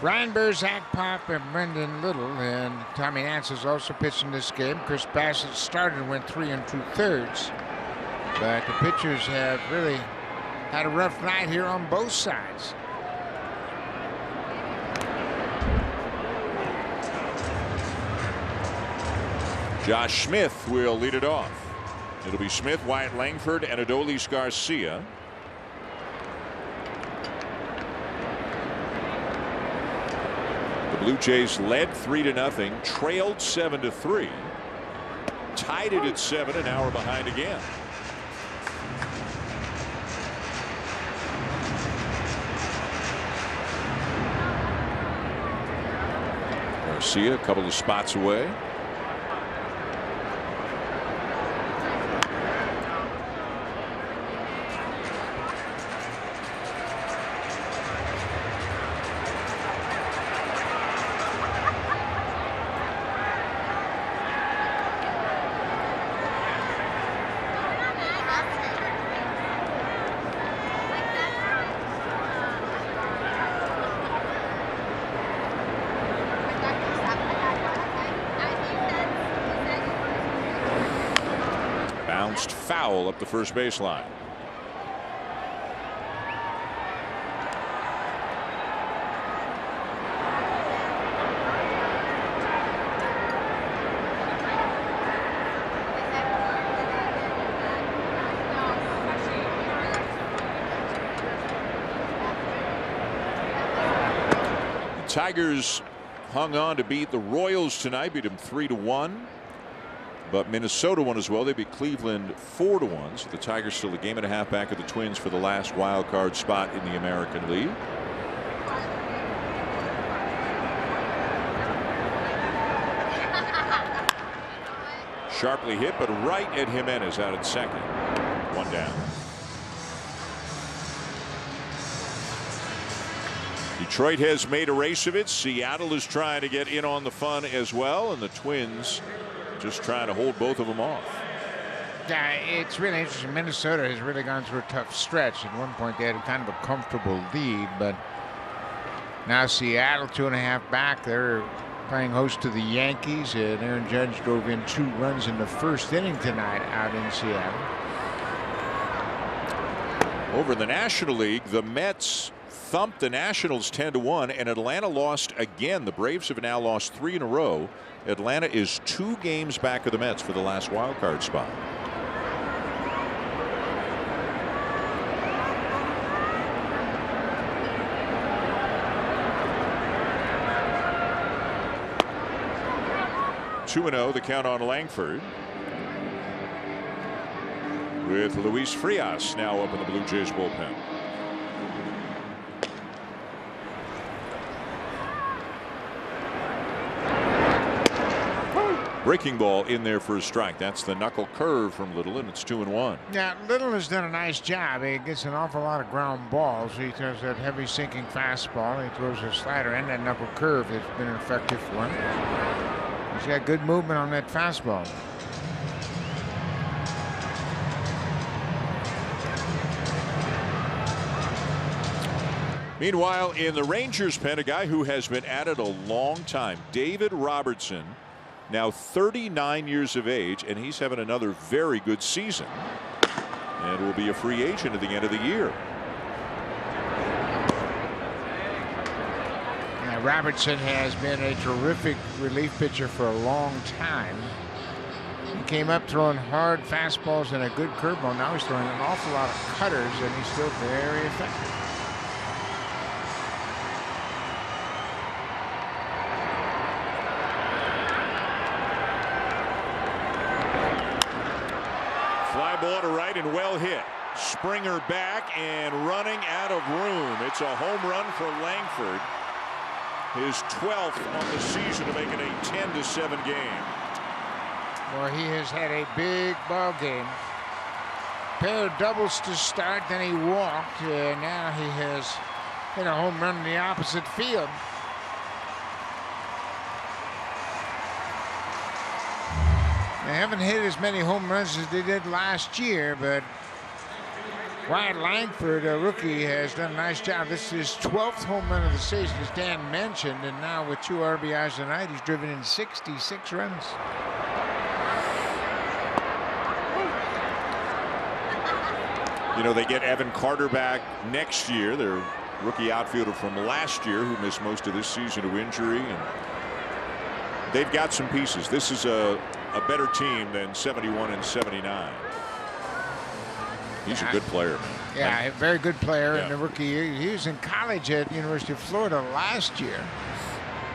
Ryan Burr, Zach Pop, and Brendan Little, and Tommy Nance has also pitched in this game. Chris Bassett started and went 3 2/3. But the pitchers have really had a rough night here on both sides. Josh Smith will lead it off. It'll be Smith, Wyatt Langford, and Adolis Garcia. The Blue Jays led 3-0, trailed 7-3, tied it at 7, and now we're behind again. Garcia a couple of spots away. Foul up the first baseline. The Tigers hung on to beat the Royals tonight, beat them 3-1. But Minnesota won as well. They beat Cleveland 4-1. So the Tigers still a game and a half back of the Twins for the last wild card spot in the American League. Sharply hit, but right at Jimenez out at second. 1 down. Detroit has made a race of it. Seattle is trying to get in on the fun as well, and the Twins just trying to hold both of them off. Yeah, it's really interesting. Minnesota has really gone through a tough stretch. At one point, they had kind of a comfortable lead, but now Seattle 2.5 back. They're playing host to the Yankees, and Aaron Judge drove in 2 runs in the first inning tonight out in Seattle. Over in the National League, the Mets thumped the Nationals 10-1, and Atlanta lost again. The Braves have now lost 3 in a row. Atlanta is 2 games back of the Mets for the last wild card spot. (2-0) the count on Langford, with Luis Frias now up in the Blue Jays bullpen. Breaking ball in there for a strike. That's the knuckle curve from Little, and it's 2-1. Yeah, Little has done a nice job. He gets an awful lot of ground balls. He throws that heavy sinking fastball. He throws a slider and that knuckle curve. It's been effective for him. He's got good movement on that fastball. Meanwhile, in the Rangers pen, a guy who has been at it a long time, David Robertson, now 39 years of age, and he's having another very good season and will be a free agent at the end of the year. Yeah, Robertson has been a terrific relief pitcher for a long time. He came up throwing hard fastballs and a good curveball. Now he's throwing an awful lot of cutters, and he's still very effective. Ball to right and well hit. Springer back and running out of room. It's a home run for Langford. His 12th on the season to make it a 10-7 game. Well, he has had a big ball game. Pair of doubles to start, then he walked. Now he has hit a home run in the opposite field. They haven't hit as many home runs as they did last year, but Wyatt Langford, a rookie, has done a nice job. This is his 12th home run of the season, as Dan mentioned, and now with 2 RBIs tonight, he's driven in 66 runs. You know, they get Evan Carter back next year, their rookie outfielder from last year who missed most of this season to injury, and they've got some pieces. This is a better team than 71 and 79. He's a good player. Yeah, a very good player, and the rookie. He was in college at the University of Florida last year.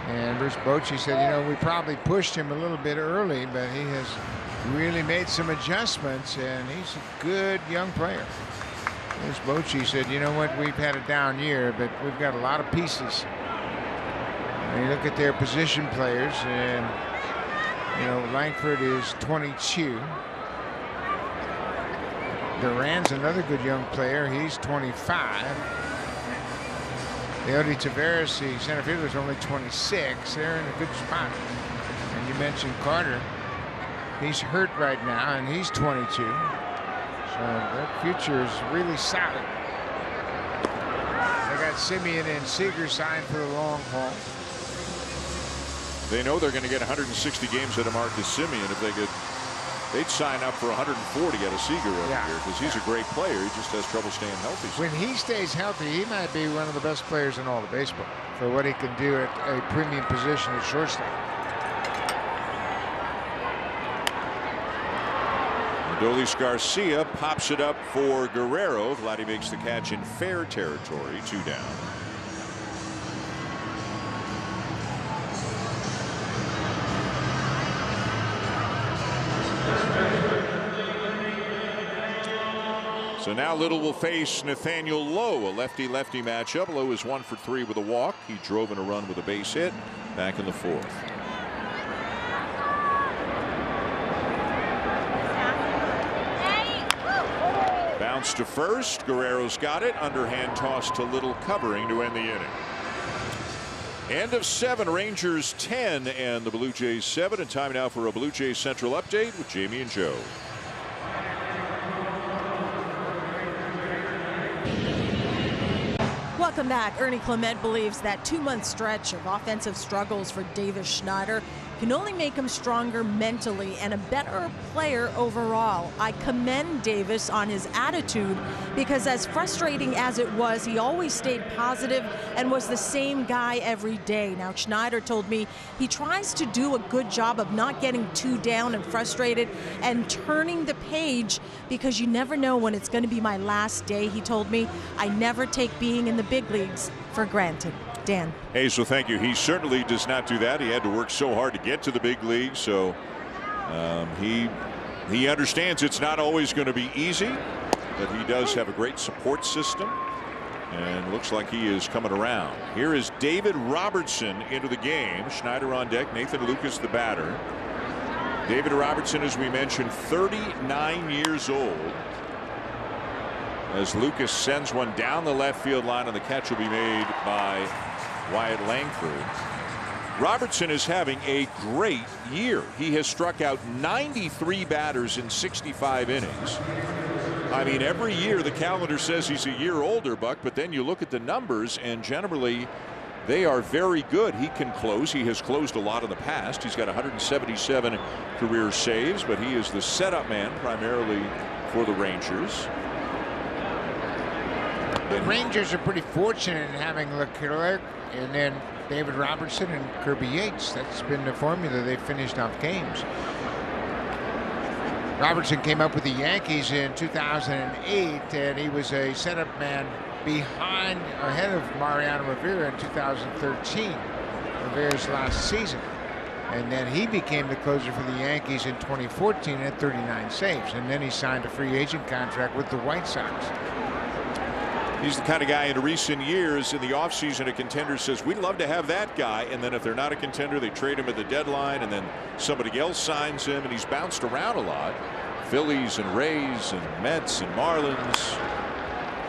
And Bruce Bochy said, you know, we probably pushed him a little bit early, but he has really made some adjustments, and he's a good young player. Bruce Bochy said, you know what, we've had a down year, but we've got a lot of pieces. And you look at their position players, and, you know, Langford is 22. Duran's another good young player. He's 25. Leody Taveras, the center fielder, is only 26. They're in a good spot. And you mentioned Carter. He's hurt right now, and he's 22. So their future is really solid. They got Simeon and Seager signed for the long haul. They know they're going to get 160 games out of Marcus Simeon if they could. They'd sign up for 140 at a Seager every year because he's a great player. He just has trouble staying healthy. When he stays healthy, he might be one of the best players in all of baseball for what he can do at a premium position at shortstop. Adolis Garcia pops it up for Guerrero. Vladdy makes the catch in fair territory. 2 down. So now Little will face Nathaniel Lowe, a lefty-lefty matchup. Lowe is 1 for 3 with a walk. He drove in a run with a base hit back in the 4th. Bounce to first. Guerrero's got it. Underhand toss to Little, covering to end the inning. End of 7, Rangers 10 and the Blue Jays 7. And time now for a Blue Jays Central update with Jamie and Joe. Welcome back. Ernie Clement believes that 2-month stretch of offensive struggles for Davis Schneider can only make him stronger mentally and a better player overall. I commend Davis on his attitude because as frustrating as it was, he always stayed positive and was the same guy every day. Now, Schneider told me he tries to do a good job of not getting too down and frustrated and turning the page because you never know when it's going to be my last day, he told me. I never take being in the big leagues for granted. Dan. Hey, so thank you. He certainly does not do that. He had to work so hard to get to the big league. So he understands it's not always going to be easy, but he does have a great support system and looks like he is coming around. Here is David Robertson into the game. Schneider on deck. Nathan Lucas the batter. David Robertson, as we mentioned, 39 years old. As Lucas sends one down the left field line, and the catch will be made by Wyatt Langford. Robertson is having a great year. He has struck out 93 batters in 65 innings. I mean, every year the calendar says he's a year older, Buck, but then you look at the numbers, and generally they are very good. He can close. He has closed a lot in the past. He's got 177 career saves, but he is the setup man primarily for the Rangers. The Rangers are pretty fortunate in having Leclerc and then David Robertson and Kirby Yates. That's been the formula. They finished off games. Robertson came up with the Yankees in 2008, and he was a setup man ahead of Mariano Rivera in 2013, Rivera's last season. And then he became the closer for the Yankees in 2014 at 39 saves. And then he signed a free agent contract with the White Sox. He's the kind of guy in recent years in the offseason a contender says we'd love to have that guy, and then if they're not a contender they trade him at the deadline, and then somebody else signs him, and he's bounced around a lot. Phillies and Rays and Mets and Marlins.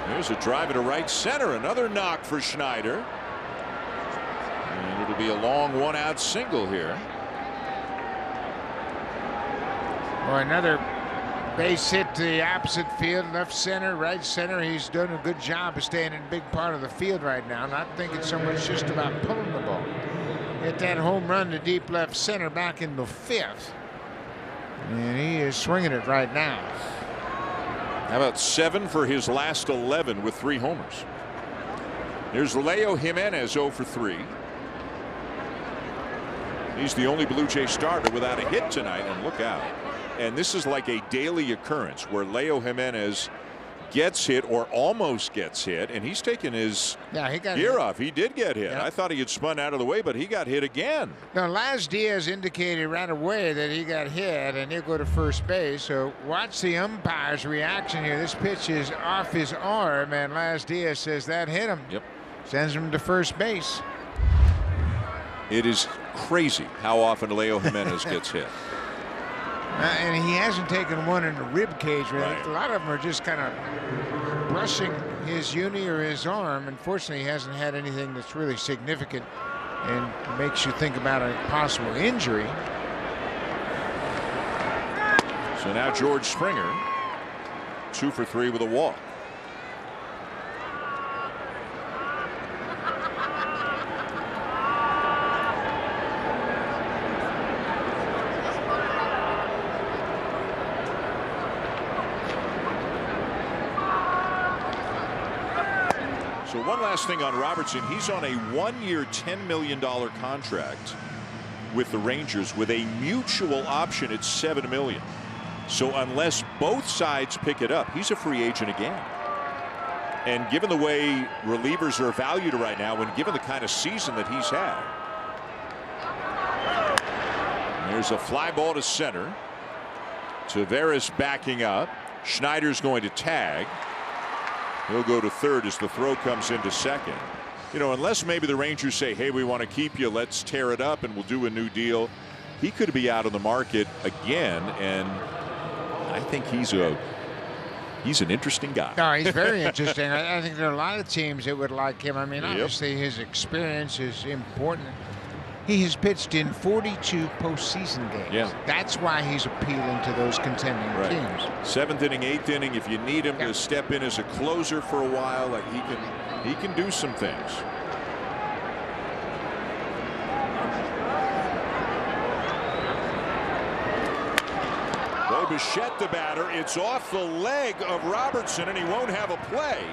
There's a drive into right center, another knock for Schneider, and it'll be a long 1-out single here. Well, another base hit to the opposite field, left center, right center. He's done a good job of staying in a big part of the field right now, not thinking so much just about pulling the ball. Hit that home run to deep left center back in the 5th. And he is swinging it right now. How about 7 for his last 11 with 3 homers? Here's Leo Jimenez 0 for 3. He's the only Blue Jay starter without a hit tonight, and look out. And this is like a daily occurrence where Leo Jimenez gets hit or almost gets hit, and he's taken his gear off. He did get hit. Yep. I thought he had spun out of the way, but he got hit again. Now, Laz Diaz indicated right away that he got hit, and he'll go to first base. So watch the umpire's reaction here. This pitch is off his arm, and Laz Diaz says that hit him. Yep. Sends him to first base. It is crazy how often Leo Jimenez gets hit. And he hasn't taken one in the rib cage. Right. A lot of them are just kind of brushing his uni or his arm. Unfortunately, he hasn't had anything that's really significant and makes you think about a possible injury. So now George Springer, 2 for 3 with a walk. So one last thing on Robertson. He's on a 1-year, $10 million contract with the Rangers with a mutual option at $7 million. So unless both sides pick it up, he's a free agent again. And given the way relievers are valued right now, and given the kind of season that he's had, there's a fly ball to center. Taveras backing up. Schneider's going to tag. He'll go to third as the throw comes into second. You know, unless maybe the Rangers say, hey, we want to keep you, let's tear it up and we'll do a new deal. He could be out on the market again, and I think he's an interesting guy. No, he's very interesting. I think there are a lot of teams that would like him. I mean, obviously his experience is important. He has pitched in 42 postseason games. Yeah. That's why he's appealing to those contending teams. 7th inning, 8th inning. If you need him to step in as a closer for a while, like he can do some things. Bo Bichette, the batter. It's off the leg of Robertson, and he won't have a play.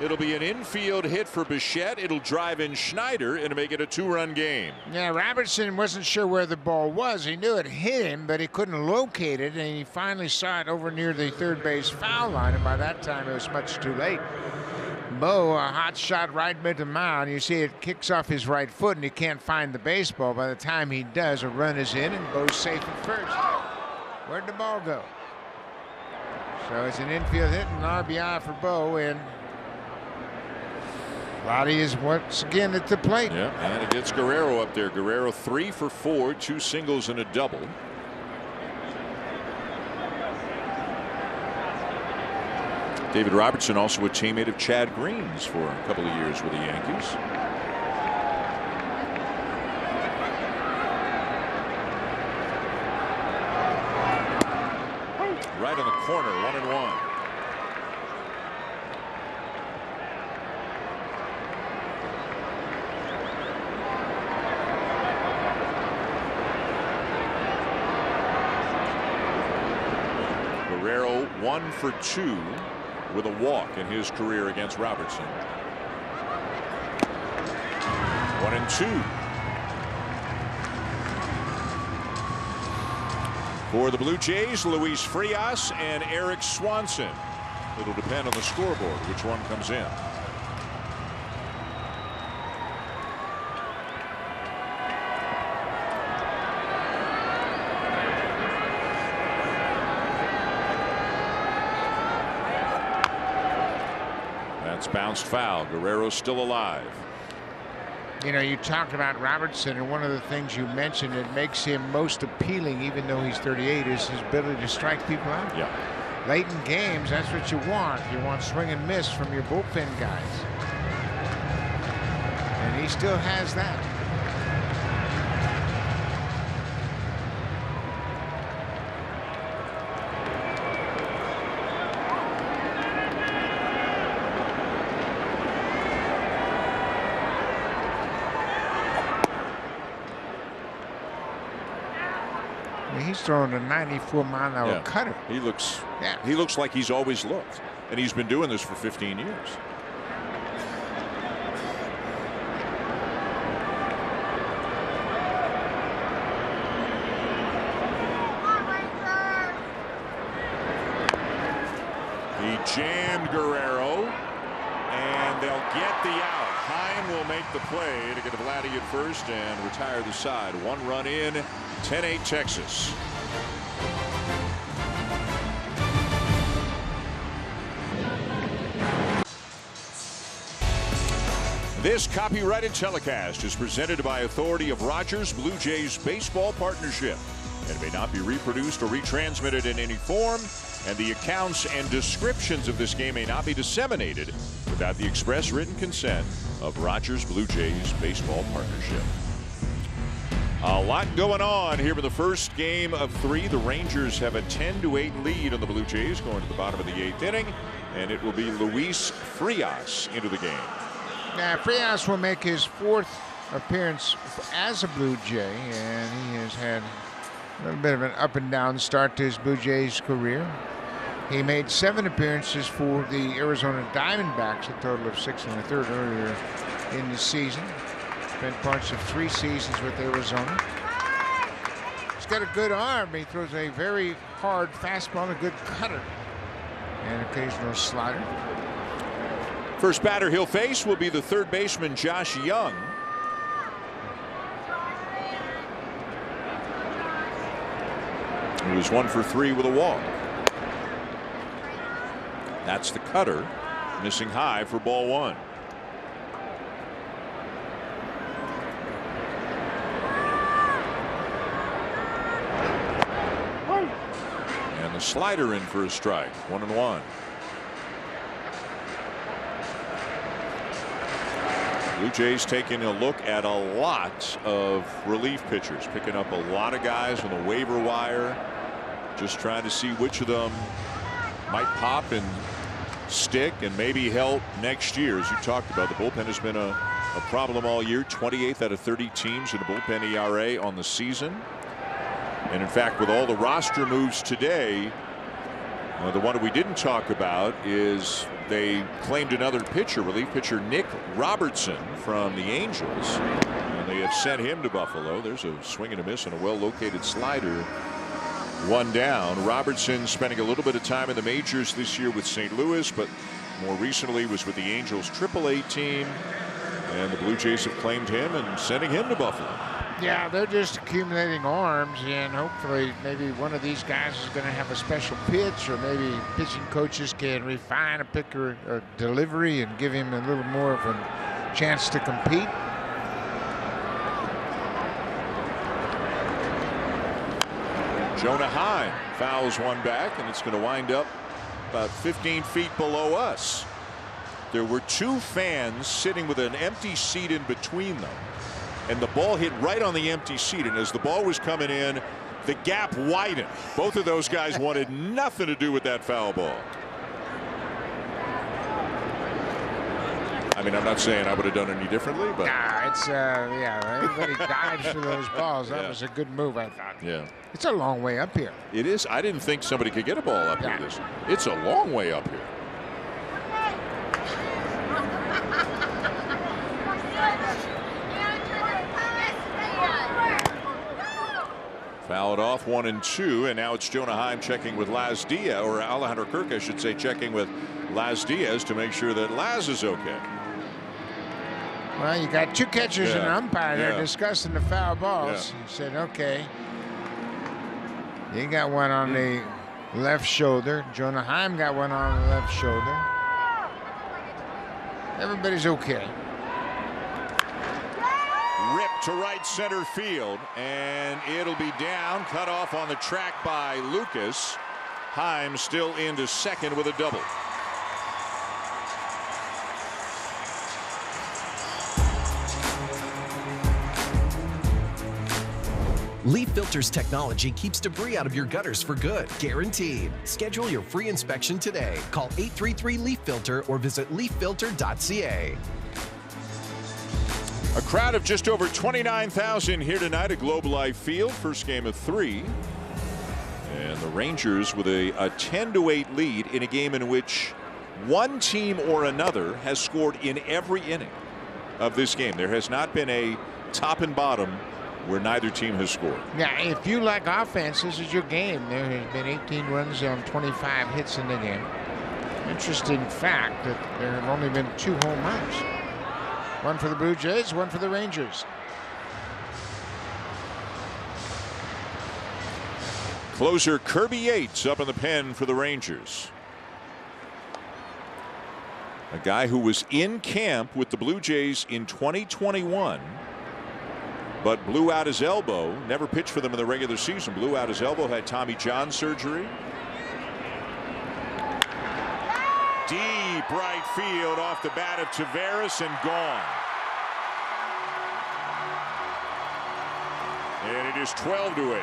It'll be an infield hit for Bichette. It'll drive in Schneider and make it a 2-run game. Yeah, Robertson wasn't sure where the ball was. He knew it hit him, but he couldn't locate it, and he finally saw it over near the third base foul line, and by that time it was much too late. Bo, a hot shot right mid the mound. You see it kicks off his right foot, and he can't find the baseball. By the time he does, a run is in, and Bo's safe at first. Where'd the ball go? So it's an infield hit and an RBI for Bo, and Lottie is once again at the plate. Yeah, and it gets Guerrero up there. Guerrero 3 for 4, 2 singles and a double. David Robertson, also a teammate of Chad Green's for a couple of years with the Yankees. Right on the corner, 1-1. Guerrero 1 for 2 with a walk in his career against Robertson. 1-2. For the Blue Jays, Luis Frias and Eric Swanson. It'll depend on the scoreboard which one comes in. That's bounced foul. Guerrero's still alive. You know, you talked about Robertson, and one of the things you mentioned that makes him most appealing, even though he's 38, is his ability to strike people out. Yeah. Late in games, that's what you want. You want swing and miss from your bullpen guys. And he still has that. he's throwing a 94-mile-an-hour cutter. He looks like he's always looked, and he's been doing this for 15 years. He jammed Guerrero, and they'll get the out. Heim will make the play to get Vladdy at first and retire the side. 1 run in, 10-8 Texas. This copyrighted telecast is presented by authority of Rogers Blue Jays Baseball Partnership and may not be reproduced or retransmitted in any form, and the accounts and descriptions of this game may not be disseminated without the express written consent of Rogers Blue Jays Baseball Partnership. A lot going on here in the first game of 3. The Rangers have a 10-8 lead on the Blue Jays going to the bottom of the 8th inning, and it will be Luis Frias into the game. Now, Frias will make his 4th appearance as a Blue Jay, and he has had a little bit of an up and down start to his Blue Jays career. He made 7 appearances for the Arizona Diamondbacks, a total of 6 1/3 earlier in the season. Spent parts of 3 seasons with Arizona. He's got a good arm. He throws a very hard fastball, a good cutter, and occasional slider. First batter he'll face will be the 3rd baseman Josh Young. He was 1 for 3 with a walk. That's the cutter, missing high for ball 1. And the slider in for a strike. 1-1. Blue Jays taking a look at a lot of relief pitchers, picking up a lot of guys on the waiver wire, just trying to see which of them might pop and stick and maybe help next year. As you talked about, the bullpen has been a problem all year. 28th out of 30 teams in the bullpen ERA on the season. And in fact, with all the roster moves today, the one we didn't talk about is they claimed another pitcher, relief pitcher Nick Robertson from the Angels, and they have sent him to Buffalo. There's a swing and a miss and a well-located slider. 1 down. Robertson spending a little bit of time in the majors this year with St. Louis, but more recently was with the Angels AAA team, and the Blue Jays have claimed him and sending him to Buffalo. Yeah, they're just accumulating arms, and hopefully maybe one of these guys is going to have a special pitch, or maybe pitching coaches can refine a picker delivery and give him a little more of a chance to compete. Jonah Heim fouls one back, and it's going to wind up about 15 feet below us. There were 2 fans sitting with an empty seat in between them, and the ball hit right on the empty seat, and as the ball was coming in, the gap widened. Both of those guys wanted nothing to do with that foul ball. I mean, I'm not saying I would have done any differently, but it's yeah, everybody dives for those balls. That was a good move, I thought. Yeah, it's a long way up here. It is. I didn't think somebody could get a ball up here. It's a long way up here. Fouled off 1-2, and now it's Jonah Heim checking with Laz Diaz, or Alejandro Kirk, I should say, checking with Laz Diaz to make sure that Laz is okay. Well, you got 2 catchers and an umpire there discussing the foul balls. He said, okay. You got one on the left shoulder. Jonah Heim got one on the left shoulder. Everybody's okay. Ripped to right center field, and it'll be down, cut off on the track by Lucas. Heim still into second with a double. Leaf Filter's technology keeps debris out of your gutters for good, guaranteed. Schedule your free inspection today. Call 833-LEAF-FILTER or visit leaffilter.ca. A crowd of just over 29,000 here tonight at Globe Life Field. First game of 3. And the Rangers with a 10-8 lead in a game in which one team or another has scored in every inning of this game. There has not been a top and bottom where neither team has scored. Yeah, if you like offense, this is your game. There has been 18 runs on 25 hits in the game. Interesting fact that there have only been 2 home runs. One for the Blue Jays, one for the Rangers. Closer Kirby Yates up in the pen for the Rangers. A guy who was in camp with the Blue Jays in 2021, but blew out his elbow. Never pitched for them in the regular season. Blew out his elbow, had Tommy John surgery. Deep right field off the bat of Taveras and gone. And it is 12-8.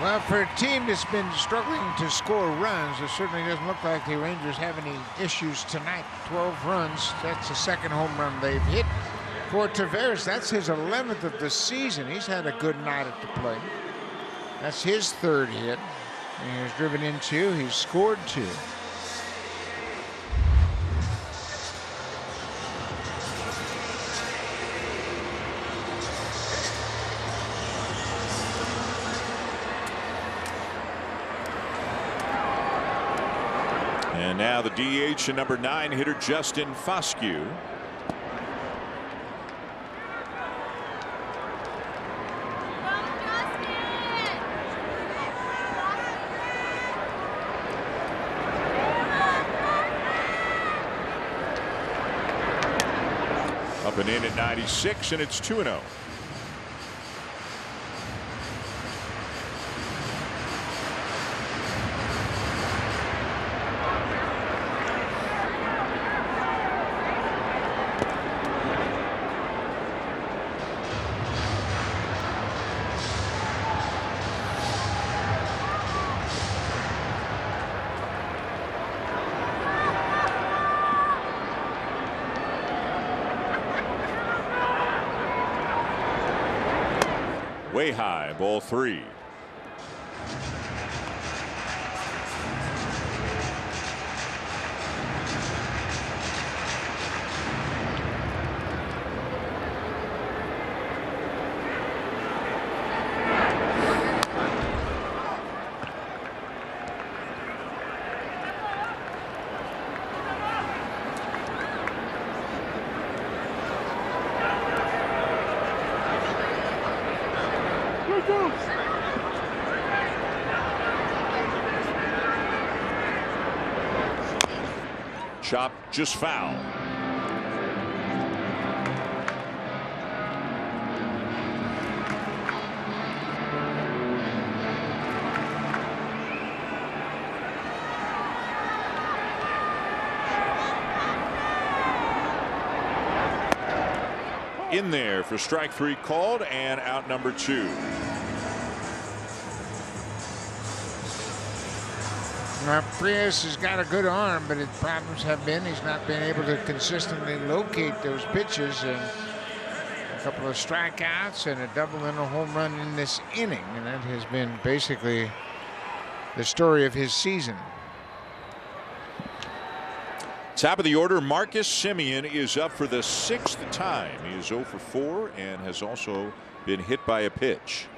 Well, for a team that's been struggling to score runs, it certainly doesn't look like the Rangers have any issues tonight. 12 runs. That's the second home run they've hit. For Taveras, that's his 11th of the season. He's had a good night at the plate. That's his 3rd hit. He was driven in 2. He's scored 2. And now the DH and number 9 hitter Justin Foscue. Up and in at 96, and it's 2-0. Way high, ball 3. Chop just foul. In there for strike 3 called, and out number 2. Frias has got a good arm, but his problems have been he's not been able to consistently locate those pitches. And a couple of strikeouts and a double and a home run in this inning, and that has been basically the story of his season. Top of the order, Marcus Semien is up for the 6th time. He is 0 for 4 and has also been hit by a pitch.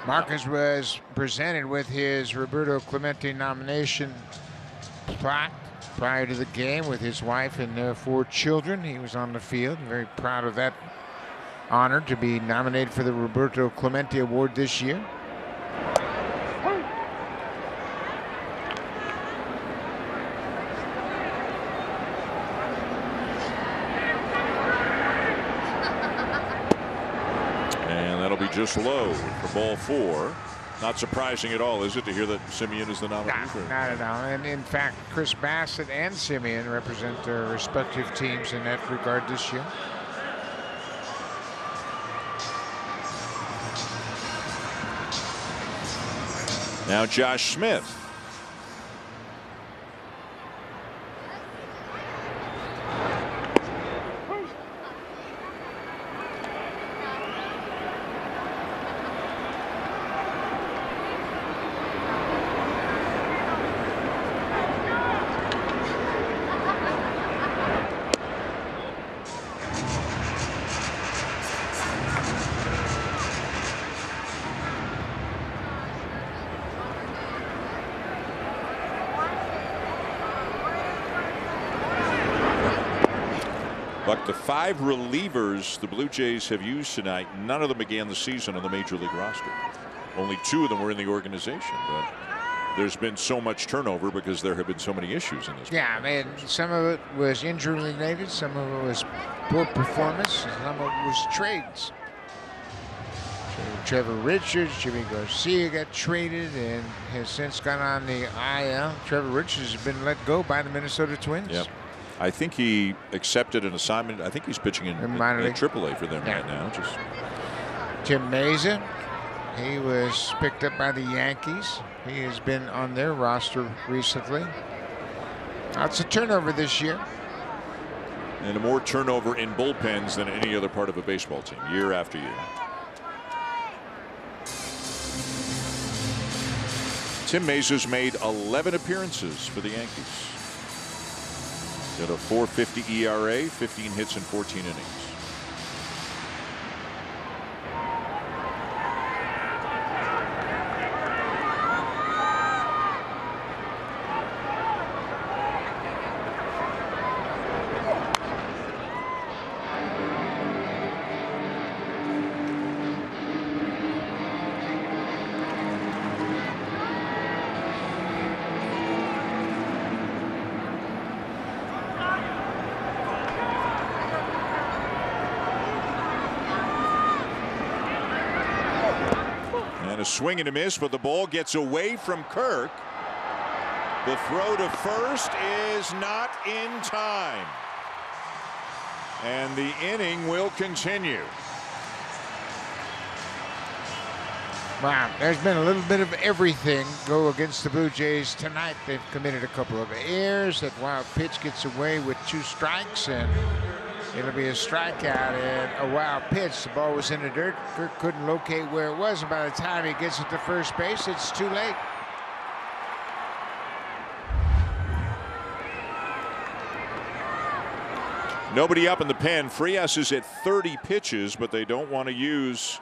Marcus was presented with his Roberto Clemente nomination plaque prior to the game with his wife and their 4 children. He was on the field, very proud of that honor to be nominated for the Roberto Clemente Award this year. Just low for ball 4. Not surprising at all, is it, to hear that Simeon is the nominee? Not at all. And in fact, Chris Bassett and Simeon represent their respective teams in that regard this year. Now Josh Smith. But the 5 relievers the Blue Jays have used tonight, none of them began the season on the Major League roster. Only 2 of them were in the organization. But there's been so much turnover because there have been so many issues in this. Yeah, man. Some of it was injury related, some of it was poor performance, and some of it was trades. Trevor Richards, Jimmy Garcia got traded and has since gone on the IL. Trevor Richards has been let go by the Minnesota Twins. Yep. I think he accepted an assignment. I think he's pitching in AAA for them right now. Tim Mesa, he was picked up by the Yankees. He has been on their roster recently. Lots of turnover this year. And more turnover in bullpens than any other part of a baseball team, year after year. Tim Mesa's made 11 appearances for the Yankees. Got a 4.50 ERA, 15 hits in 14 innings. A swing and a miss, but the ball gets away from Kirk. The throw to first is not in time. And the inning will continue. Wow, there's been a little bit of everything go against the Blue Jays tonight. They've committed a couple of errors. That wild pitch gets away with 2 strikes, and it'll be a strikeout and a wild pitch. The ball was in the dirt. Kirk couldn't locate where it was, and by the time he gets it to first base, it's too late. Nobody up in the pen. Frias is at 30 pitches, but they don't want to use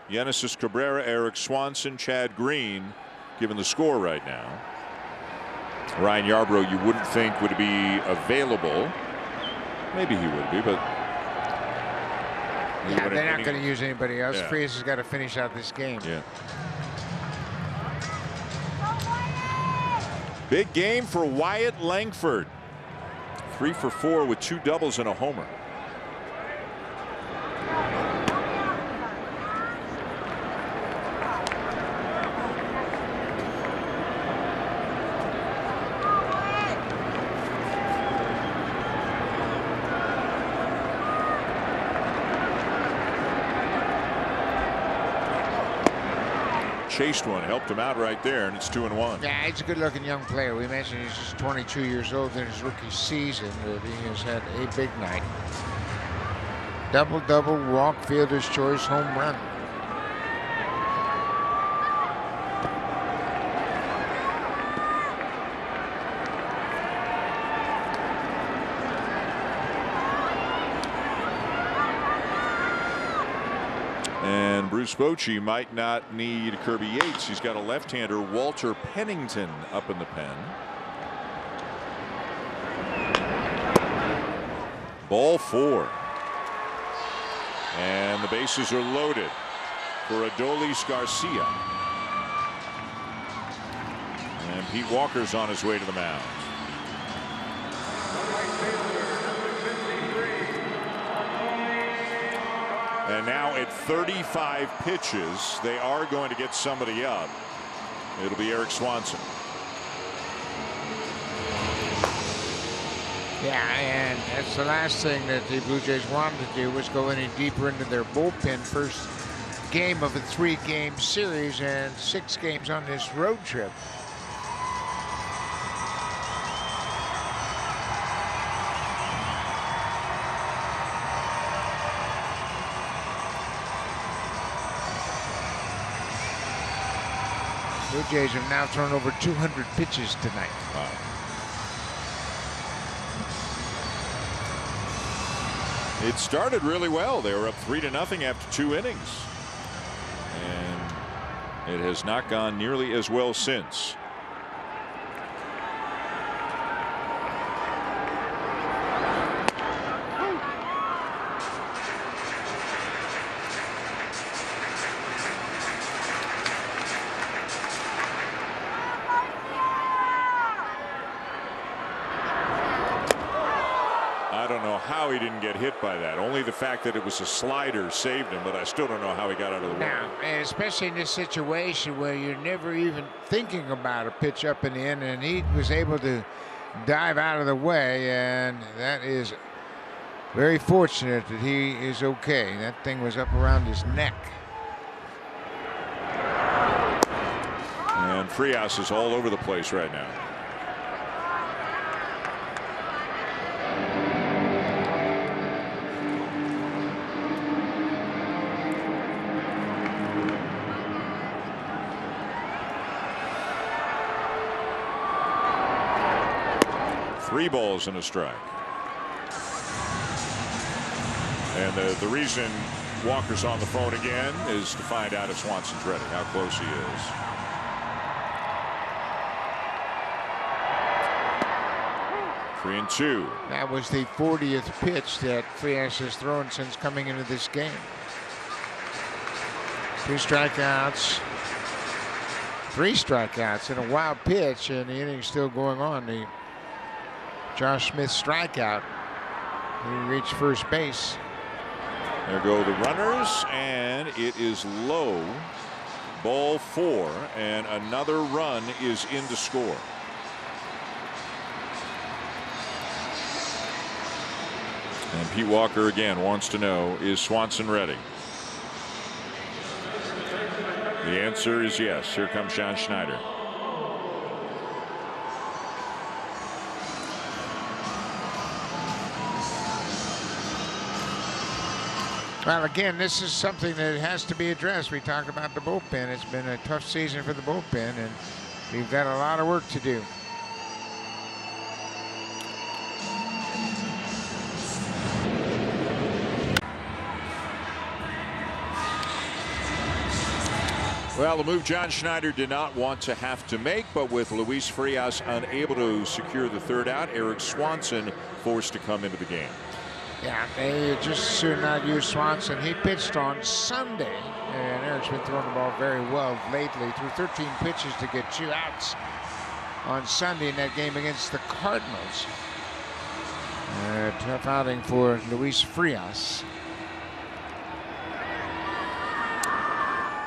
Genesis Cabrera, Eric Swanson, Chad Green, given the score right now. Ryan Yarbrough, you wouldn't think would be available. Maybe he would be, but yeah, they're not going to use anybody else. Yeah. Frias has got to finish out this game. Yeah. Big game for Wyatt Langford. 3 for 4 with 2 doubles and a homer. Chased one, helped him out right there, and it's 2-1. Yeah, he's a good-looking young player. We mentioned he's just 22 years old in his rookie season, but he has had a big night. Double-double, walk, fielder's choice, home run. And Bruce Bochy might not need Kirby Yates. He's got a left-hander, Walter Pennington, up in the pen. Ball 4. And the bases are loaded for Adolis Garcia. And Pete Walker's on his way to the mound. And now at 35 pitches, they are going to get somebody up. It'll be Eric Swanson. Yeah, and that's the last thing that the Blue Jays wanted to do, was go any deeper into their bullpen. First game of a 3-game series and 6 games on this road trip. Blue Jays have now thrown over 200 pitches tonight. Wow. It started really well. They were up 3-0 after 2 innings. And it has not gone nearly as well since. How he didn't get hit by that. Only the fact that it was a slider saved him, but I still don't know how he got out of the way. Now, especially in this situation where you're never even thinking about a pitch up and in, and he was able to dive out of the way, and that is very fortunate that he is okay. That thing was up around his neck. And Frias is all over the place right now. Three balls and a strike. And the reason Walker's on the phone again is to find out if Swanson's ready, how close he is. Three and two. That was the 40th pitch that Frias has thrown since coming into this game. 2 strikeouts. 3 strikeouts and a wild pitch, and the inning's still going on. The Josh Smith strikeout. He reached first base. There go the runners, and it is low. Ball 4, and another run is in to score. And Pete Walker again wants to know, is Swanson ready? The answer is yes. Here comes John Schneider. Well, again, this is something that has to be addressed. We talked about the bullpen. It's been a tough season for the bullpen, and we've got a lot of work to do. Well, the move John Schneider did not want to have to make, but with Luis Frias unable to secure the 3rd out, Eric Swanson forced to come into the game. Yeah, they just should not use Swanson. He pitched on Sunday, and Eric's been throwing the ball very well lately. Threw 13 pitches to get 2 outs on Sunday in that game against the Cardinals. Tough outing for Luis Frias.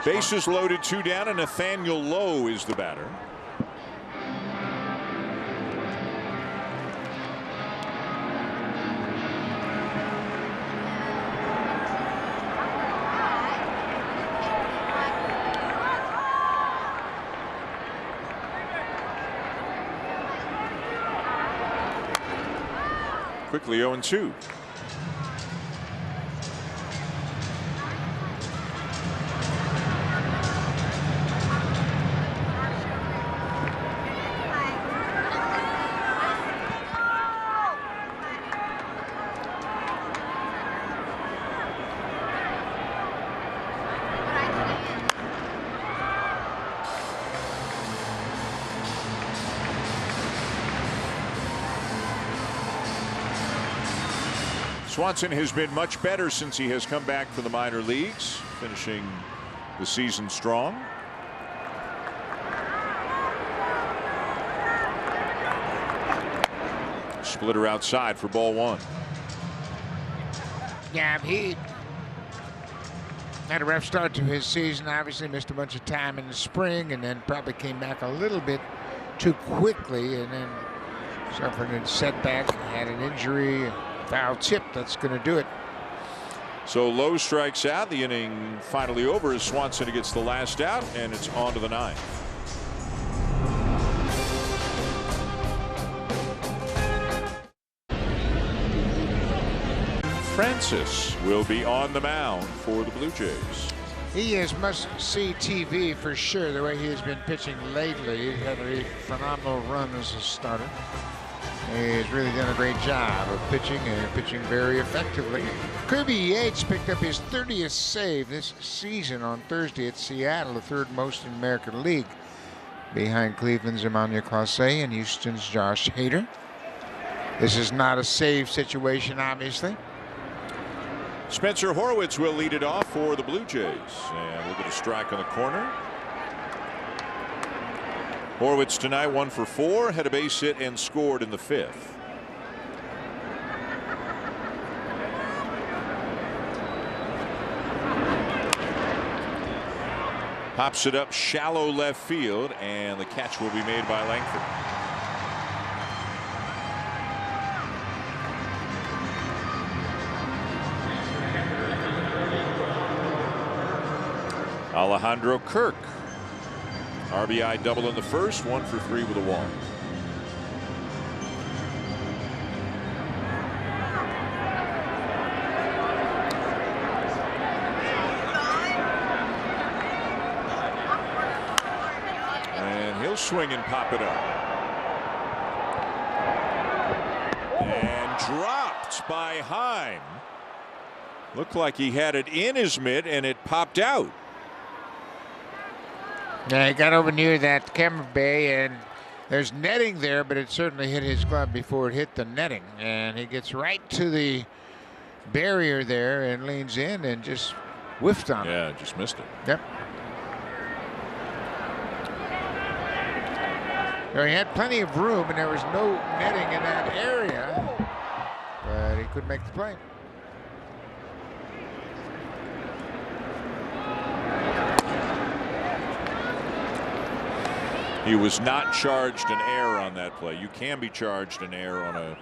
Bases loaded, 2 down, and Nathaniel Lowe is the batter. Quickly 0-2. Swanson has been much better since he has come back from the minor leagues, finishing the season strong. Splitter outside for ball 1. Yeah, Had a rough start to his season. Obviously missed a bunch of time in the spring, and then probably came back a little bit too quickly, and then suffered a setback. Had an injury, a foul tip. That's going to do it. So Lowe strikes out. The inning finally over as Swanson gets the last out, and it's on to the ninth. Francis will be on the mound for the Blue Jays. He is must-see TV for sure, the way he has been pitching lately. He had a phenomenal run as a starter. He's really done a great job of pitching, and pitching very effectively. Kirby Yates picked up his 30th save this season on Thursday at Seattle, the third most in the American League, behind Cleveland's Emmanuel Clase and Houston's Josh Hader. This is not a save situation, obviously. Spencer Horwitz will lead it off for the Blue Jays, and look at a strike on the corner. Horwitz tonight 1 for 4, had a base hit and scored in the 5th. Pops it up shallow left field, and the catch will be made by Langford. Alejandro Kirk, RBI double in the first, 1 for 3 with a walk. And he'll swing and pop it up. And dropped by Heim. Looked like he had it in his mitt and it popped out. Yeah, he got over near that camera bay, and there's netting there, but it certainly hit his glove before it hit the netting. And he gets right to the barrier there and leans in and just whiffed on it. Yeah, just missed it. Yep. So he had plenty of room, and there was no netting in that area, but he couldn't make the play. He was not charged an error on that play. You can be charged an error on a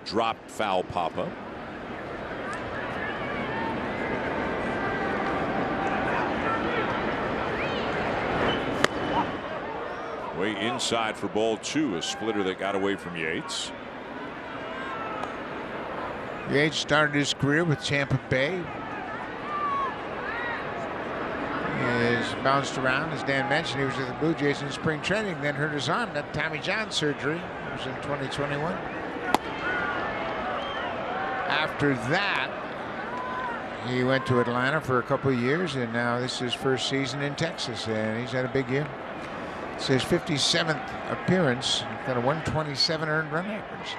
dropped foul pop-up. Way inside for ball 2, a splitter that got away from Yates. Yates started his career with Tampa Bay. Is bounced around, as Dan mentioned. He was with the Blue Jays in spring training, then hurt his arm, that Tommy John surgery. It was in 2021. After that, he went to Atlanta for a couple of years, and now this is his first season in Texas, and he's had a big year. It's his 57th appearance, got a 127 earned run average.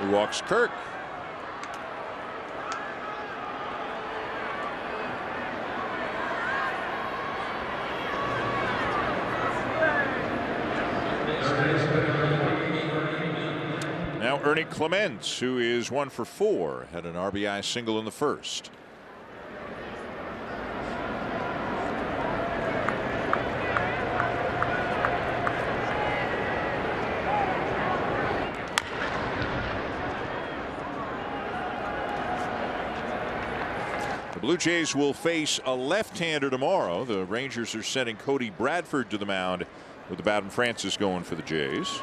He walks Kirk. Now Ernie Clements, who is 1 for 4, had an RBI single in the first. The Blue Jays will face a left-hander tomorrow. The Rangers are sending Cody Bradford to the mound with the Bowden Francis going for the Jays.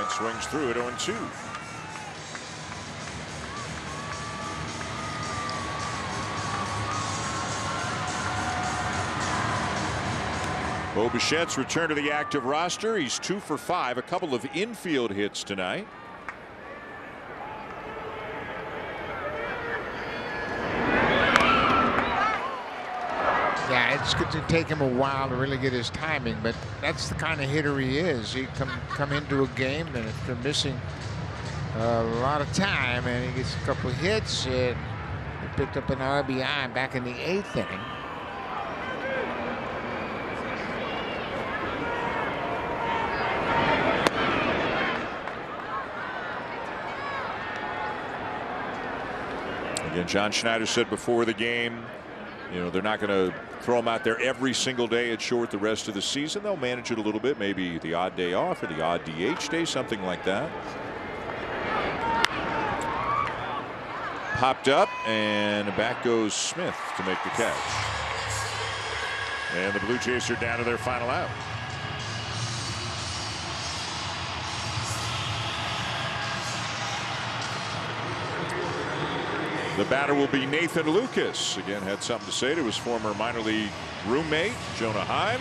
Swings through it 0-2. Bo Bichette's return to the active roster. He's 2 for 5, a couple of infield hits tonight. Yeah, it's going to take him a while to really get his timing, but that's the kind of hitter he is. He come into a game, and if they're missing a lot of time, and he gets a couple of hits, and He picked up an RBI back in the 8th inning. Again, John Schneider said before the game, you know, they're not going to throw him out there every single day at short the rest of the season. They'll manage it a little bit, maybe the odd day off or the odd DH day, something like that. Popped up, and back goes Smith to make the catch. And the Blue Jays are down to their final out. The batter will be Nathan Lucas. Again, had something to say to his former minor league roommate, Jonah Heim.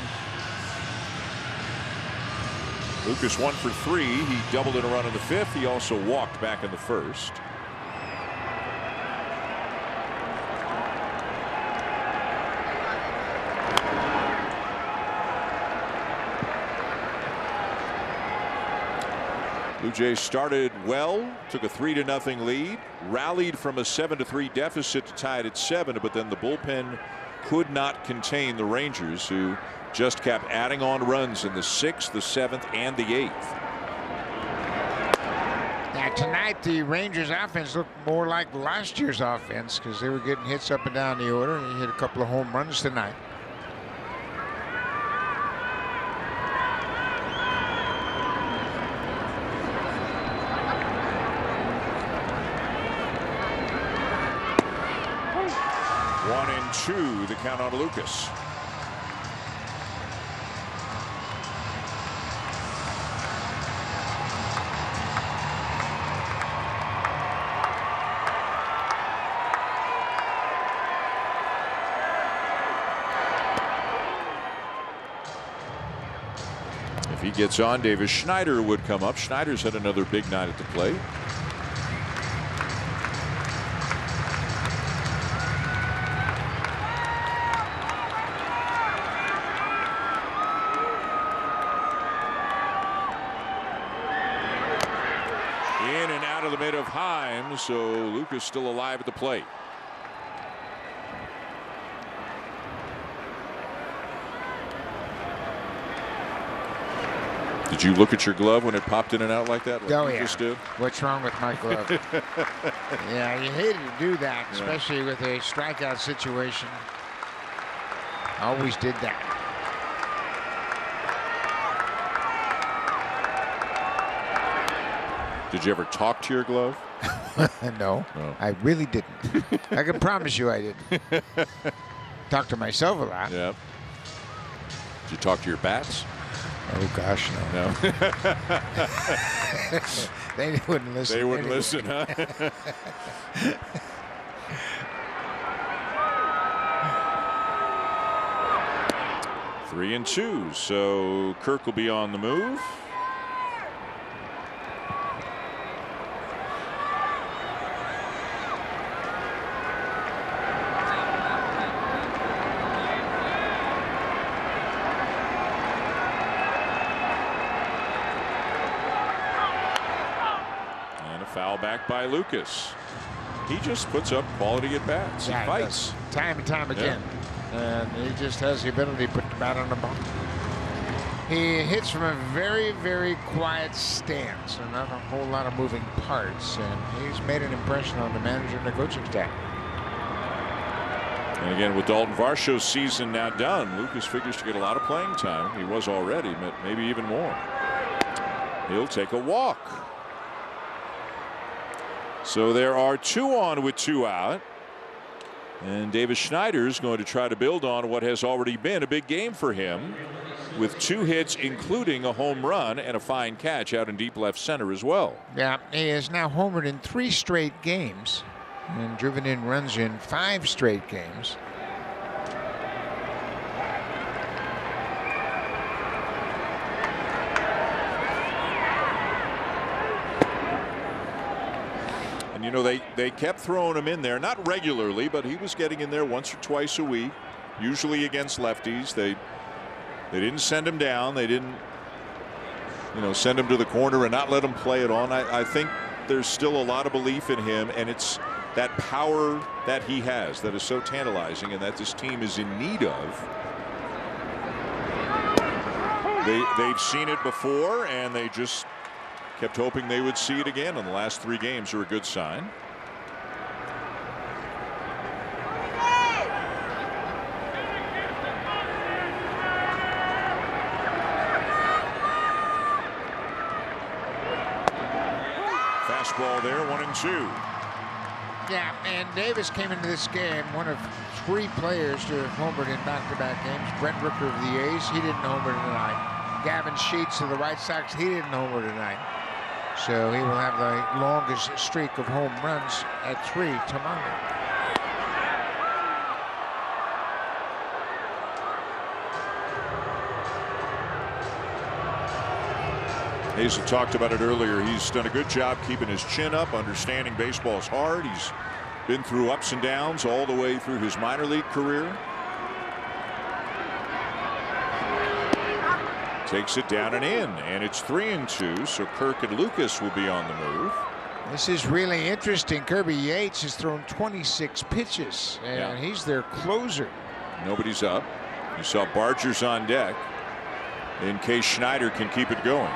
Lucas 1 for 3. He doubled in a run in the 5th. He also walked back in the 1st. Blue Jays started well, took a 3-0 lead, rallied from a 7-3 deficit to tie it at 7, but then the bullpen could not contain the Rangers, who just kept adding on runs in the 6th, the 7th, and the 8th. Now tonight the Rangers offense looked more like last year's offense because they were getting hits up and down the order, and he hit a couple of home runs tonight. The count on Lucas. If he gets on, Davis Schneider would come up. Schneider's had another big night at the plate. Of Heim, so Lucas still alive at the plate. Did you look at your glove when it popped in and out like that? Like oh you yeah. Just did? What's wrong with my glove? Yeah, you hated to do that, especially with a strikeout situation. Always did that. Did you ever talk to your glove? No, I really didn't. I can promise you I didn't. Talk to myself a lot. Yeah. Did you talk to your bats? Oh gosh, no. They wouldn't listen. They wouldn't listen, huh? Three and two, so Kirk will be on the move. Foul back by Lucas. He just puts up quality at bats. Yeah, he fights time and time again. Yeah. And he just has the ability to put the bat on the ball. He hits from a very, very quiet stance and not a whole lot of moving parts. And he's made an impression on the manager and the coaching staff. And again, with Dalton Varsho's season now done, Lucas figures to get a lot of playing time. He was already, but maybe even more. He'll take a walk. So there are 2 on with 2 out. And Davis Schneider is going to try to build on what has already been a big game for him, with 2 hits, including a home run and a fine catch out in deep left center as well. Yeah, he has now homered in 3 straight games and driven in runs in 5 straight games. You know, they kept throwing him in there, not regularly, but he was getting in there once or twice a week, usually against lefties. They didn't send him down. They didn't, you know, send him to the corner and not let him play it on. I think there's still a lot of belief in him, and it's that power that he has that is so tantalizing and that this team is in need of. They've seen it before, and they just kept hoping they would see it again, and the last 3 games are a good sign. Fastball there, 1-2. Yeah, and Davis came into this game one of 3 players to have homered in back-to-back games. Brent Rooker of the A's, he didn't homer tonight. Gavin Sheets of the White Sox, he didn't homer tonight. So he will have the longest streak of home runs at 3 tomorrow. Hazel talked about it earlier. He's done a good job keeping his chin up, understanding baseball is hard. He's been through ups and downs all the way through his minor league career. Takes it down and in, and it's 3-2, so Kirk and Lucas will be on the move. This is really interesting. Kirby Yates has thrown 26 pitches, and he's their closer. Nobody's up. You saw Barger's on deck in case Schneider can keep it going.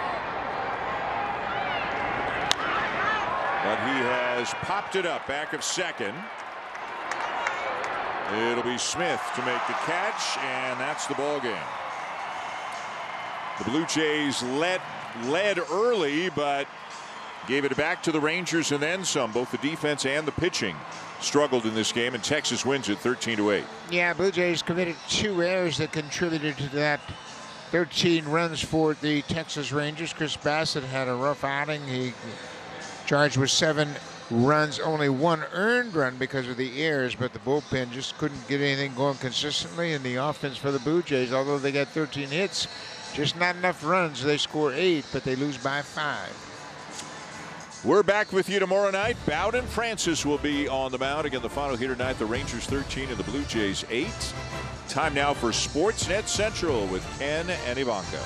But he has popped it up back of second. It'll be Smith to make the catch, and that's the ball game. The Blue Jays led early, but gave it back to the Rangers and then some. Both the defense and the pitching struggled in this game, and Texas wins it 13-8. Yeah, Blue Jays committed 2 errors that contributed to that 13 runs for the Texas Rangers. Chris Bassett had a rough outing. He charged with 7 runs, only 1 earned run because of the errors, but the bullpen just couldn't get anything going consistently. And the offense for the Blue Jays, although they got 13 hits, just not enough runs. They score 8, but they lose by 5. We're back with you tomorrow night. Bowden Francis will be on the mound. Again, the final here tonight, the Rangers 13 and the Blue Jays 8. Time now for Sportsnet Central with Ken and Ivanka.